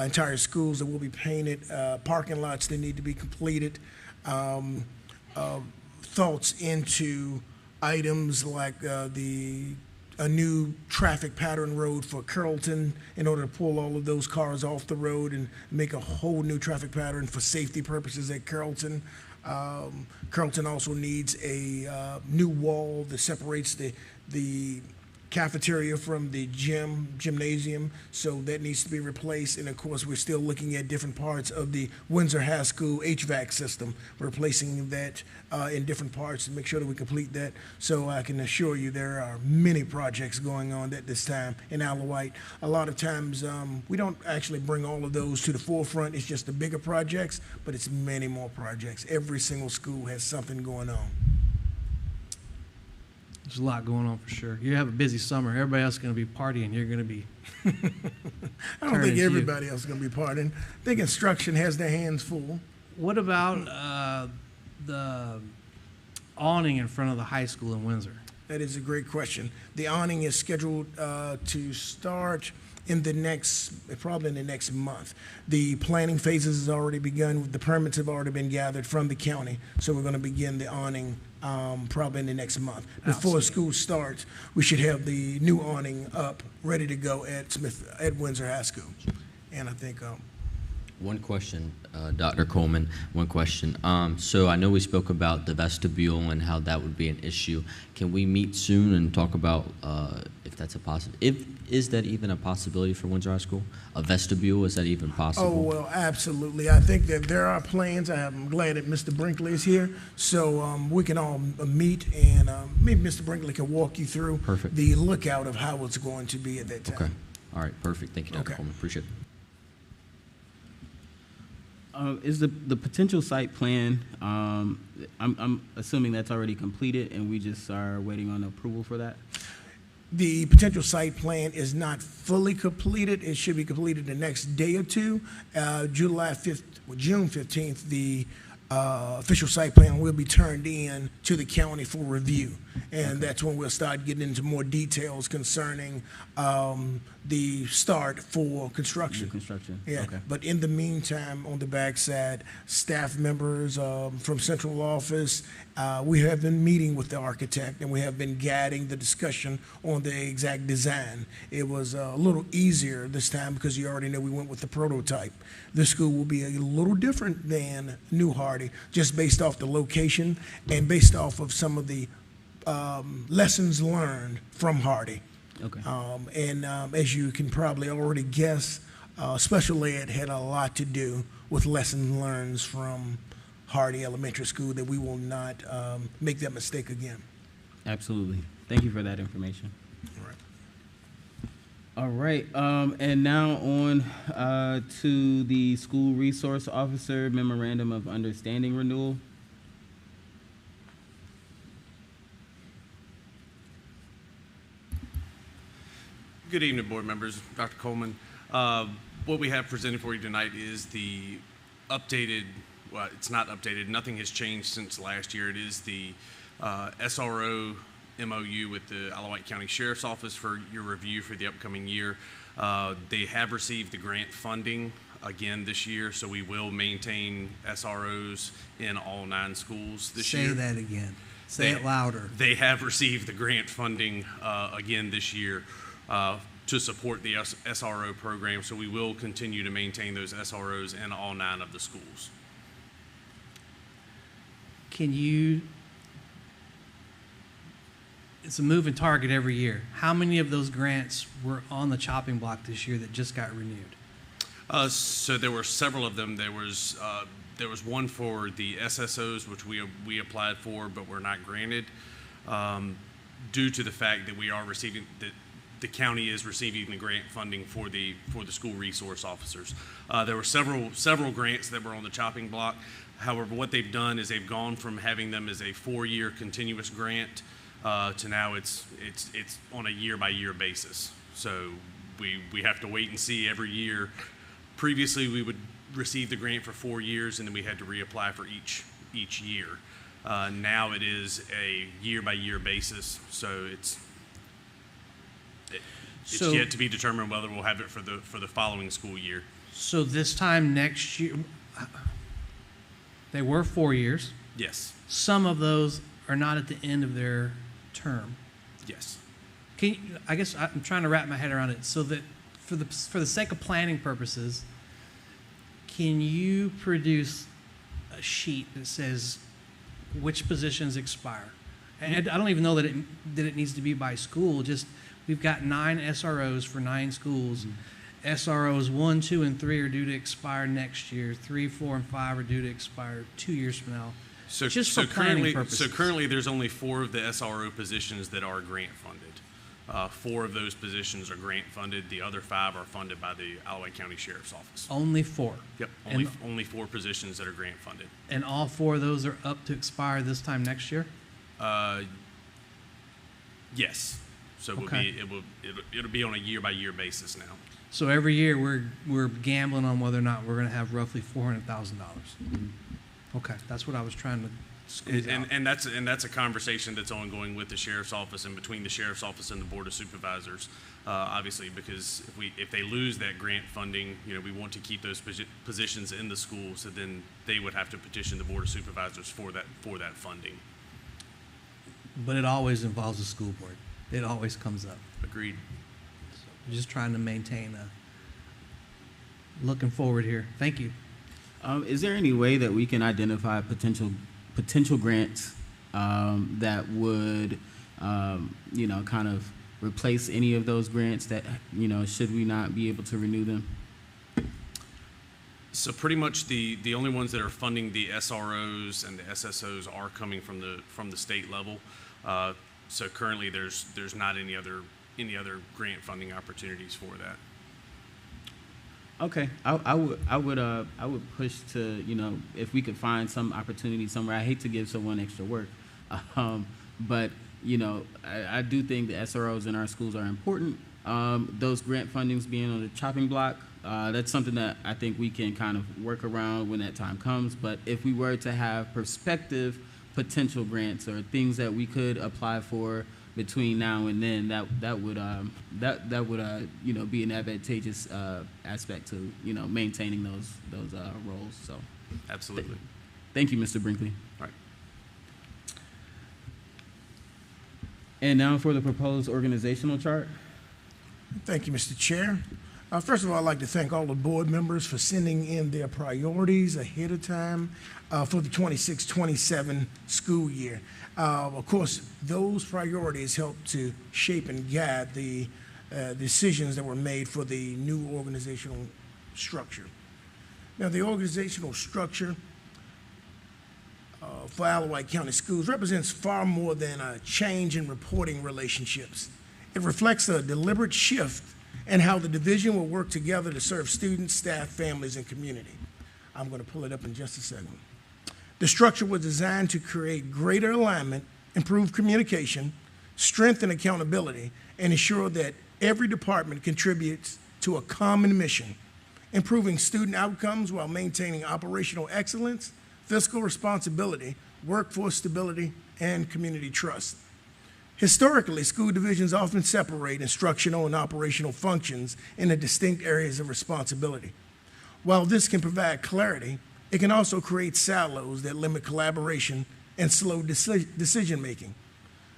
entire schools that will be painted, parking lots that need to be completed, thoughts into items like a new traffic pattern road for Carrollton in order to pull all of those cars off the road and make a whole new traffic pattern for safety purposes at Carrollton. Carrollton also needs a new wall that separates the cafeteria from the gymnasium, so that needs to be replaced. And of course, we're still looking at different parts of the Windsor High School HVAC system, replacing that in different parts to make sure that we complete that. So I can assure you there are many projects going on at this time in Isle of Wight. A lot of times we don't actually bring all of those to the forefront. It's just the bigger projects, but it's many more projects. Every single school has something going on. There's a lot going on for sure. You have a busy summer. Everybody else is going to be partying. You're going to be. I don't think everybody else is going to be partying. I think instruction has their hands full. What about the awning in front of the high school in Windsor? That is a great question. The awning is scheduled to start in probably in the next month. The planning phases has already begun. The permits have already been gathered from the county, so we're going to begin the awning probably in the next month. Before school starts, we should have the new awning up, ready to go at Windsor High School. And I think one question, Dr. Coleman, one question. So I know we spoke about the vestibule and how that would be an issue. Can we meet soon and talk about if that's a possibility? Is that even a possibility for Windsor High School? A vestibule, is that even possible? Oh, well, absolutely. I think that there are plans. I'm glad that Mr. Brinkley is here, so we can all meet, and maybe Mr. Brinkley can walk you through the lookout of how it's going to be at that time. Okay. All right, perfect. Thank you, Dr. Coleman. Appreciate it. Is the potential site plan, I'm assuming that's already completed and we just are waiting on approval for that? The potential site plan is not fully completed. It should be completed the next day or two. June 15th, the official site plan will be turned in to the county for review. And that's when we'll start getting into more details concerning the start for construction. Yeah. Okay. But in the meantime, on the backside, staff members from central office, we have been meeting with the architect, and we have been guiding the discussion on the exact design. It was a little easier this time because you already know we went with the prototype. This school will be a little different than New Hardy, just based off the location and based off of some of the lessons learned from Hardy. Okay. As you can probably already guess, special ed had a lot to do with lessons learned from Hardy Elementary School, that we will not make that mistake again. Absolutely. Thank you for that information. All right. All right. And now on to the School Resource Officer Memorandum of Understanding Renewal. Good evening, board members. Dr. Coleman. What we have presented for you tonight is the updated, well, it's not updated, nothing has changed since last year. It is the SRO MOU with the Isle of Wight County Sheriff's Office for your review for the upcoming year. They have received the grant funding again this year, so we will maintain SROs in all 9 schools this year. Say that again. Say it louder. They have received the grant funding again this year to support the SRO program, so we will continue to maintain those SROs in all 9 of the schools. Can you, it's a moving target every year. How many of those grants were on the chopping block this year that just got renewed? So there were several of them. There was one for the SSOs, which we applied for, but were not granted, due to the fact that we are receiving that the county is receiving the grant funding for the school resource officers. There were several grants that were on the chopping block. However, what they've done is they've gone from having them as a 4-year continuous grant to now it's on a year-by-year basis. So we have to wait and see every year. Previously, we would receive the grant for 4 years, and then we had to reapply for each year. Now it is a year-by-year basis, so it's yet to be determined whether we'll have it for the following school year. So this time next year, they were 4 years. Yes. Some of those are not at the end of their term. Yes. I guess I'm trying to wrap my head around it so that for the sake of planning purposes, can you produce a sheet that says which positions expire? And I don't even know that it needs to be by school. Just we've got 9 SROs for 9 schools. SROs 1, 2, and 3 are due to expire next year. 3, 4, and 5 are due to expire 2 years from now. So currently there's only 4 of the SRO positions that are grant funded. 4 of those positions are grant funded. The other 5 are funded by the Isle of Wight County Sheriff's Office. Only 4? Yep, only 4 positions that are grant funded. And all 4 of those are up to expire this time next year? Yes. So it'll be on a year-by-year basis now. So every year we're gambling on whether or not we're going to have roughly $400,000. Okay, that's what I was trying to squeeze out. And that's a conversation that's ongoing with the Sheriff's Office and between the Sheriff's Office and the Board of Supervisors, obviously, because if they lose that grant funding, we want to keep those positions in the school, so then they would have to petition the Board of Supervisors for that funding. But it always involves the school board. It always comes up. Agreed. So I'm just trying to maintain looking forward here. Thank you. Is there any way that we can identify potential grants that would, kind of replace any of those grants that, should we not be able to renew them? So pretty much the only ones that are funding the SROs and the SSOs are coming from the state level. So currently there's not any other grant funding opportunities for that. Okay, I would push to, if we could find some opportunity somewhere. I hate to give someone extra work, but I do think the SROs in our schools are important. Those grant fundings being on the chopping block, that's something that I think we can kind of work around when that time comes. But if we were to have prospective potential grants or things that we could apply for between now and then, that would be an advantageous aspect to maintaining those roles. So absolutely. Thank you, Mr. Brinkley. All right. And now for the proposed organizational chart. Thank you, Mr. Chair. First of all, I'd like to thank all the board members for sending in their priorities ahead of time for the 26-27 school year. Of course, those priorities help to shape and guide the decisions that were made for the new organizational structure. Now, the organizational structure for Isle of Wight County Schools represents far more than a change in reporting relationships. It reflects a deliberate shift in how the division will work together to serve students, staff, families, and community. I'm going to pull it up in just a second. The structure was designed to create greater alignment, improve communication, strengthen accountability, and ensure that every department contributes to a common mission improving student outcomes while maintaining operational excellence, fiscal responsibility, workforce stability, and community trust. Historically, school divisions often separate instructional and operational functions into distinct areas of responsibility. While this can provide clarity, it can also create silos that limit collaboration and slow decision-making.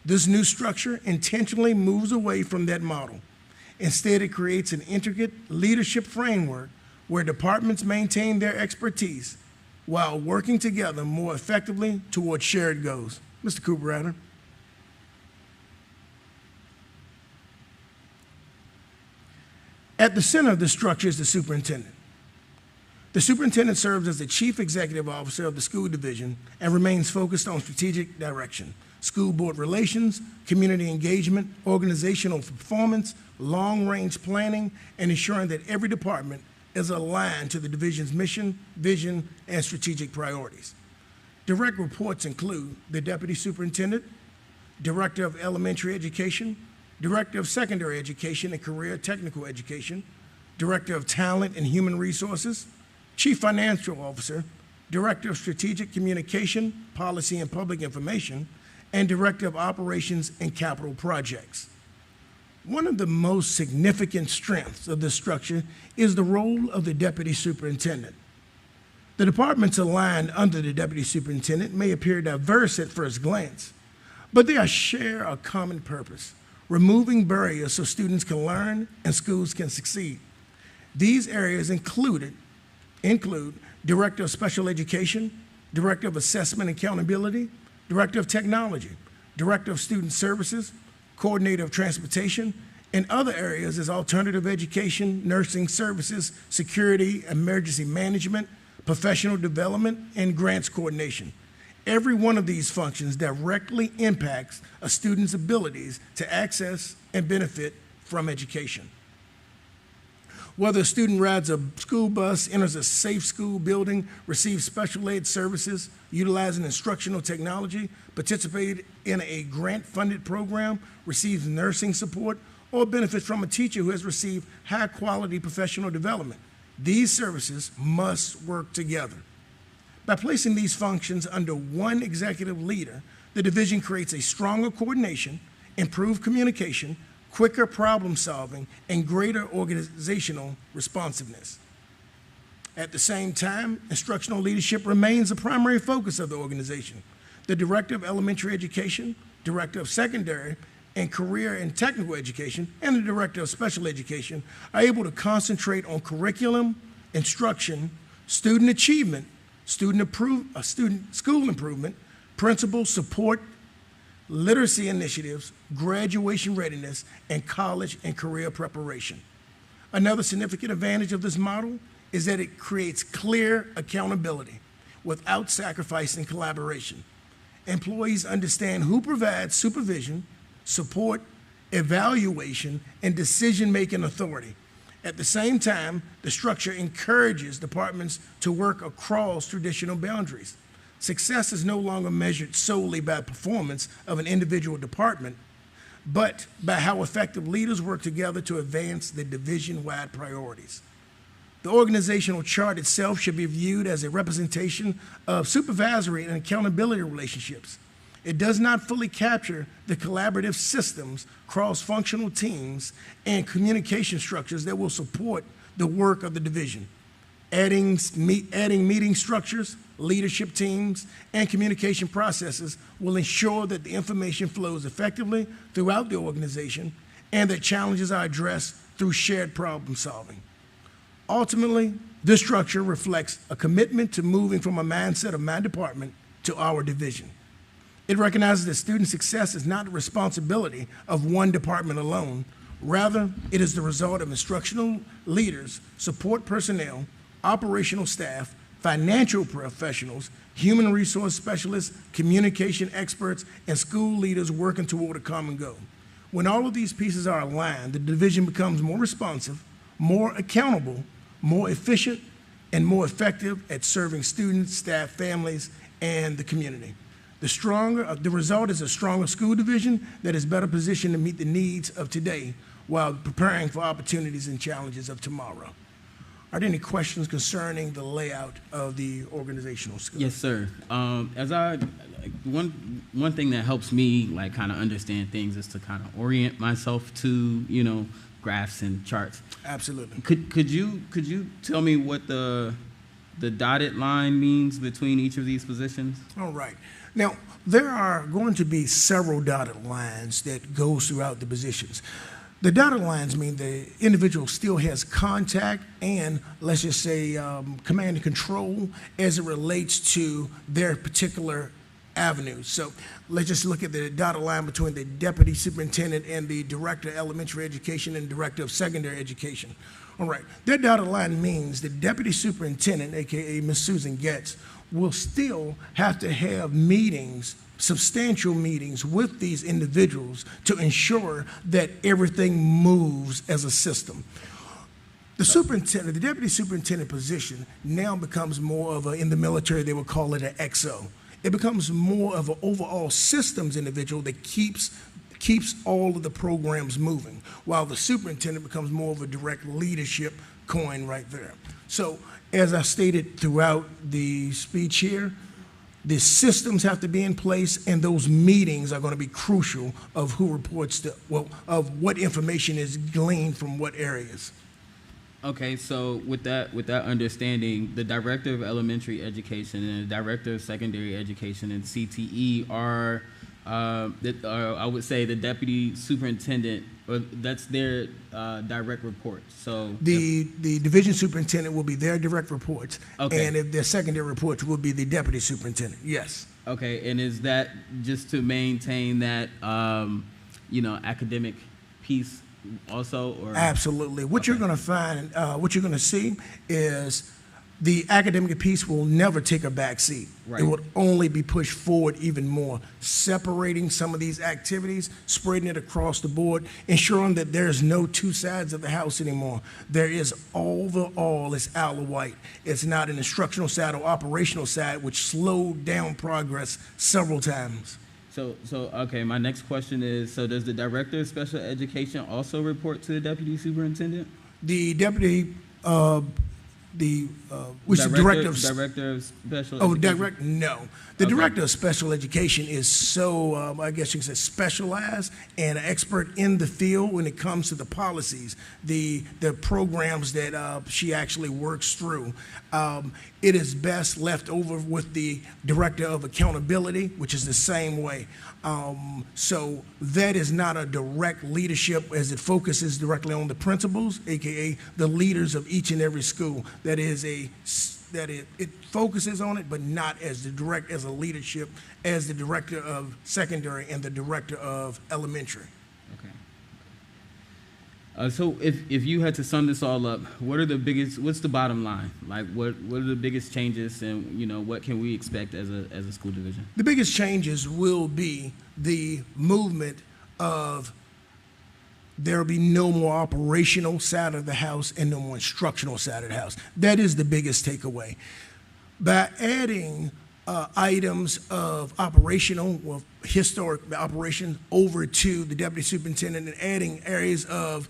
This new structure intentionally moves away from that model. Instead, it creates an intricate leadership framework where departments maintain their expertise while working together more effectively toward shared goals. Mr. Cooper-Ratter. At the center of the structure is the superintendent. The superintendent serves as the chief executive officer of the school division and remains focused on strategic direction, school board relations, community engagement, organizational performance, long-range planning, and ensuring that every department is aligned to the division's mission, vision, and strategic priorities. Direct reports include the deputy superintendent, director of elementary education, director of secondary education and career technical education, director of talent and human resources, chief financial officer, director of strategic communication, policy and public information, and director of operations and capital projects. One of the most significant strengths of this structure is the role of the deputy superintendent. The departments aligned under the deputy superintendent may appear diverse at first glance, but they share a common purpose: removing barriers so students can learn and schools can succeed. These areas include Director of Special Education, Director of Assessment and Accountability, Director of Technology, Director of Student Services, Coordinator of Transportation, and other areas as alternative education, nursing services, security, emergency management, professional development, and grants coordination. Every one of these functions directly impacts a student's abilities to access and benefit from education. Whether a student rides a school bus, enters a safe school building, receives special ed services, utilizing instructional technology, participated in a grant-funded program, receives nursing support, or benefits from a teacher who has received high-quality professional development, these services must work together. By placing these functions under one executive leader, the division creates a stronger coordination, improved communication, quicker problem solving, and greater organizational responsiveness. At the same time, instructional leadership remains a primary focus of the organization. The Director of Elementary Education, Director of Secondary and Career and Technical Education, and the Director of Special Education are able to concentrate on curriculum, instruction, student achievement, school improvement, principal support, literacy initiatives, graduation readiness, and college and career preparation. Another significant advantage of this model is that it creates clear accountability without sacrificing collaboration. Employees understand who provides supervision, support, evaluation, and decision-making authority. At the same time, the structure encourages departments to work across traditional boundaries. Success is no longer measured solely by performance of an individual department, but by how effective leaders work together to advance the division-wide priorities. The organizational chart itself should be viewed as a representation of supervisory and accountability relationships. It does not fully capture the collaborative systems, cross-functional teams, and communication structures that will support the work of the division. Adding meeting structures, leadership teams, and communication processes will ensure that the information flows effectively throughout the organization and that challenges are addressed through shared problem solving. Ultimately, this structure reflects a commitment to moving from a mindset of my department to our division. It recognizes that student success is not the responsibility of one department alone. Rather, it is the result of instructional leaders, support personnel, operational staff, financial professionals, human resource specialists, communication experts, and school leaders working toward a common goal. When all of these pieces are aligned, the division becomes more responsive, more accountable, more efficient, and more effective at serving students, staff, families, and the community. The result is a stronger school division that is better positioned to meet the needs of today while preparing for opportunities and challenges of tomorrow. Are there any questions concerning the layout of the organizational skill? Yes, sir. One thing that helps me like kind of understand things is to kind of orient myself to graphs and charts. Absolutely. Could you tell me what the dotted line means between each of these positions? All right. Now, there are going to be several dotted lines that goes throughout the positions. The dotted lines mean the individual still has contact and, let's just say, command and control as it relates to their particular avenues. So let's just look at the dotted line between the deputy superintendent and the director of elementary education and director of secondary education. All right, that dotted line means the deputy superintendent, aka Ms. Susan Getz, will still have to have meetings, substantial meetings with these individuals to ensure that everything moves as a system. The superintendent, the deputy superintendent position now becomes more of in the military, they would call it an XO. It becomes more of an overall systems individual that keeps all of the programs moving, while the superintendent becomes more of a direct leadership coin right there. So as I stated throughout the speech here, the systems have to be in place, and those meetings are going to be crucial of who reports of what information is gleaned from what areas. Okay, so with that understanding, the director of elementary education and the director of secondary education and CTE are, I would say, the deputy superintendent, or that's their direct report. So the division superintendent will be their direct reports, okay. And if their secondary reports will be the deputy superintendent. Yes. Okay, and is that just to maintain that academic piece also, or? Absolutely. What you're going to find, what you're going to see is the academic piece will never take a back seat. Right. It would only be pushed forward even more, separating some of these activities, spreading it across the board, ensuring that there's no two sides of the house anymore. There is overall, it's Isle of Wight. It's not an instructional side or operational side, which slowed down progress several times. So okay, my next question is, so does the director of special education also report to the deputy superintendent? The deputy, which is director of special education? No. The director of special education is so, I guess you could say, specialized and an expert in the field when it comes to the policies, the programs that she actually works through. It is best left over with the director of accountability, which is the same way. So that is not a direct leadership as it focuses directly on the principals, aka the leaders of each and every school. That is it focuses on it, but not as a leadership as the director of secondary and the director of elementary. Okay. So if you had to sum this all up, what's the bottom line? Like what are the biggest changes, and what can we expect as a school division? The biggest changes will be the movement of there will be no more operational side of the house and no more instructional side of the house. That is the biggest takeaway. By adding items of operational or historic operations over to the deputy superintendent and adding areas of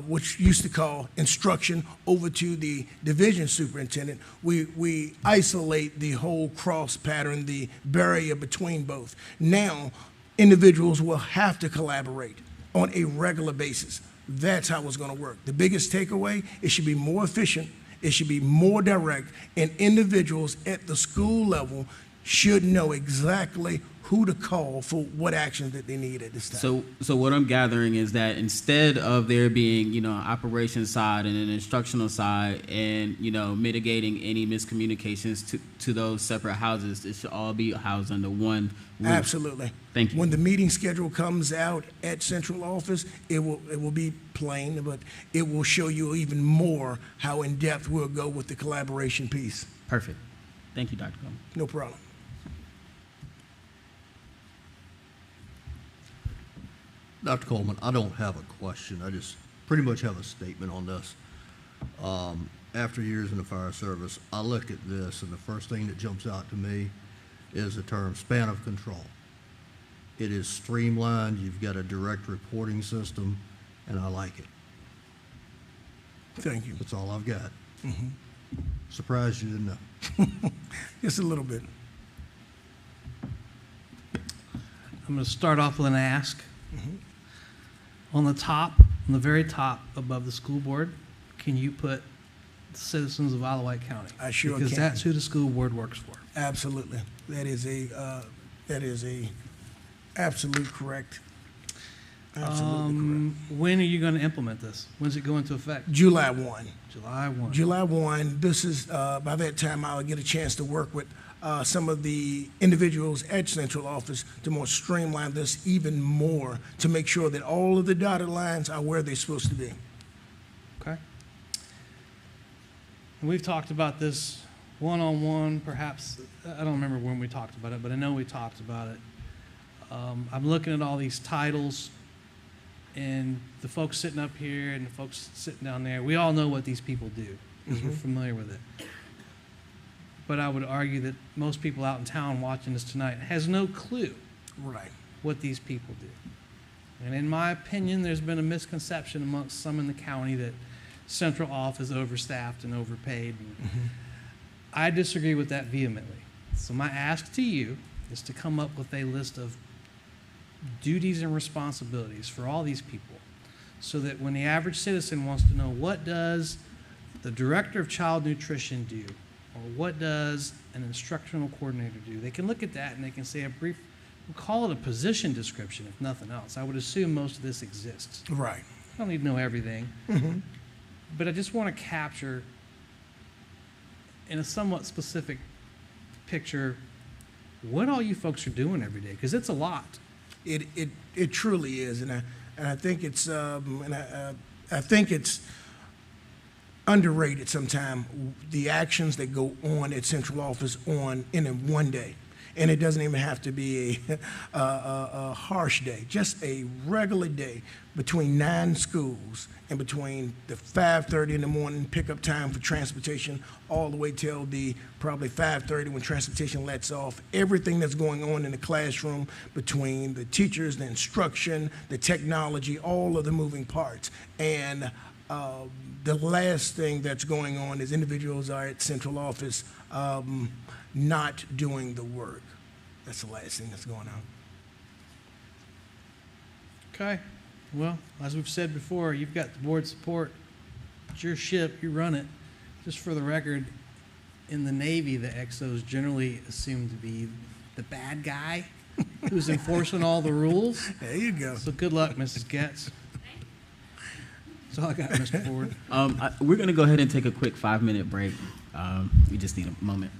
which used to call instruction over to the division superintendent, we isolate the whole cross pattern, the barrier between both. Now, individuals will have to collaborate on a regular basis. That's how it's going to work. The biggest takeaway, it should be more efficient, it should be more direct, and individuals at the school level should know exactly who to call for what actions that they need at this time. So what I'm gathering is that instead of there being, an operations side and an instructional side and, mitigating any miscommunications to those separate houses, it should all be housed under one roof. Absolutely. Thank you. When the meeting schedule comes out at central office, it will be plain, but it will show you even more how in depth we'll go with the collaboration piece. Perfect. Thank you, Dr. Coleman. No problem. Dr. Coleman, I don't have a question. I just pretty much have a statement on this. After years in the fire service, I look at this, and the first thing that jumps out to me is the term span of control. It is streamlined. You've got a direct reporting system, and I like it. Thank you. That's all I've got. Surprised you didn't know. Just a little bit. I'm going to start off with an ask. On the top, on the very top above the school board, can you put citizens of Alawite County? I sure Because can. that's who the school board works for. Absolutely. That is a absolute correct. Absolutely correct. When are you going to implement this? When's it go into effect? July 1. July 1. July 1. This is, by that time, I'll get a chance to work with some of the individuals at central office to more streamline this even more, to make sure that all of the dotted lines are where they're supposed to be. Okay. And we've talked about this one-on-one, perhaps. I don't remember when we talked about it, but I know we talked about it. I'm looking at all these titles, and the folks sitting up here and the folks sitting down there. We all know what these people do, because we're familiar with it. But I would argue that most people out in town watching this tonight has no clue what these people do. And in my opinion, there's been a misconception amongst some in the county that central office is overstaffed and overpaid. And I disagree with that vehemently. So my ask to you is to come up with a list of duties and responsibilities for all these people, so that when the average citizen wants to know what does the director of child nutrition do, or what does an instructional coordinator do, they can look at that and they can say a brief, we'll call it a position description if nothing else. I would assume most of this exists. Right. I don't need to know everything, but I just want to capture in a somewhat specific picture what all you folks are doing every day, because it's a lot. It truly is, and I think it's I think it's underrated sometimes, the actions that go on at central office in a one day. And it doesn't even have to be a harsh day, just a regular day between 9 schools and between the 5:30 in the morning pickup time for transportation all the way till the probably 5:30 when transportation lets off. Everything that's going on in the classroom between the teachers, the instruction, the technology, all of the moving parts. And the last thing that's going on is individuals are at central office not doing the work. That's the last thing that's going on. Okay. Well, as we've said before, you've got the board support. It's your ship. You run it. Just for the record, in the Navy, the XOs generally assumed to be the bad guy who's enforcing all the rules. There you go. So good luck, Mrs. Getz. That's all I got, Mr. Ford. We're going to go ahead and take a quick 5-minute break. We just need a moment.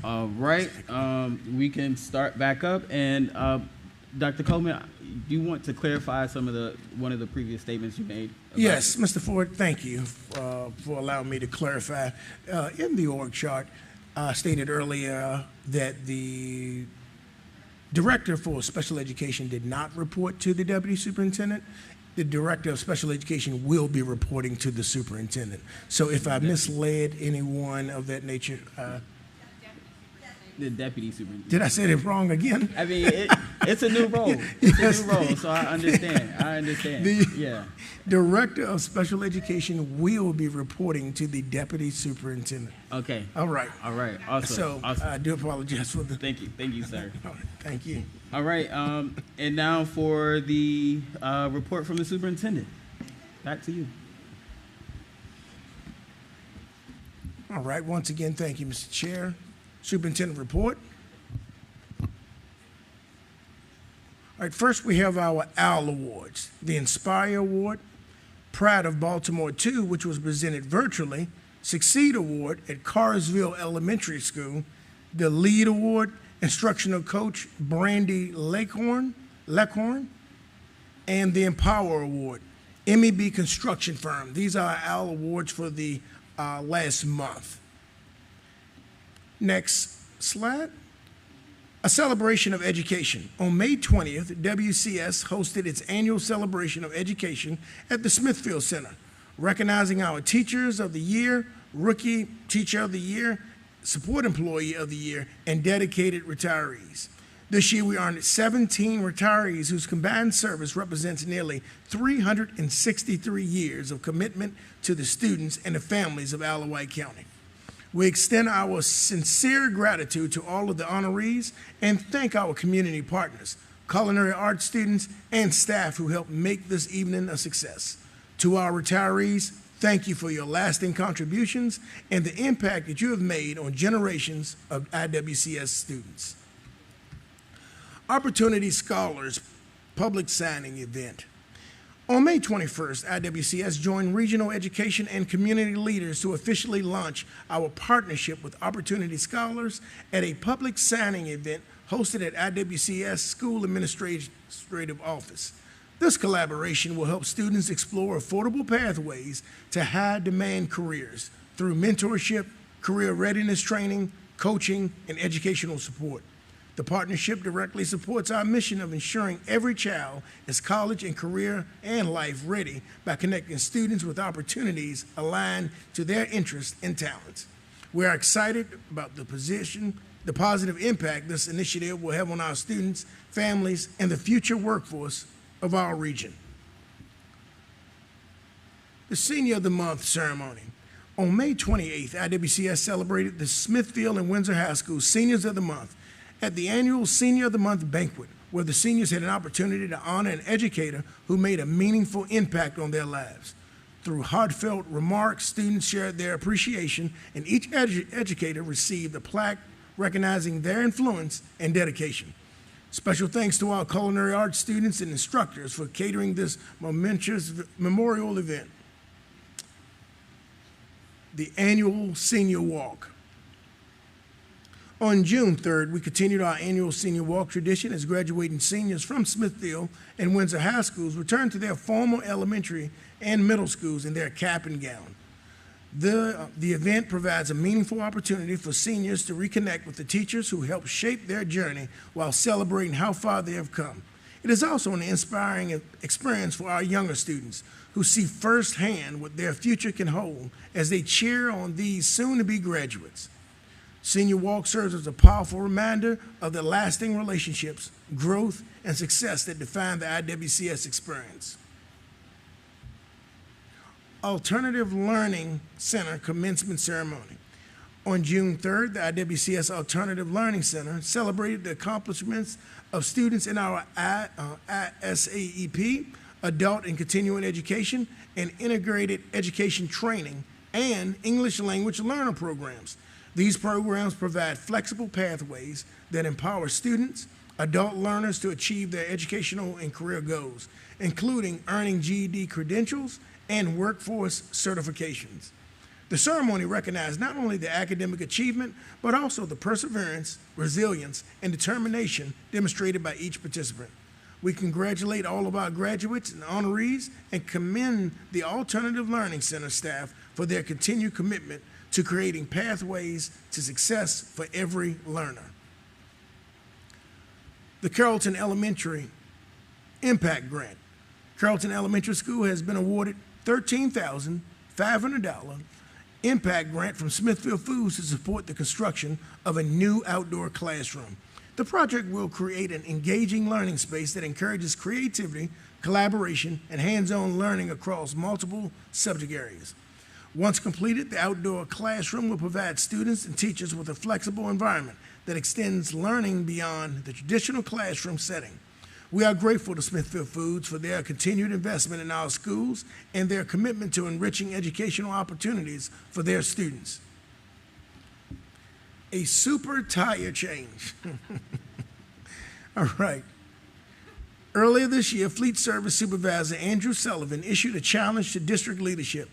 All right, we can start back up. And Dr. Coleman, do you want to clarify one of the previous statements you made? Yes, Mr. Ford, thank you for allowing me to clarify. In the org chart, stated earlier that the Director for Special Education did not report to the Deputy Superintendent. The Director of Special Education will be reporting to the Superintendent. So if I misled anyone of that nature, the Deputy Superintendent. did I say it wrong again? I mean, it's a new role. It's a new role, so I understand. The Director of Special Education will be reporting to the Deputy Superintendent. Okay. All right. Awesome. So awesome. I do apologize for the. Thank you, sir. Thank you. All right, and now for the report from the superintendent. Back to you. All right. Once again, thank you, Mr. Chair. Superintendent report. All right. First, we have our OWL Awards. The Inspire Award, Pride of Baltimore 2, which was presented virtually, Succeed Award at Carsville Elementary School, the Lead Award, Instructional Coach Brandy Leghorn, and the Empower Award, MEB Construction Firm. These are our awards for the last month. Next slide. A celebration of education. On May 20th, WCS hosted its annual celebration of education at the Smithfield Center, recognizing our Teachers of the Year, Rookie Teacher of the Year, Support Employee of the Year, and dedicated retirees. This year, we honored 17 retirees whose combined service represents nearly 363 years of commitment to the students and the families of Alawite County. We extend our sincere gratitude to all of the honorees and thank our community partners, culinary arts students, and staff who helped make this evening a success. To our retirees, thank you for your lasting contributions and the impact that you have made on generations of IWCS students. Opportunity Scholars Public Signing Event. On May 21st, IWCS joined regional education and community leaders to officially launch our partnership with Opportunity Scholars at a public signing event hosted at IWCS School Administrative Office. This collaboration will help students explore affordable pathways to high-demand careers through mentorship, career readiness training, coaching, and educational support. The partnership directly supports our mission of ensuring every child is college and career and life ready by connecting students with opportunities aligned to their interests and talents. We are excited about the positive impact this initiative will have on our students, families, and the future workforce of our region. The Senior of the Month ceremony. On May 28th, IWCS celebrated the Smithfield and Windsor High School Seniors of the Month at the annual Senior of the Month banquet, where the seniors had an opportunity to honor an educator who made a meaningful impact on their lives. Through heartfelt remarks, students shared their appreciation, and each educator received a plaque recognizing their influence and dedication. Special thanks to our culinary arts students and instructors for catering this momentous memorial event. The annual Senior Walk. On June 3rd, we continued our annual Senior Walk tradition as graduating seniors from Smithfield and Windsor High Schools returned to their former elementary and middle schools in their cap and gown. The event provides a meaningful opportunity for seniors to reconnect with the teachers who helped shape their journey while celebrating how far they have come. It is also an inspiring experience for our younger students who see firsthand what their future can hold as they cheer on these soon-to-be graduates. Senior Walk serves as a powerful reminder of the lasting relationships, growth, and success that define the IWCS experience. Alternative Learning Center Commencement Ceremony. On June 3rd, the IWCS Alternative Learning Center celebrated the accomplishments of students in our ISAEP, Adult and Continuing Education, and Integrated Education Training, and English Language Learner programs. These programs provide flexible pathways that empower students, adult learners to achieve their educational and career goals, including earning GED credentials and workforce certifications. The ceremony recognized not only the academic achievement, but also the perseverance, resilience, and determination demonstrated by each participant. We congratulate all of our graduates and honorees and commend the Alternative Learning Center staff for their continued commitment to creating pathways to success for every learner. The Carrollton Elementary Impact Grant. Carrollton Elementary School has been awarded $13,500 impact grant from Smithfield Foods to support the construction of a new outdoor classroom. The project will create an engaging learning space that encourages creativity, collaboration, and hands-on learning across multiple subject areas. Once completed, the outdoor classroom will provide students and teachers with a flexible environment that extends learning beyond the traditional classroom setting. We are grateful to Smithfield Foods for their continued investment in our schools and their commitment to enriching educational opportunities for their students. A super tire change. All right. Earlier this year, Fleet Service Supervisor Andrew Sullivan issued a challenge to district leadership.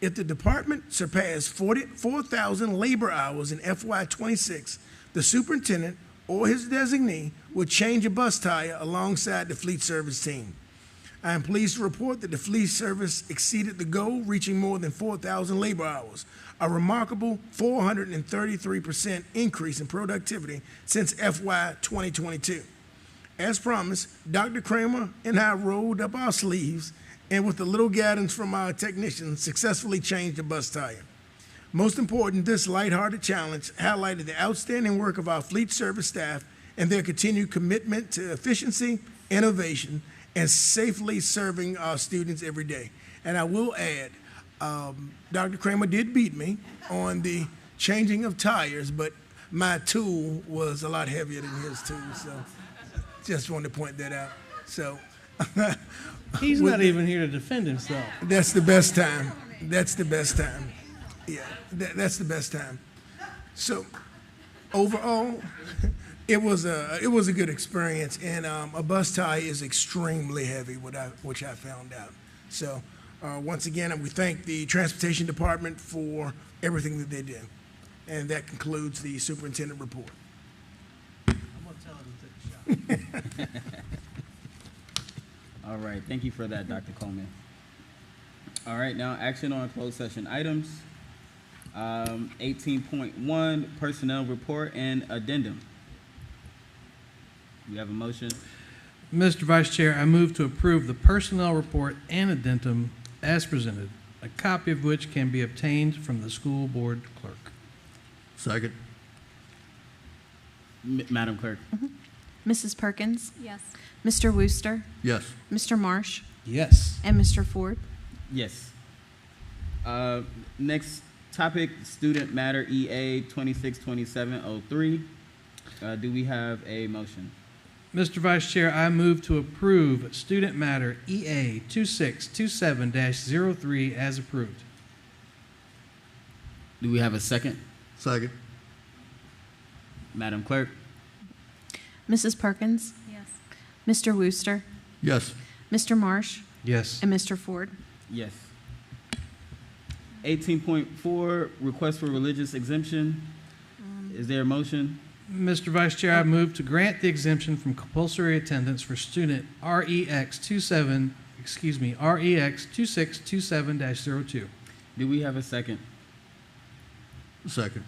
If the department surpassed 4,000 labor hours in FY26, the superintendent or his designee would change a bus tire alongside the Fleet Service team. I am pleased to report that the Fleet Service exceeded the goal, reaching more than 4,000 labor hours, a remarkable 433% increase in productivity since FY 2022. As promised, Dr. Kramer and I rolled up our sleeves and with a little guidance from our technicians, successfully changed the bus tire. Most important, this lighthearted challenge highlighted the outstanding work of our Fleet Service staff and their continued commitment to efficiency, innovation, and safely serving our students every day. And I will add, Dr. Kramer did beat me on the changing of tires, but my tool was a lot heavier than his tool, so just wanted to point that out. So he's not even here to defend himself. That's the best time. That's the best time. Yeah, that's the best time. So overall, it was a good experience, and a bus tire is extremely heavy, which I found out. So once again, we thank the Transportation Department for everything that they did, and that concludes the superintendent report. I'm gonna tell him to take a shot. All right, thank you for that, Dr. Coleman. All right, now action on closed session items. 18.1, personnel report and addendum. We have a motion. Mr. Vice Chair, I move to approve the personnel report and addendum as presented, a copy of which can be obtained from the school board clerk. Second. Madam Clerk. Mrs. Perkins? Yes. Mr. Wooster? Yes. Mr. Marsh? Yes. And Mr. Ford? Yes. Next topic, student matter EA 262703. Do we have a motion? Mr. Vice Chair, I move to approve student matter EA 2627-03 as approved. Do we have a second? Second. Madam Clerk. Mrs. Perkins? Yes. Mr. Wooster? Yes. Mr. Marsh? Yes. And Mr. Ford? Yes. 18.4, request for religious exemption. Is there a motion? Mr. Vice Chair, I move to grant the exemption from compulsory attendance for student REX 2627-02. Do we have a second? Second.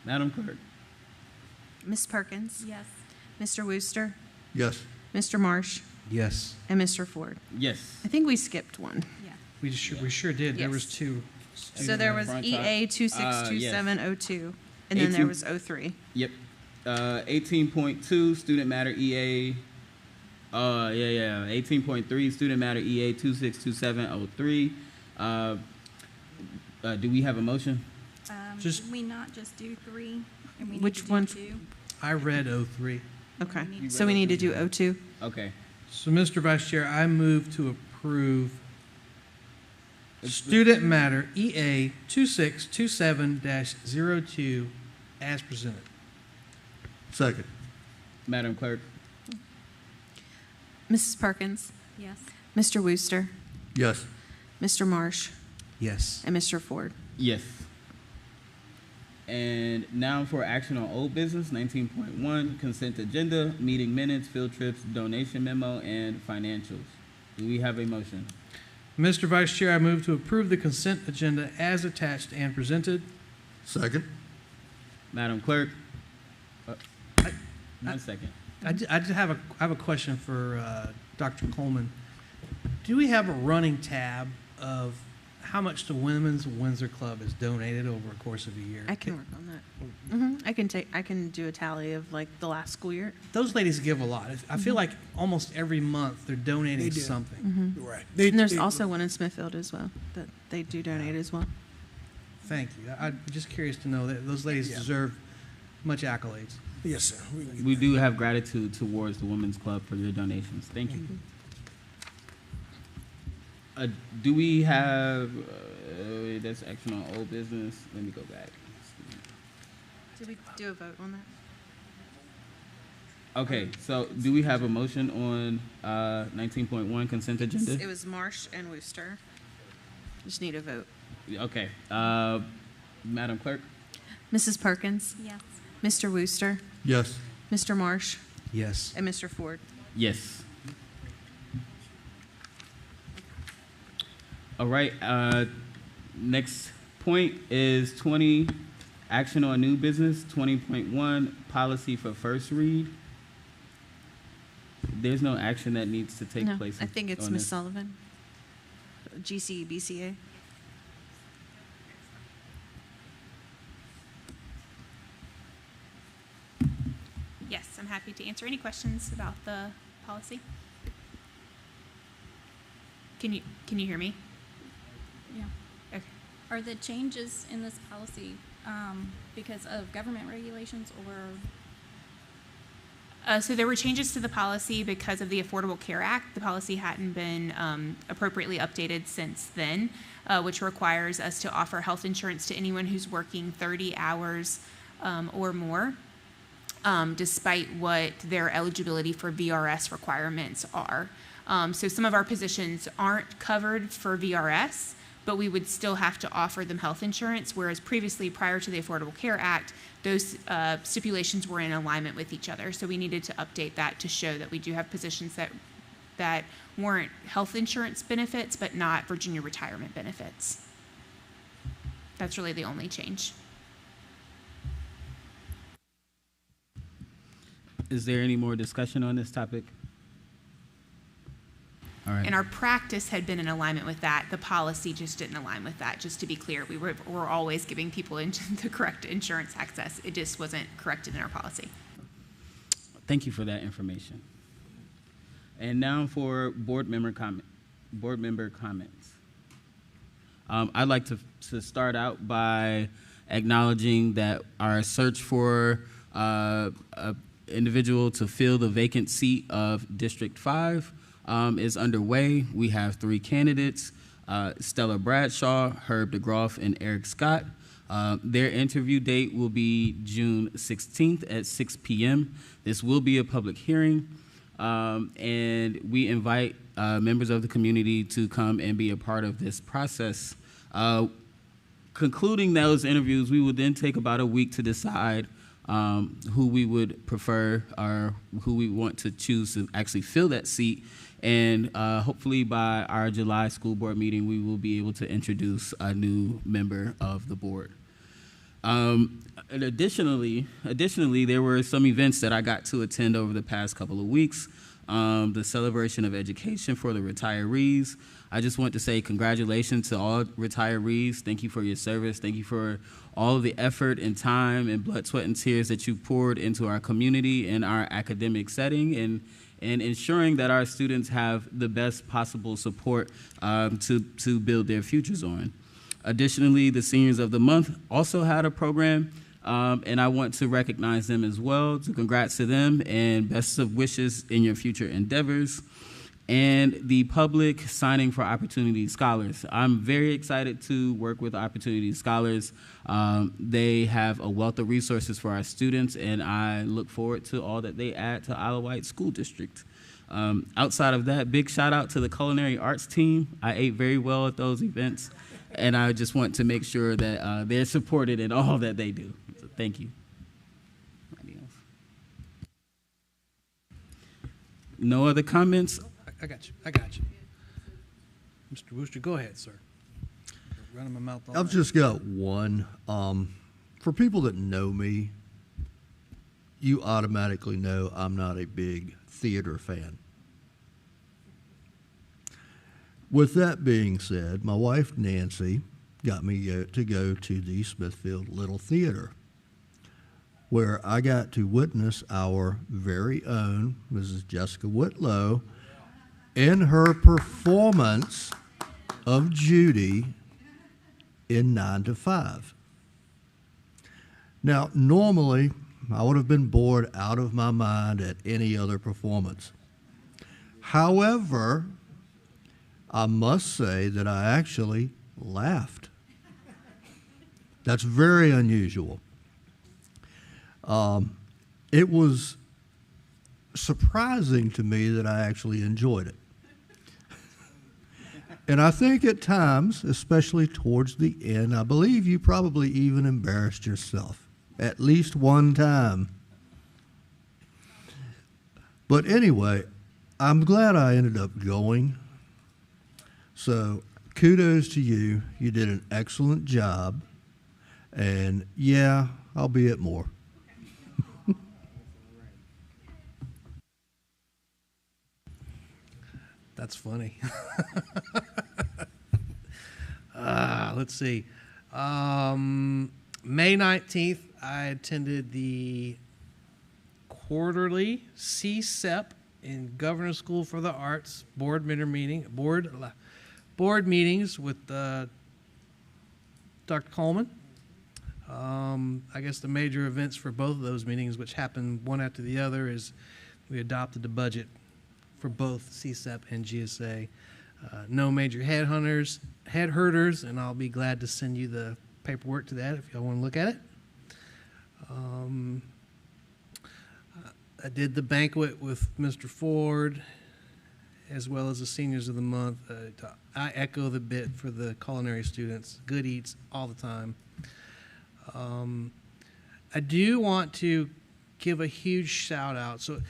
Madam Clerk. Ms. Perkins? Yes. Mr. Wooster? Yes. Mr. Marsh? Yes. And Mr. Ford? Yes. I think we skipped one. Yeah. We sure did. There was Yes. two. So there was Front EA top. 262702, and then there 18 was 03. Yep. 18.2, student matter EA. 18.3, student matter EA 262703. Do we have a motion? Just- Did we not just do 3? And we need Which to do one? 2? I read 03. Okay, You so we read need to 02? do 02. Okay. So, Mr. Vice Chair, I move to approve student matter EA 2627-02 as presented. Second. Madam Clerk. Mrs. Perkins? Yes. Mr. Wooster? Yes. Mr. Marsh? Yes. And Mr. Ford? Yes. And now for action on old business, 19.1, consent agenda, meeting minutes, field trips, donation memo, and financials. Do we have a motion? Mr. Vice Chair, I move to approve the consent agenda as attached and presented. Second. Madam Clerk? 1 second. I just have a question for Dr. Coleman. Do we have a running tab of how much the Women's Windsor Club has donated over a course of a year? I can work on that. I can do a tally of like the last school year. Those ladies give a lot. I feel like almost every month they're donating They do. something. Right. And there's also one in Smithfield as well that they do donate as well. Thank you. I'm just curious to know that those ladies deserve much accolades. Yes, sir. We do have gratitude towards the Women's Club for your donations. Thank you. Do we have, that's action on old business. Let me go back. Did we do a vote on that? Okay, so do we have a motion on 19.1 consent agenda? It was Marsh and Worcester. Just need a vote. Okay. Madam Clerk? Mrs. Perkins? Yes. Mr. Worcester? Yes. Mr. Marsh? Yes. And Mr. Ford? Yes. All right. Next point is 20, action on new business, 20.1, policy for first read. There's no action that needs to take No, place. I think it's on Ms. this. Sullivan. GCEBCA. Yes, I'm happy to answer any questions about the policy. Can you hear me? Yeah. Okay. Are the changes in this policy because of government regulations or? So there were changes to the policy because of the Affordable Care Act. The policy hadn't been appropriately updated since then, which requires us to offer health insurance to anyone who's working 30 hours or more, despite what their eligibility for VRS requirements are. So some of our positions aren't covered for VRS, but we would still have to offer them health insurance, whereas previously, prior to the Affordable Care Act, those stipulations were in alignment with each other. So we needed to update that to show that we do have positions that warrant health insurance benefits, but not Virginia retirement benefits. That's really the only change. Is there any more discussion on this topic? All right. And our practice had been in alignment with that. The policy just didn't align with that. Just to be clear, we're always giving people the correct insurance access. It just wasn't corrected in our policy. Thank you for that information. And now for board member comments. I'd like to start out by acknowledging that our search for an individual to fill the vacant seat of District 5 is underway. We have 3 candidates, Stella Bradshaw, Herb DeGroff, and Eric Scott. Their interview date will be June 16th at 6 p.m. This will be a public hearing, and we invite members of the community to come and be a part of this process. Concluding those interviews, we will then take about a week to decide who we would prefer or who we want to choose to actually fill that seat. And hopefully by our July school board meeting, we will be able to introduce a new member of the board. And additionally, there were some events that I got to attend over the past couple of weeks. The celebration of education for the retirees. I just want to say congratulations to all retirees. Thank you for your service. Thank you for all of the effort and time and blood, sweat, and tears that you poured into our community and our academic setting, and ensuring that our students have the best possible support to build their futures on. Additionally, the Seniors of the Month also had a program, and I want to recognize them as well. So congrats to them and best of wishes in your future endeavors. And the public signing for Opportunity Scholars. I'm very excited to work with Opportunity Scholars. They have a wealth of resources for our students, and I look forward to all that they add to Isle of Wight School District. Outside of that, big shout out to the culinary arts team. I ate very well at those events, and I just want to make sure that they're supported in all that they do. So thank you. No other comments? I got you. Mr. Wooster, go ahead, sir. Running my mouth all I've night. just got one. For people that know me, you automatically know I'm not a big theater fan. With that being said, my wife Nancy got me to go to the Smithfield Little Theater, where I got to witness our very own Mrs. Jessica Whitlow in her performance of Judy in 9 to 5. Now, normally, I would have been bored out of my mind at any other performance. However, I must say that I actually laughed. That's very unusual. It was surprising to me that I actually enjoyed it. And I think at times, especially towards the end, I believe you probably even embarrassed yourself at least one time. But anyway, I'm glad I ended up going. So kudos to you. You did an excellent job. And yeah, I'll be at more. That's funny. Let's see. May 19th, I attended the quarterly CSEP in Governor School for the Arts board meetings with Dr. Coleman. I guess the major events for both of those meetings, which happened one after the other, is we adopted the budget for both CSEP and GSA. No major head herders, and I'll be glad to send you the paperwork to that if y'all want to look at it. I did the banquet with Mr. Ford, as well as the Seniors of the Month. I echo the bit for the culinary students. Good eats all the time. I do want to give a huge shout out. So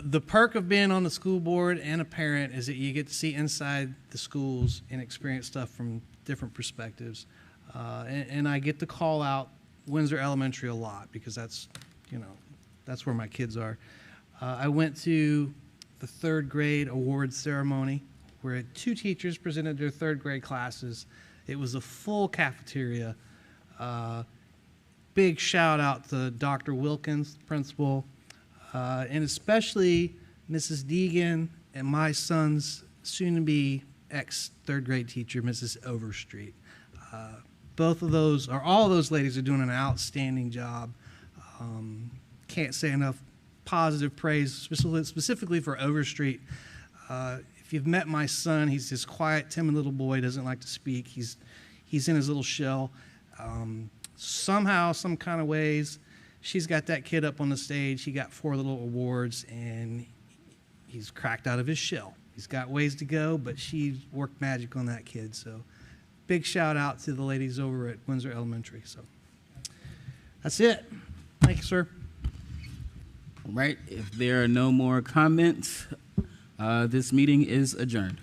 the perk of being on the school board and a parent is that you get to see inside the schools and experience stuff from different perspectives. And I get to call out Windsor Elementary a lot because that's where my kids are. I went to the 3rd grade awards ceremony where 2 teachers presented their 3rd grade classes. It was a full cafeteria. Big shout out to Dr. Wilkins, principal, and especially Mrs. Deegan and my son's soon-to-be ex-3rd grade teacher, Mrs. Overstreet. Both of those, or all of those ladies, are doing an outstanding job. Can't say enough positive praise, specifically for Overstreet. If you've met my son, he's this quiet, timid little boy, doesn't like to speak. He's in his little shell. Somehow, some kind of ways, she's got that kid up on the stage. He got 4 little awards, and he's cracked out of his shell. He's got ways to go, but she worked magic on that kid. So big shout out to the ladies over at Windsor Elementary. So that's it. Thank you, sir. All right. If there are no more comments, this meeting is adjourned.